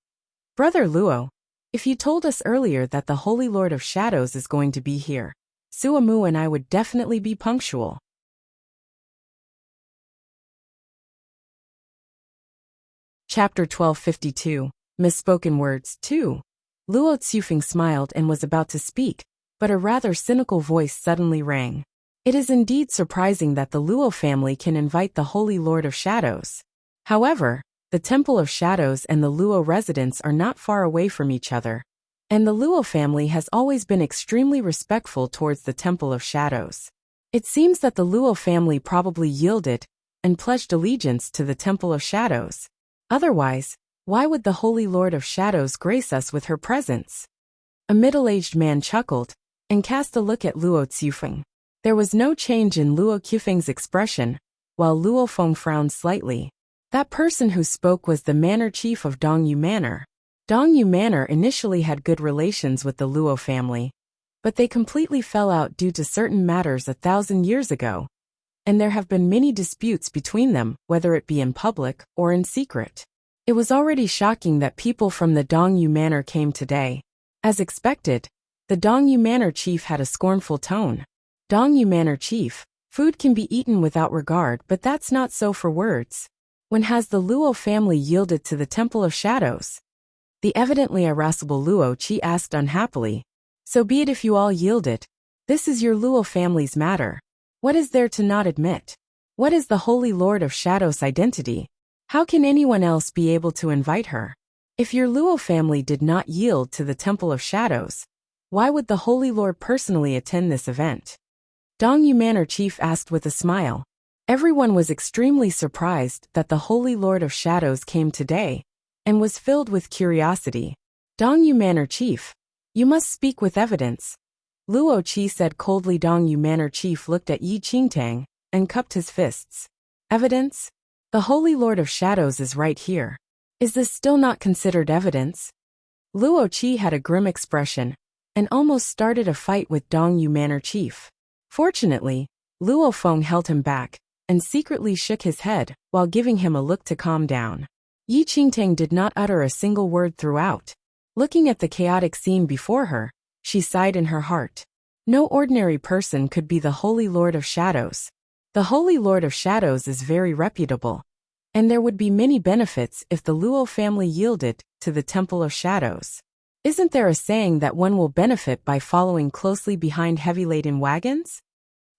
Brother Luo, if you told us earlier that the Holy Lord of Shadows is going to be here, Suamu and I would definitely be punctual. Chapter 1252, Misspoken Words 2. Luo Xufeng smiled and was about to speak, but a rather cynical voice suddenly rang. It is indeed surprising that the Luo family can invite the Holy Lord of Shadows. However, the Temple of Shadows and the Luo residence are not far away from each other, and the Luo family has always been extremely respectful towards the Temple of Shadows. It seems that the Luo family probably yielded and pledged allegiance to the Temple of Shadows. Otherwise, why would the Holy Lord of Shadows grace us with her presence? A middle-aged man chuckled and cast a look at Luo Xufeng. There was no change in Luo Xufeng's expression, while Luo Feng frowned slightly. That person who spoke was the manor chief of Dongyu Manor. Dongyu Manor initially had good relations with the Luo family, but they completely fell out due to certain matters 1,000 years ago, and there have been many disputes between them, whether it be in public or in secret. It was already shocking that people from the Dongyu Manor came today. As expected, the Dongyu Manor chief had a scornful tone. Dongyu Manor chief, food can be eaten without regard, but that's not so for words. When has the Luo family yielded to the Temple of Shadows? The evidently irascible Luo Qi asked unhappily. So be it if you all yield it. This is your Luo family's matter. What is there to not admit? What is the Holy Lord of Shadows' identity? How can anyone else be able to invite her? If your Luo family did not yield to the Temple of Shadows, why would the Holy Lord personally attend this event? Dongyu Manor chief asked with a smile. Everyone was extremely surprised that the Holy Lord of Shadows came today, and was filled with curiosity. Dongyu Manor chief, you must speak with evidence. Luo Qi said coldly. Dongyu Manor chief looked at Yi Qingtang, and cupped his fists. Evidence? The Holy Lord of Shadows is right here. Is this still not considered evidence? Luo Qi had a grim expression, and almost started a fight with Dongyu Manor chief. Fortunately, Luo Feng held him back, and secretly shook his head, while giving him a look to calm down. Yi Qingtang did not utter a single word throughout. Looking at the chaotic scene before her, she sighed in her heart. No ordinary person could be the Holy Lord of Shadows. The Holy Lord of Shadows is very reputable, and there would be many benefits if the Luo family yielded to the Temple of Shadows. Isn't there a saying that one will benefit by following closely behind heavy-laden wagons?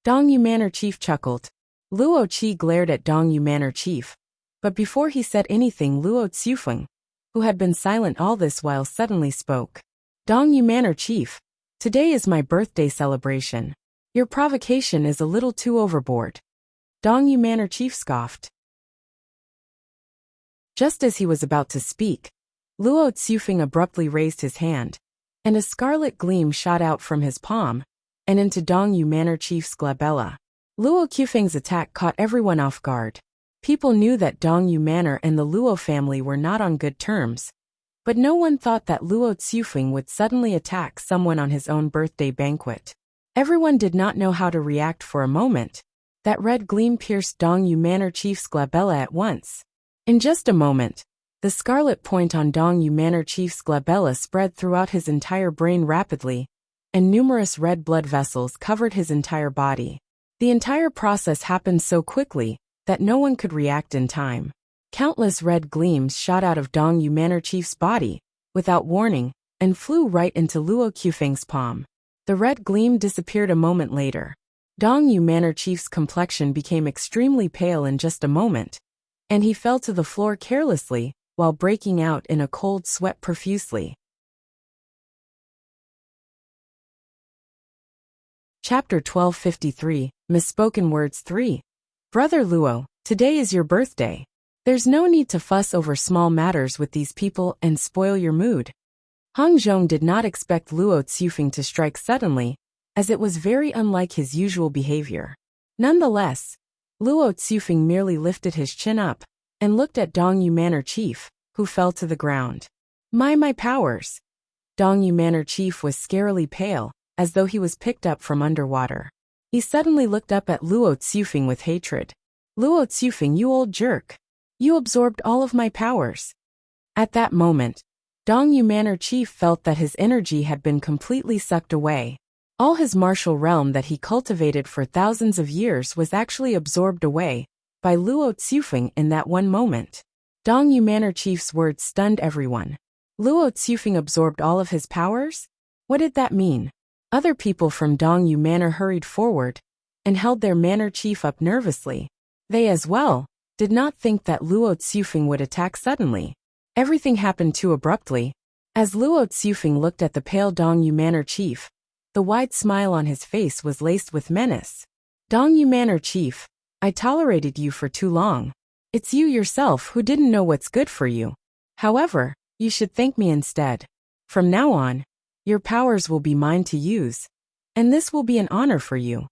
Dongyu Manor chief chuckled. Luo Qi glared at Dongyu Manor chief, but before he said anything, Luo Tsufeng, who had been silent all this while, suddenly spoke. Dongyu Manor chief, today is my birthday celebration. Your provocation is a little too overboard. Dongyu Manor chief scoffed. Just as he was about to speak, Luo Tsufeng abruptly raised his hand, and a scarlet gleam shot out from his palm and into Dongyu Manor chief's glabella. Luo Tsufeng's attack caught everyone off guard. People knew that Dongyu Manor and the Luo family were not on good terms, but no one thought that Luo Tsufeng would suddenly attack someone on his own birthday banquet. Everyone did not know how to react for a moment. That red gleam pierced Dongyu Manor chief's glabella at once. In just a moment, the scarlet point on Dongyu Manor chief's glabella spread throughout his entire brain rapidly, and numerous red blood vessels covered his entire body. The entire process happened so quickly that no one could react in time. Countless red gleams shot out of Dongyu Manor chief's body, without warning, and flew right into Luo Tsufeng's palm. The red gleam disappeared a moment later. Dongyu Manor chief's complexion became extremely pale in just a moment, and he fell to the floor carelessly, while breaking out in a cold sweat profusely. Chapter 1253, Misspoken Words 3. Brother Luo, today is your birthday. There's no need to fuss over small matters with these people and spoil your mood. Hong Zhong did not expect Luo Tsufeng to strike suddenly, as it was very unlike his usual behavior. Nonetheless, Luo Tsufeng merely lifted his chin up and looked at Dongyu Manor chief, who fell to the ground. My powers! Dongyu Manor chief was scarily pale, as though he was picked up from underwater. He suddenly looked up at Luo Tsufeng with hatred. Luo Tsufeng, you old jerk! You absorbed all of my powers. At that moment, Dongyu Manor chief felt that his energy had been completely sucked away. All his martial realm that he cultivated for thousands of years was actually absorbed away by Luo Tsufeng in that one moment. Dongyu Manor chief's words stunned everyone. Luo Tsufeng absorbed all of his powers? What did that mean? Other people from Dongyu Manor hurried forward and held their manor chief up nervously. They as well did not think that Luo Tsufeng would attack suddenly. Everything happened too abruptly. As Luo Tsufeng looked at the pale Dongyu Manor chief, the wide smile on his face was laced with menace. Dongyu Manor chief, I tolerated you for too long. It's you yourself who didn't know what's good for you. However, you should thank me instead. From now on, your powers will be mine to use, and this will be an honor for you.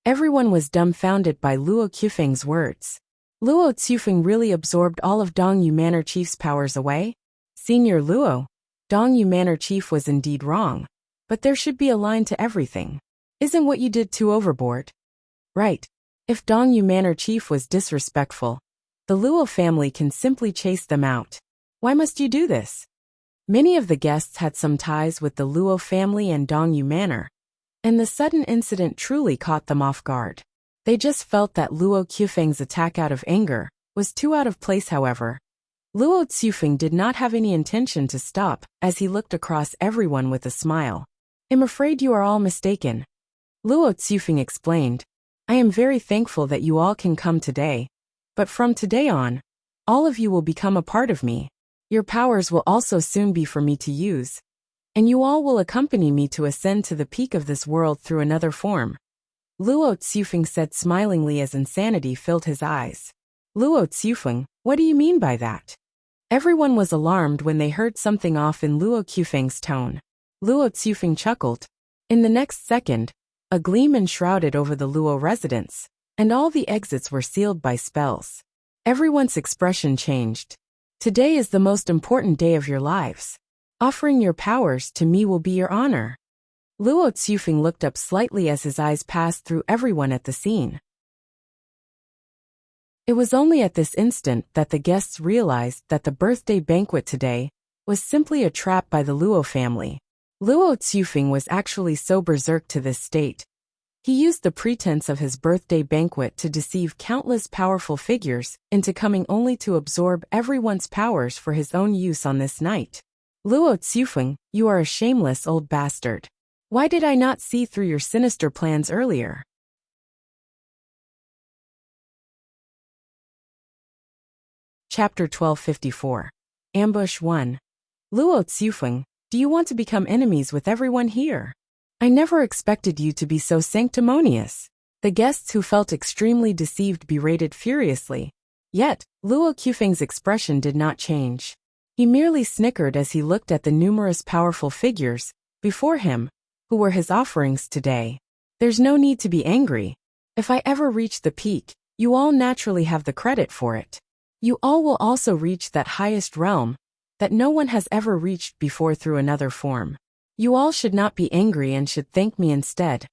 Everyone was dumbfounded by Luo Tsufeng's words. Luo Tsufeng really absorbed all of Dongyu Manor chief's powers away? Senior Luo, Dongyu Manor chief was indeed wrong, but there should be a line to everything. Isn't what you did too overboard? Right. If Dongyu Manor chief was disrespectful, the Luo family can simply chase them out. Why must you do this? Many of the guests had some ties with the Luo family and Dongyu Manor, and the sudden incident truly caught them off guard. They just felt that Luo Tsufeng's attack out of anger was too out of place. However, Luo Tsufeng did not have any intention to stop as he looked across everyone with a smile. I'm afraid you are all mistaken. Luo Tsufeng explained. I am very thankful that you all can come today, but from today on, all of you will become a part of me. Your powers will also soon be for me to use, and you all will accompany me to ascend to the peak of this world through another form. Luo Tsufeng said smilingly as insanity filled his eyes. Luo Tsufeng, what do you mean by that? Everyone was alarmed when they heard something off in Luo Tsufeng's tone. Luo Tsufeng chuckled. In the next second, a gleam enshrouded over the Luo residence, and all the exits were sealed by spells. Everyone's expression changed. Today is the most important day of your lives. Offering your powers to me will be your honor. Luo Tsufeng looked up slightly as his eyes passed through everyone at the scene. It was only at this instant that the guests realized that the birthday banquet today was simply a trap by the Luo family. Luo Tsufeng was actually so berserk to this state. He used the pretense of his birthday banquet to deceive countless powerful figures into coming only to absorb everyone's powers for his own use on this night. Luo Tsufeng, you are a shameless old bastard. Why did I not see through your sinister plans earlier? Chapter 1254. Ambush 1. Luo Tsufeng, do you want to become enemies with everyone here? I never expected you to be so sanctimonious. The guests who felt extremely deceived berated furiously. Yet, Luo Qufeng's expression did not change. He merely snickered as he looked at the numerous powerful figures before him, who were his offerings today. There's no need to be angry. If I ever reach the peak, you all naturally have the credit for it. You all will also reach that highest realm that no one has ever reached before through another form. You all should not be angry and should thank me instead,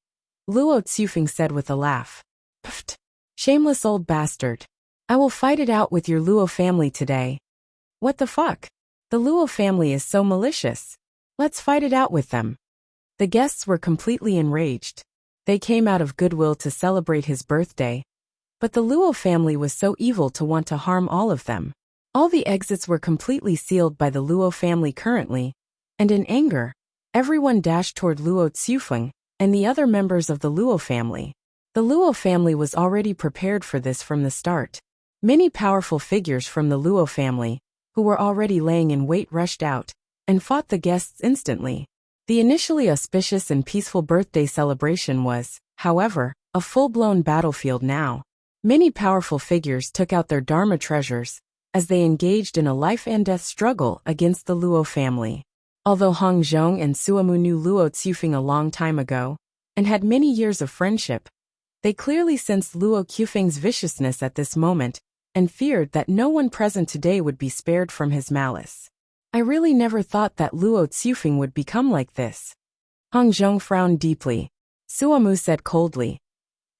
Luo Tsufeng said with a laugh. Pfft! Shameless old bastard. I will fight it out with your Luo family today. What the fuck? The Luo family is so malicious. Let's fight it out with them. The guests were completely enraged. They came out of goodwill to celebrate his birthday. But the Luo family was so evil to want to harm all of them. All the exits were completely sealed by the Luo family currently, and in anger, everyone dashed toward Luo Tsufeng and the other members of the Luo family. The Luo family was already prepared for this from the start. Many powerful figures from the Luo family, who were already laying in wait, rushed out and fought the guests instantly. The initially auspicious and peaceful birthday celebration was, however, a full-blown battlefield now. Many powerful figures took out their Dharma treasures as they engaged in a life-and-death struggle against the Luo family. Although Hong Zhong and Suamu knew Luo Tsufeng a long time ago and had many years of friendship, they clearly sensed Luo Qufeng's viciousness at this moment and feared that no one present today would be spared from his malice. I really never thought that Luo Tsufeng would become like this. Hong Zhong frowned deeply. Suamu said coldly.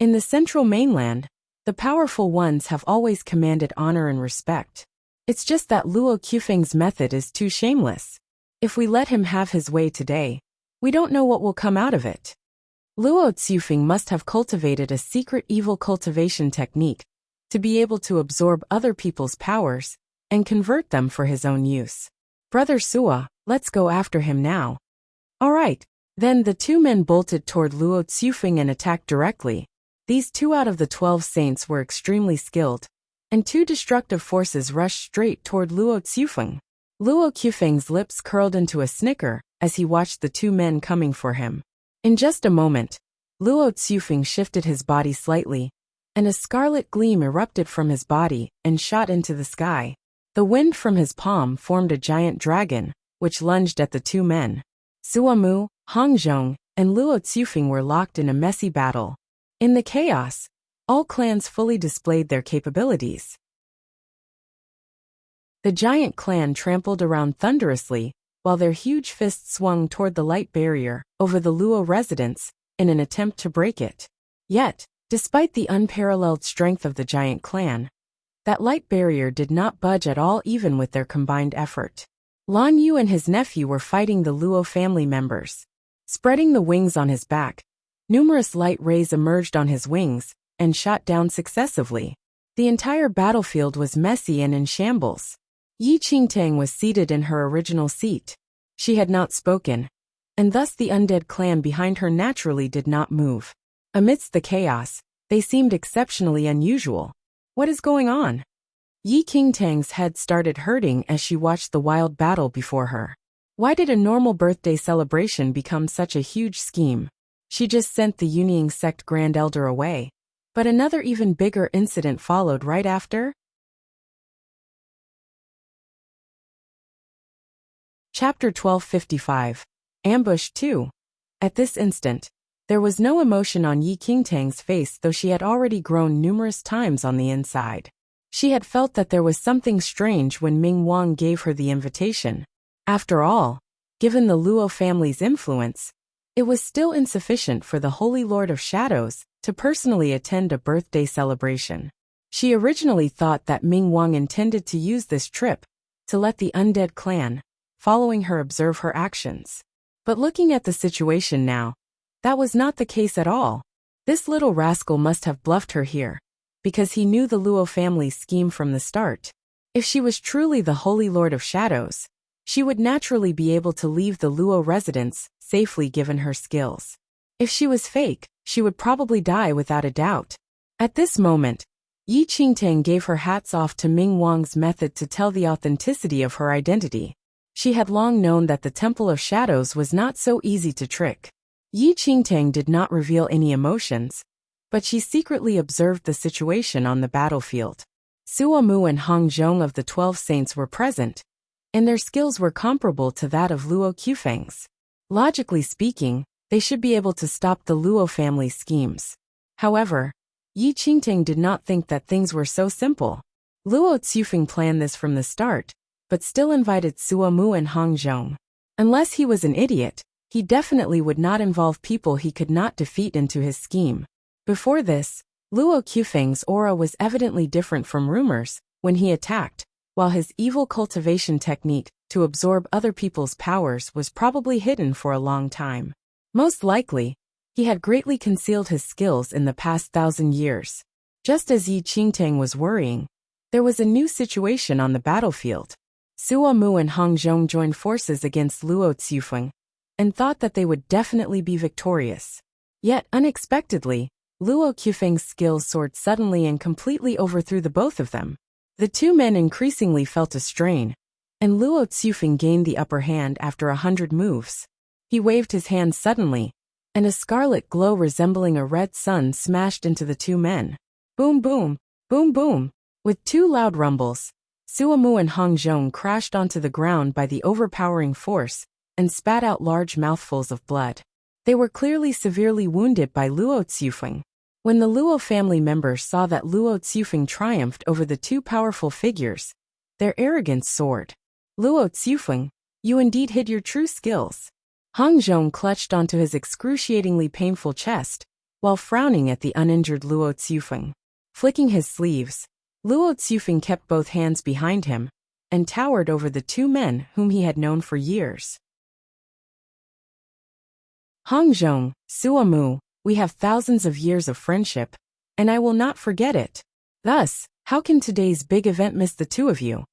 In the central mainland, the powerful ones have always commanded honor and respect. It's just that Luo Qufeng's method is too shameless. If we let him have his way today, we don't know what will come out of it. Luo Tsufeng must have cultivated a secret evil cultivation technique to be able to absorb other people's powers and convert them for his own use. Brother Sua, let's go after him now. All right. Then the two men bolted toward Luo Tsufeng and attacked directly. These 2 out of the 12 saints were extremely skilled, and 2 destructive forces rushed straight toward Luo Tsufeng. Luo Qufeng's lips curled into a snicker as he watched the 2 men coming for him. In just a moment, Luo Tsufeng shifted his body slightly, and a scarlet gleam erupted from his body and shot into the sky. The wind from his palm formed a giant dragon, which lunged at the 2 men. Suamu, Hongzhong, and Luo Tsufeng were locked in a messy battle. In the chaos, all clans fully displayed their capabilities. The giant clan trampled around thunderously, while their huge fists swung toward the light barrier over the Luo residence in an attempt to break it. Yet, despite the unparalleled strength of the giant clan, that light barrier did not budge at all even with their combined effort. Lan Yu and his nephew were fighting the Luo family members. Spreading the wings on his back, numerous light rays emerged on his wings and shot down successively. The entire battlefield was messy and in shambles. Yi Qingtang was seated in her original seat. She had not spoken, and thus the undead clan behind her naturally did not move. Amidst the chaos, they seemed exceptionally unusual. What is going on? Yi Qingtang's head started hurting as she watched the wild battle before her. Why did a normal birthday celebration become such a huge scheme? She just sent the Yunying sect Grand Elder away. But another even bigger incident followed right after. Chapter 1255. Ambush 2. At this instant, there was no emotion on Yi Qingtang's face, though she had already grown numerous times on the inside. She had felt that there was something strange when Ming Wang gave her the invitation. After all, given the Luo family's influence, it was still insufficient for the Holy Lord of Shadows to personally attend a birthday celebration. She originally thought that Ming Wang intended to use this trip to let the undead clan, following her, observe her actions. But looking at the situation now, that was not the case at all. This little rascal must have bluffed her here, because he knew the Luo family's scheme from the start. If she was truly the Holy Lord of Shadows, she would naturally be able to leave the Luo residence safely given her skills. If she was fake, she would probably die without a doubt. At this moment, Yi Qingtang gave her hats off to Ming Wang's method to tell the authenticity of her identity. She had long known that the Temple of Shadows was not so easy to trick. Yi Qingtang did not reveal any emotions, but she secretly observed the situation on the battlefield. Suo Mu and Hong Zhong of the 12 Saints were present, and their skills were comparable to that of Luo Qufeng's. Logically speaking, they should be able to stop the Luo family's schemes. However, Yi Qingtang did not think that things were so simple. Luo Qufeng planned this from the start, but still invited Suo Mu and Hong Zhong. Unless he was an idiot, he definitely would not involve people he could not defeat into his scheme. Before this, Luo Qufeng's aura was evidently different from rumors when he attacked, while his evil cultivation technique to absorb other people's powers was probably hidden for a long time. Most likely, he had greatly concealed his skills in the past 1,000 years. Just as Yi Qingtang was worrying, there was a new situation on the battlefield. Suo Mu and Hong Zhong joined forces against Luo Qufeng and thought that they would definitely be victorious. Yet, unexpectedly, Luo Qufeng's skills soared suddenly and completely overthrew the both of them. The two men increasingly felt a strain, and Luo Qufeng gained the upper hand after 100 moves. He waved his hand suddenly, and a scarlet glow resembling a red sun smashed into the two men. Boom boom, boom boom. With two loud rumbles, Suo Mu and Hong Zhong crashed onto the ground by the overpowering force and spat out large mouthfuls of blood. They were clearly severely wounded by Luo Qufeng. When the Luo family members saw that Luo Qufeng triumphed over the two powerful figures, their arrogance soared. Luo Qufeng, you indeed hid your true skills. Hong Zhong clutched onto his excruciatingly painful chest, while frowning at the uninjured Luo Qufeng. Flicking his sleeves, Luo Qufeng kept both hands behind him, and towered over the two men whom he had known for years. Hong Zhong, Suo Mu, we have thousands of years of friendship, and I will not forget it. Thus, how can today's big event miss the two of you?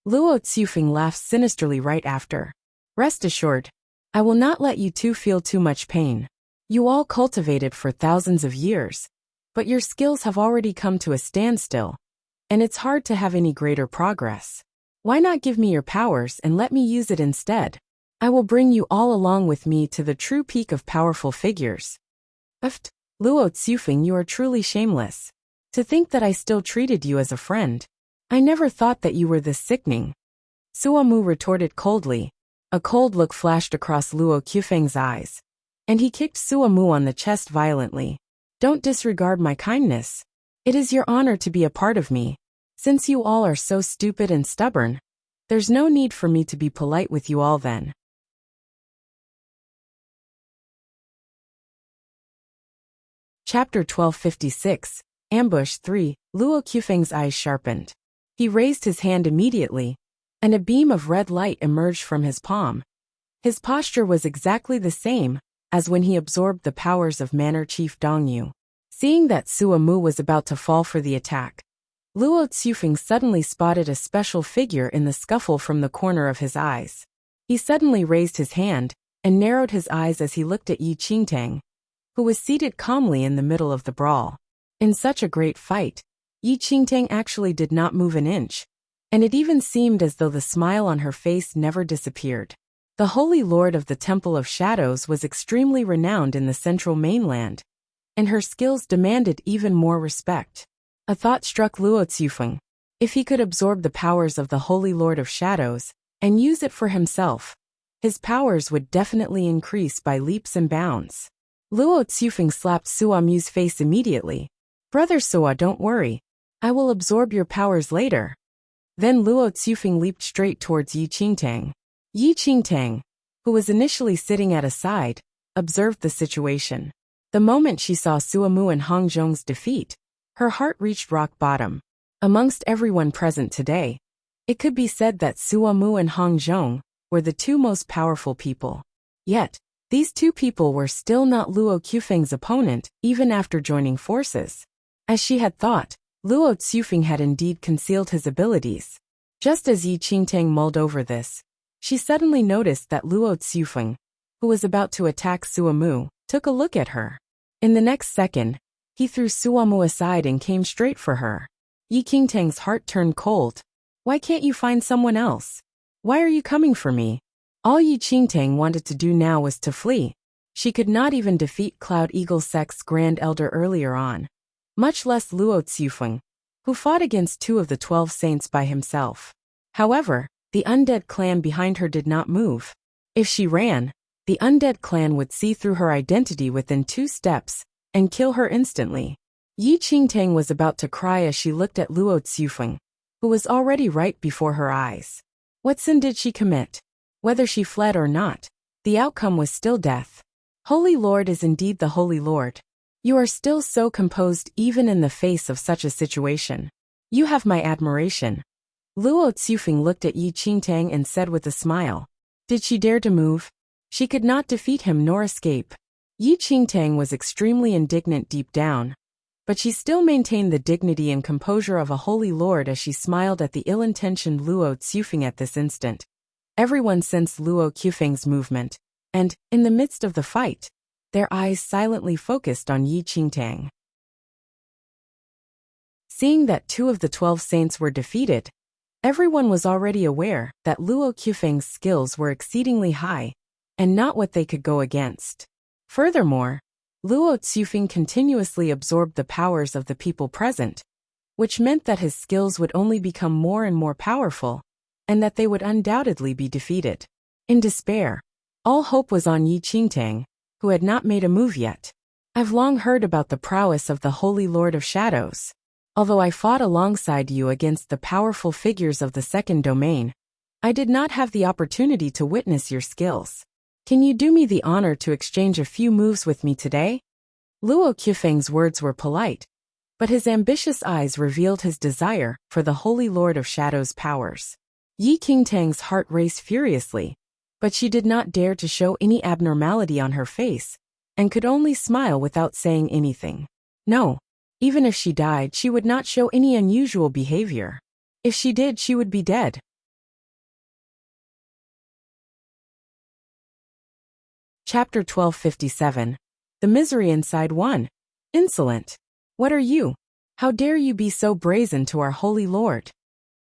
Luo Qufeng laughed sinisterly right after. Rest assured, I will not let you two feel too much pain. You all cultivated for thousands of years, but your skills have already come to a standstill, and it's hard to have any greater progress. Why not give me your powers and let me use it instead? I will bring you all along with me to the true peak of powerful figures. Luo Qufeng, you are truly shameless. To think that I still treated you as a friend. I never thought that you were this sickening. Suo Mu retorted coldly. A cold look flashed across Luo Qufeng's eyes, and he kicked Suo Mu on the chest violently. Don't disregard my kindness. It is your honor to be a part of me. Since you all are so stupid and stubborn, there's no need for me to be polite with you all then. Chapter 1256, Ambush 3, Luo Qufeng's eyes sharpened. He raised his hand immediately, and a beam of red light emerged from his palm. His posture was exactly the same as when he absorbed the powers of Manor Chief Dongyu. Seeing that Suo Mu was about to fall for the attack, Luo Qufeng suddenly spotted a special figure in the scuffle from the corner of his eyes. He suddenly raised his hand and narrowed his eyes as he looked at Yi Qingtang, who was seated calmly in the middle of the brawl. In such a great fight, Yi Qingtang actually did not move an inch, and it even seemed as though the smile on her face never disappeared. The Holy Lord of the Temple of Shadows was extremely renowned in the central mainland, and her skills demanded even more respect. A thought struck Luo Qufeng. If he could absorb the powers of the Holy Lord of Shadows and use it for himself, his powers would definitely increase by leaps and bounds. Luo Qufeng slapped Suo Mu's face immediately. Brother Suo, don't worry. I will absorb your powers later. Then Luo Qufeng leaped straight towards Yi Qingtang. Yi Qingtang, who was initially sitting at a side, observed the situation. The moment she saw Suo Mu and Hong Zhong's defeat, her heart reached rock bottom. Amongst everyone present today, it could be said that Suo Mu and Hong Zhong were the two most powerful people. Yet, these two people were still not Luo Qufeng's opponent even after joining forces. As she had thought, Luo Qufeng had indeed concealed his abilities. Just as Yi Qingtang mulled over this, she suddenly noticed that Luo Qufeng, who was about to attack Suo Mu, took a look at her. In the next second, he threw Suo Mu aside and came straight for her. Yi Qingtang's heart turned cold. Why can't you find someone else? Why are you coming for me? All Yi Qingtang wanted to do now was to flee. She could not even defeat Cloud Eagle Sect's Grand Elder earlier on, much less Luo Xufeng, who fought against 2 of the 12 saints by himself. However, the undead clan behind her did not move. If she ran, the undead clan would see through her identity within 2 steps and kill her instantly. Yi Qingtang was about to cry as she looked at Luo Xufeng, who was already right before her eyes. What sin did she commit? Whether she fled or not, the outcome was still death. Holy Lord is indeed the Holy Lord. You are still so composed even in the face of such a situation. You have my admiration. Luo Xufeng looked at Yi Qingtang and said with a smile. Did she dare to move? She could not defeat him nor escape. Yi Qingtang was extremely indignant deep down, but she still maintained the dignity and composure of a holy lord as she smiled at the ill-intentioned Luo Xufeng at this instant. Everyone sensed Luo Xufeng's movement, and, in the midst of the fight, their eyes silently focused on Yi Qingtang. Seeing that 2 of the 12 saints were defeated, everyone was already aware that Luo Xufeng's skills were exceedingly high, and not what they could go against. Furthermore, Luo Xufeng continuously absorbed the powers of the people present, which meant that his skills would only become more and more powerful, and that they would undoubtedly be defeated. In despair, all hope was on Yi Qingtang, who had not made a move yet. I've long heard about the prowess of the Holy Lord of Shadows. Although I fought alongside you against the powerful figures of the second domain, I did not have the opportunity to witness your skills. Can you do me the honor to exchange a few moves with me today? Luo Xufeng's words were polite, but his ambitious eyes revealed his desire for the Holy Lord of Shadows' powers. Yi Qingtang's heart raced furiously, but she did not dare to show any abnormality on her face, and could only smile without saying anything. No, even if she died, she would not show any unusual behavior. If she did, she would be dead. Chapter 1257. The Misery Inside 1. Insolent. What are you? How dare you be so brazen to our Holy Lord?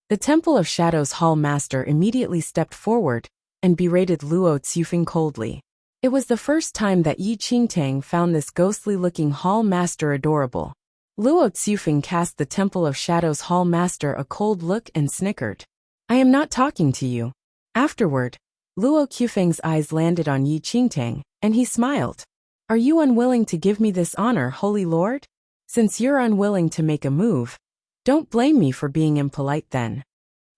The Temple of Shadows Hall Master immediately stepped forward and berated Luo Xufeng coldly. It was the first time that Yi Qingtang found this ghostly-looking Hall Master adorable. Luo Xufeng cast the Temple of Shadows Hall Master a cold look and snickered. I am not talking to you. Afterward, Luo Xufeng's eyes landed on Yi Qingtang, and he smiled. Are you unwilling to give me this honor, Holy Lord? Since you're unwilling to make a move, don't blame me for being impolite then.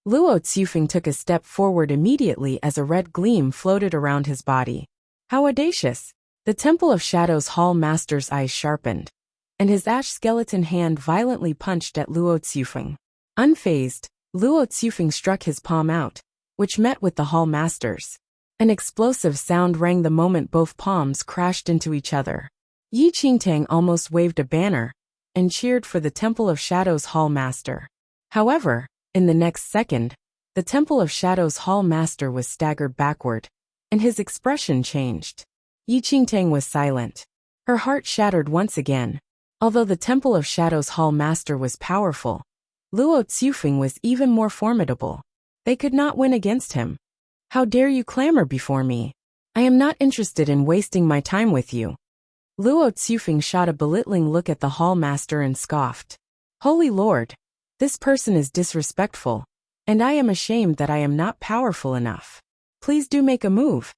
Luo Xufeng took a step forward immediately as a red gleam floated around his body. How audacious! The Temple of Shadows Hall Master's eyes sharpened, and his ash skeleton hand violently punched at Luo Xufeng. Unfazed, Luo Xufeng struck his palm out, which met with the Hall Master's. An explosive sound rang the moment both palms crashed into each other. Yi Qingtang almost waved a banner and cheered for the Temple of Shadows Hall Master. However, in the next second, the Temple of Shadows Hall Master was staggered backward, and his expression changed. Yi Qingtang was silent. Her heart shattered once again. Although the Temple of Shadows Hall Master was powerful, Luo Xufeng was even more formidable. They could not win against him. How dare you clamor before me? I am not interested in wasting my time with you. Luo Xufeng shot a belittling look at the Hall Master and scoffed. Holy Lord, this person is disrespectful, and I am ashamed that I am not powerful enough. Please do make a move.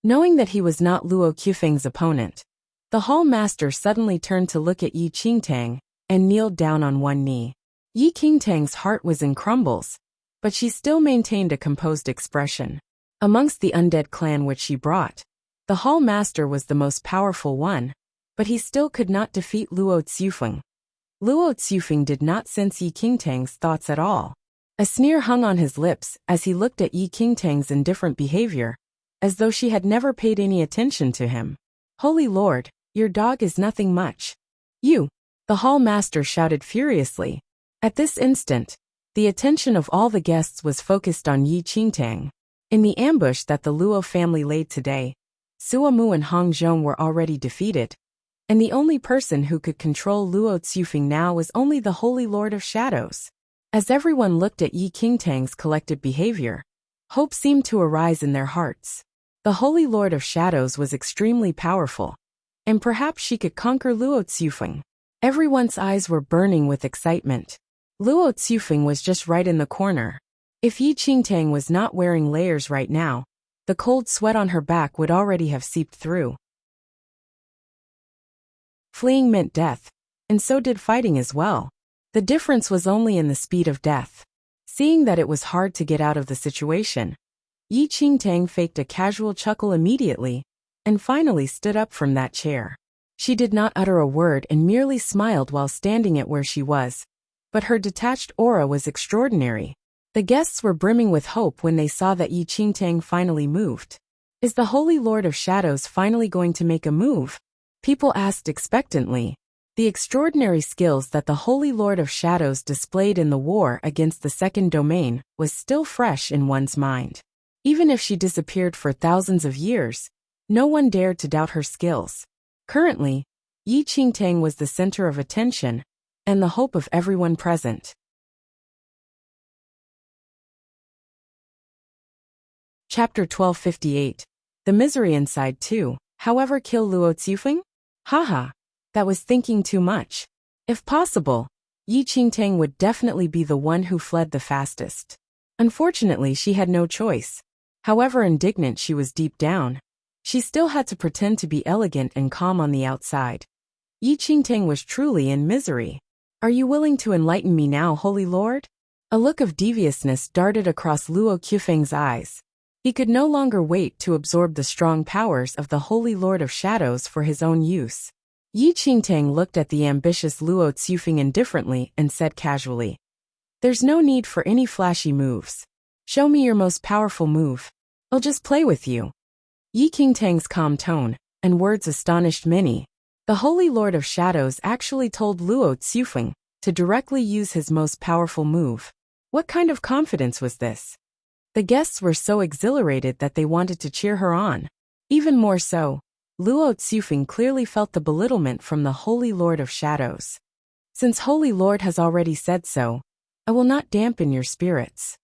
Knowing that he was not Luo Xufeng's opponent, the Hall Master suddenly turned to look at Yi Qingtang and kneeled down on one knee. Yi Qingtang's heart was in crumbles, but she still maintained a composed expression. Amongst the undead clan which she brought, the Hall Master was the most powerful one, but he still could not defeat Luo Xufeng. Luo Xufeng did not sense Yi Qingtang's thoughts at all. A sneer hung on his lips as he looked at Yi Qingtang's indifferent behavior, as though she had never paid any attention to him. Holy Lord, your dog is nothing much. You! The Hall Master shouted furiously. At this instant, the attention of all the guests was focused on Yi Qingtang. In the ambush that the Luo family laid today, Suamu and Hong Zhong were already defeated, And the only person who could control Luo Xufeng now was only the Holy Lord of Shadows. As everyone looked at Yi Qingtang's collected behavior, hope seemed to arise in their hearts. The Holy Lord of Shadows was extremely powerful, and perhaps she could conquer Luo Xufeng. Everyone's eyes were burning with excitement. Luo Xufeng was just right in the corner. If Yi Qingtang was not wearing layers right now, the cold sweat on her back would already have seeped through. Fleeing meant death, and so did fighting as well. The difference was only in the speed of death. Seeing that it was hard to get out of the situation, Yi Qingtang faked a casual chuckle immediately, and finally stood up from that chair. She did not utter a word and merely smiled while standing at where she was, but her detached aura was extraordinary. The guests were brimming with hope when they saw that Yi Qingtang finally moved. Is the Holy Lord of Shadows finally going to make a move? People asked expectantly. The extraordinary skills that the Holy Lord of Shadows displayed in the war against the second domain was still fresh in one's mind. Even if she disappeared for thousands of years, no one dared to doubt her skills. Currently, Yi Qingtang was the center of attention and the hope of everyone present. Chapter 1258. The misery inside too. However, kill Luo Xufeng? Haha, that was thinking too much. If possible, Yi Qingtang would definitely be the one who fled the fastest. Unfortunately, she had no choice. However indignant she was deep down, she still had to pretend to be elegant and calm on the outside. Yi Qingtang was truly in misery. Are you willing to enlighten me now, Holy Lord? A look of deviousness darted across Luo Xufeng's eyes. He could no longer wait to absorb the strong powers of the Holy Lord of Shadows for his own use. Yi Qingtang looked at the ambitious Luo Xufeng indifferently and said casually, "There's no need for any flashy moves. Show me your most powerful move. I'll just play with you." Yi Qingtang's calm tone and words astonished many. The Holy Lord of Shadows actually told Luo Xufeng to directly use his most powerful move. What kind of confidence was this? The guests were so exhilarated that they wanted to cheer her on. Even more so, Luo Xufeng clearly felt the belittlement from the Holy Lord of Shadows. Since Holy Lord has already said so, I will not dampen your spirits.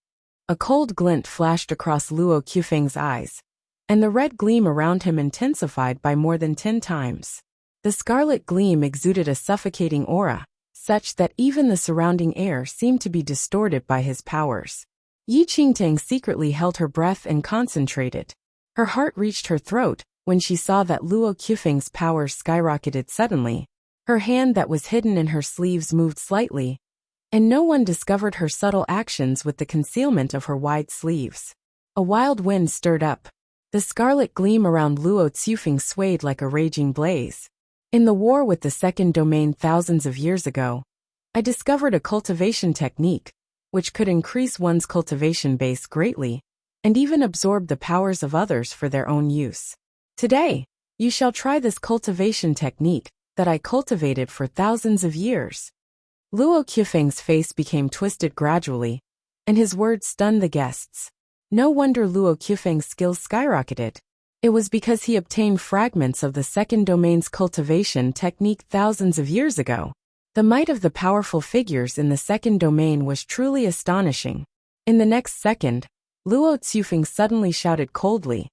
A cold glint flashed across Luo Xufeng's eyes, and the red gleam around him intensified by more than 10 times. The scarlet gleam exuded a suffocating aura, such that even the surrounding air seemed to be distorted by his powers. Yi Qingtang secretly held her breath and concentrated. Her heart reached her throat when she saw that Luo Xufeng's powers skyrocketed suddenly. Her hand that was hidden in her sleeves moved slightly, and no one discovered her subtle actions with the concealment of her wide sleeves. A wild wind stirred up. The scarlet gleam around Luo Xufeng swayed like a raging blaze. In the war with the second domain thousands of years ago, I discovered a cultivation technique which could increase one's cultivation base greatly, and even absorb the powers of others for their own use. Today, you shall try this cultivation technique that I cultivated for thousands of years. Luo Xufeng's face became twisted gradually, and his words stunned the guests. No wonder Luo Xufeng's skills skyrocketed. It was because he obtained fragments of the second domain's cultivation technique thousands of years ago. The might of the powerful figures in the second domain was truly astonishing. In the next second, Luo Xufeng suddenly shouted coldly,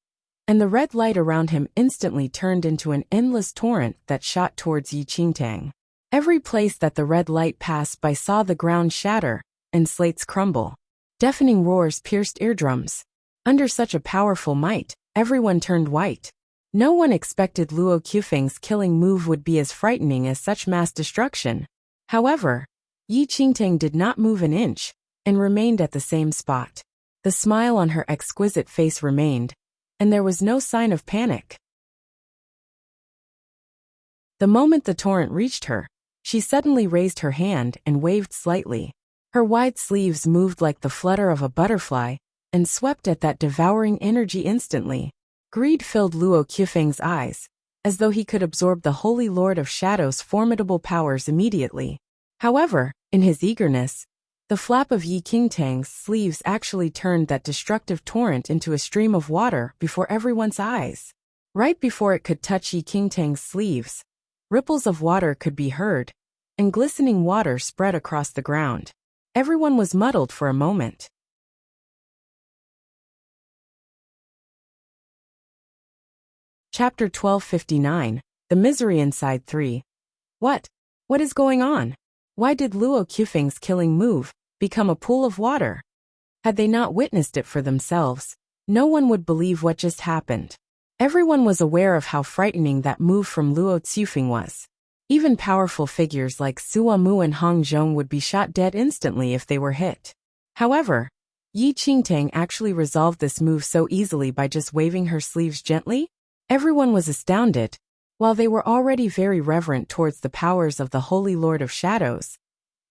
and the red light around him instantly turned into an endless torrent that shot towards Yi Qingtang. Every place that the red light passed by saw the ground shatter and slates crumble. Deafening roars pierced eardrums. Under such a powerful might, everyone turned white. No one expected Luo Xufeng's killing move would be as frightening as such mass destruction. However, Yi Qingtang did not move an inch and remained at the same spot. The smile on her exquisite face remained, and there was no sign of panic. The moment the torrent reached her, she suddenly raised her hand and waved slightly. Her wide sleeves moved like the flutter of a butterfly and swept at that devouring energy instantly. Greed filled Luo Xufeng's eyes, as though he could absorb the Holy Lord of Shadows' formidable powers immediately. However, in his eagerness, the flap of Yi Qingtang's sleeves actually turned that destructive torrent into a stream of water before everyone's eyes. Right before it could touch Yi Qingtang's sleeves, Ripples of water could be heard, and glistening water spread across the ground. Everyone was muddled for a moment. Chapter 1259, The Misery Inside 3. What? What is going on? Why did Luo Qifeng's killing move become a pool of water? Had they not witnessed it for themselves, no one would believe what just happened. Everyone was aware of how frightening that move from Luo Qifeng was. Even powerful figures like Sua Mu and Hong Zhong would be shot dead instantly if they were hit. However, Yi Qingtang actually resolved this move so easily by just waving her sleeves gently. Everyone was astounded. While they were already very reverent towards the powers of the Holy Lord of Shadows,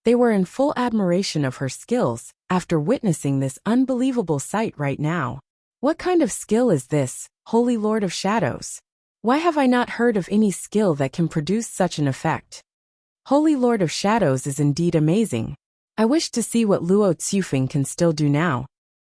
they were in full admiration of her skills after witnessing this unbelievable sight right now. What kind of skill is this, Holy Lord of Shadows? Why have I not heard of any skill that can produce such an effect? Holy Lord of Shadows is indeed amazing. I wish to see what Luo Qifeng can still do now.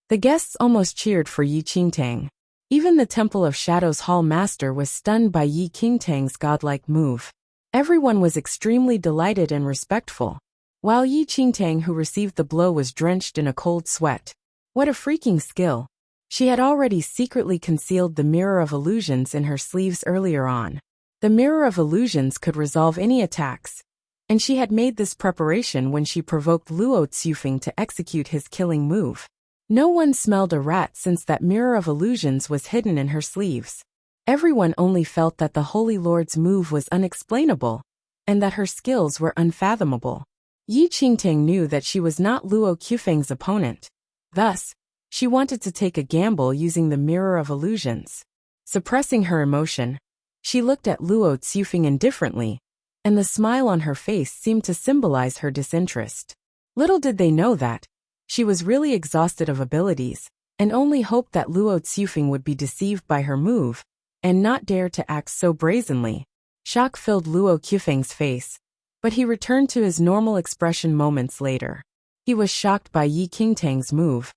The guests almost cheered for Yi Qingtang. Even the Temple of Shadows Hall Master was stunned by Yi Qingtang's godlike move. Everyone was extremely delighted and respectful, while Yi Qingtang, who received the blow, was drenched in a cold sweat. What a freaking skill! She had already secretly concealed the Mirror of Illusions in her sleeves earlier on. The Mirror of Illusions could resolve any attacks, and she had made this preparation when she provoked Luo Qifeng to execute his killing move. No one smelled a rat since that Mirror of Illusions was hidden in her sleeves. Everyone only felt that the Holy Lord's move was unexplainable, and that her skills were unfathomable. Yi Qingtang knew that she was not Luo Qifeng's opponent. Thus, she wanted to take a gamble using the Mirror of Illusions. Suppressing her emotion, she looked at Luo Qifeng indifferently, and the smile on her face seemed to symbolize her disinterest. Little did they know that she was really exhausted of abilities, and only hoped that Luo Qifeng would be deceived by her move, and not dare to act so brazenly. Shock filled Luo Qifeng's face, but he returned to his normal expression moments later. He was shocked by Yi Qingtang's move,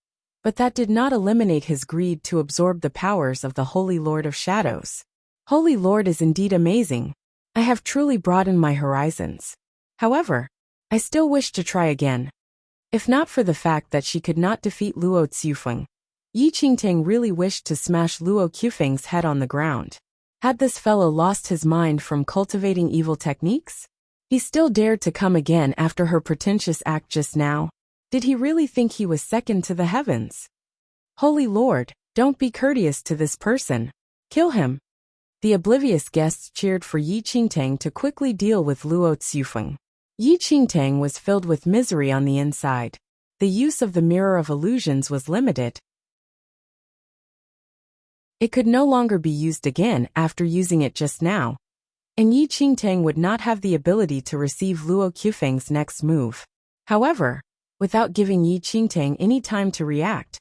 but that did not eliminate his greed to absorb the powers of the Holy Lord of Shadows. Holy Lord is indeed amazing. I have truly broadened my horizons. However, I still wish to try again. If not for the fact that she could not defeat Luo Qifeng, Yi Qingtang really wished to smash Luo Qifeng's head on the ground. Had this fellow lost his mind from cultivating evil techniques? He still dared to come again after her pretentious act just now. Did he really think he was second to the heavens? Holy Lord, don't be courteous to this person. Kill him. The oblivious guests cheered for Yi Qingtang to quickly deal with Luo Qifeng. Yi Qingtang was filled with misery on the inside. The use of the Mirror of Illusions was limited. It could no longer be used again after using it just now, and Yi Qingtang would not have the ability to receive Luo Qifeng's next move. However, without giving Yi Qingtang any time to react,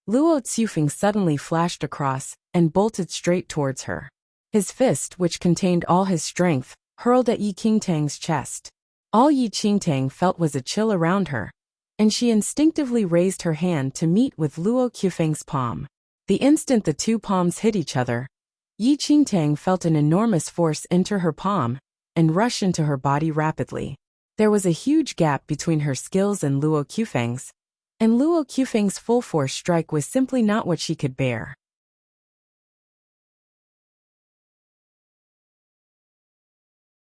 Luo Qifeng suddenly flashed across and bolted straight towards her. His fist, which contained all his strength, hurled at Yi Qingtang's chest. All Yi Qingtang felt was a chill around her, and she instinctively raised her hand to meet with Luo Qifeng's palm. The instant the two palms hit each other, Yi Qingtang felt an enormous force enter her palm and rush into her body rapidly. There was a huge gap between her skills and Luo Qifeng's, and Luo Qifeng's full force strike was simply not what she could bear.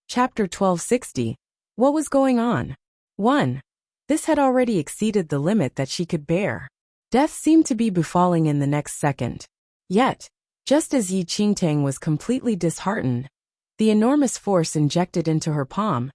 Chapter 1260. What was going on? 1. This had already exceeded the limit that she could bear. Death seemed to be befalling in the next second. Yet, just as Yi Qingtang was completely disheartened, the enormous force injected into her palm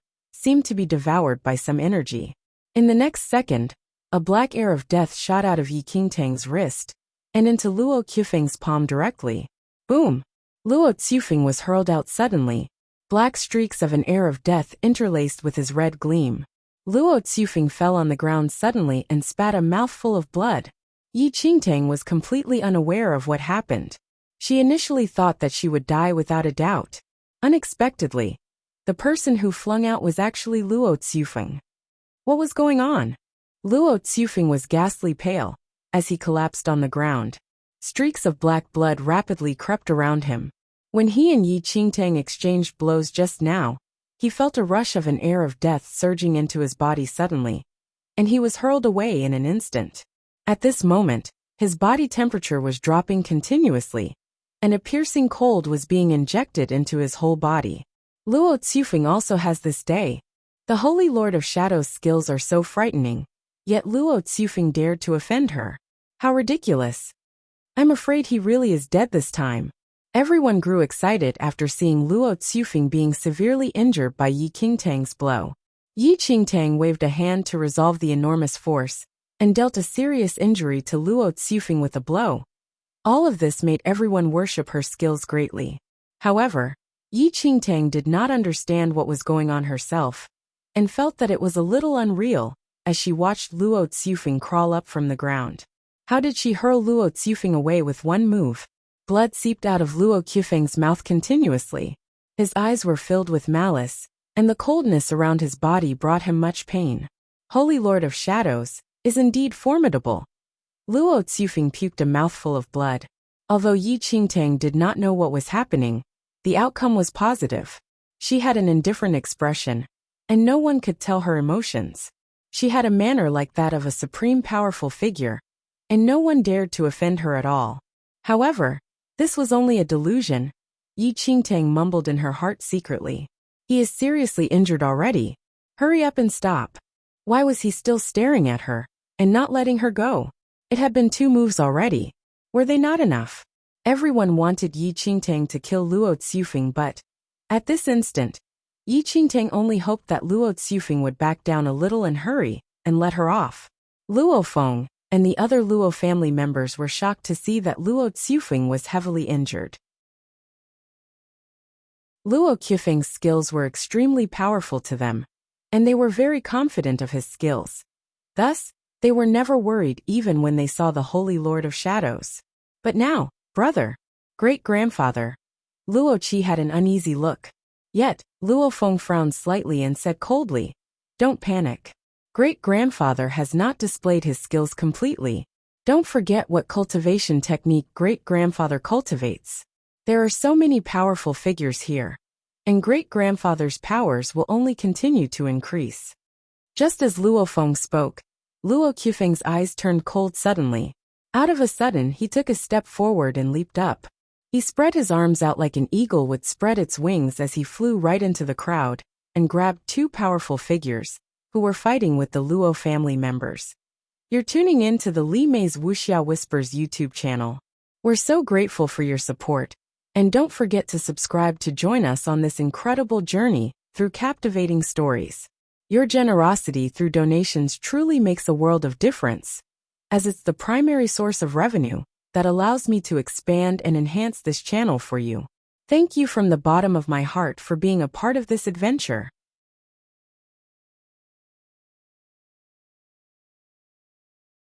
seemed to be devoured by some energy. In the next second, a black air of death shot out of Yi Qingtang's wrist and into Luo Qifeng's palm directly. Boom! Luo Qifeng was hurled out suddenly, black streaks of an air of death interlaced with his red gleam. Luo Qifeng fell on the ground suddenly and spat a mouthful of blood. Yi Qingtang was completely unaware of what happened. She initially thought that she would die without a doubt. Unexpectedly, the person who flung out was actually Luo Qifeng. What was going on? Luo Qifeng was ghastly pale as he collapsed on the ground. Streaks of black blood rapidly crept around him. When he and Yi Qingtang exchanged blows just now, he felt a rush of an air of death surging into his body suddenly, and he was hurled away in an instant. At this moment, his body temperature was dropping continuously, and a piercing cold was being injected into his whole body. Luo Xufeng also has this day. The Holy Lord of Shadows' skills are so frightening, yet Luo Xufeng dared to offend her. How ridiculous. I'm afraid he really is dead this time. Everyone grew excited after seeing Luo Xufeng being severely injured by Yi Qingtang's blow. Yi Qingtang waved a hand to resolve the enormous force, and dealt a serious injury to Luo Xufeng with a blow. All of this made everyone worship her skills greatly. However, Yi Qingtang did not understand what was going on herself, and felt that it was a little unreal as she watched Luo Xufeng crawl up from the ground. How did she hurl Luo Xufeng away with one move? Blood seeped out of Luo Xufeng's mouth continuously. His eyes were filled with malice, and the coldness around his body brought him much pain. Holy Lord of Shadows is indeed formidable. Luo Xufeng puked a mouthful of blood. Although Yi Qingtang did not know what was happening, the outcome was positive. She had an indifferent expression, and no one could tell her emotions. She had a manner like that of a supreme powerful figure, and no one dared to offend her at all. However, this was only a delusion, Yi Qingtang mumbled in her heart secretly. He is seriously injured already. Hurry up and stop. Why was he still staring at her, and not letting her go? It had been 2 moves already. Were they not enough? Everyone wanted Yi Qingtang to kill Luo Xufeng, but at this instant, Yi Qingtang only hoped that Luo Xufeng would back down a little and hurry, and let her off. Luo Feng and the other Luo family members were shocked to see that Luo Xufeng was heavily injured. Luo Xufeng's skills were extremely powerful to them, and they were very confident of his skills. Thus, they were never worried even when they saw the Holy Lord of Shadows. But now, brother, great-grandfather, Luo Qi had an uneasy look. Yet, Luo Feng frowned slightly and said coldly, "Don't panic. Great-grandfather has not displayed his skills completely. Don't forget what cultivation technique great-grandfather cultivates. There are so many powerful figures here, and great-grandfather's powers will only continue to increase." Just as Luo Feng spoke, Luo Xufeng's eyes turned cold suddenly. Out of a sudden, he took a step forward and leaped up. He spread his arms out like an eagle would spread its wings as he flew right into the crowd and grabbed 2 powerful figures who were fighting with the Luo family members. You're tuning in to the Li Mei's Wuxia Whispers YouTube channel. We're so grateful for your support, and don't forget to subscribe to join us on this incredible journey through captivating stories. Your generosity through donations truly makes a world of difference, as it's the primary source of revenue that allows me to expand and enhance this channel for you. Thank you from the bottom of my heart for being a part of this adventure.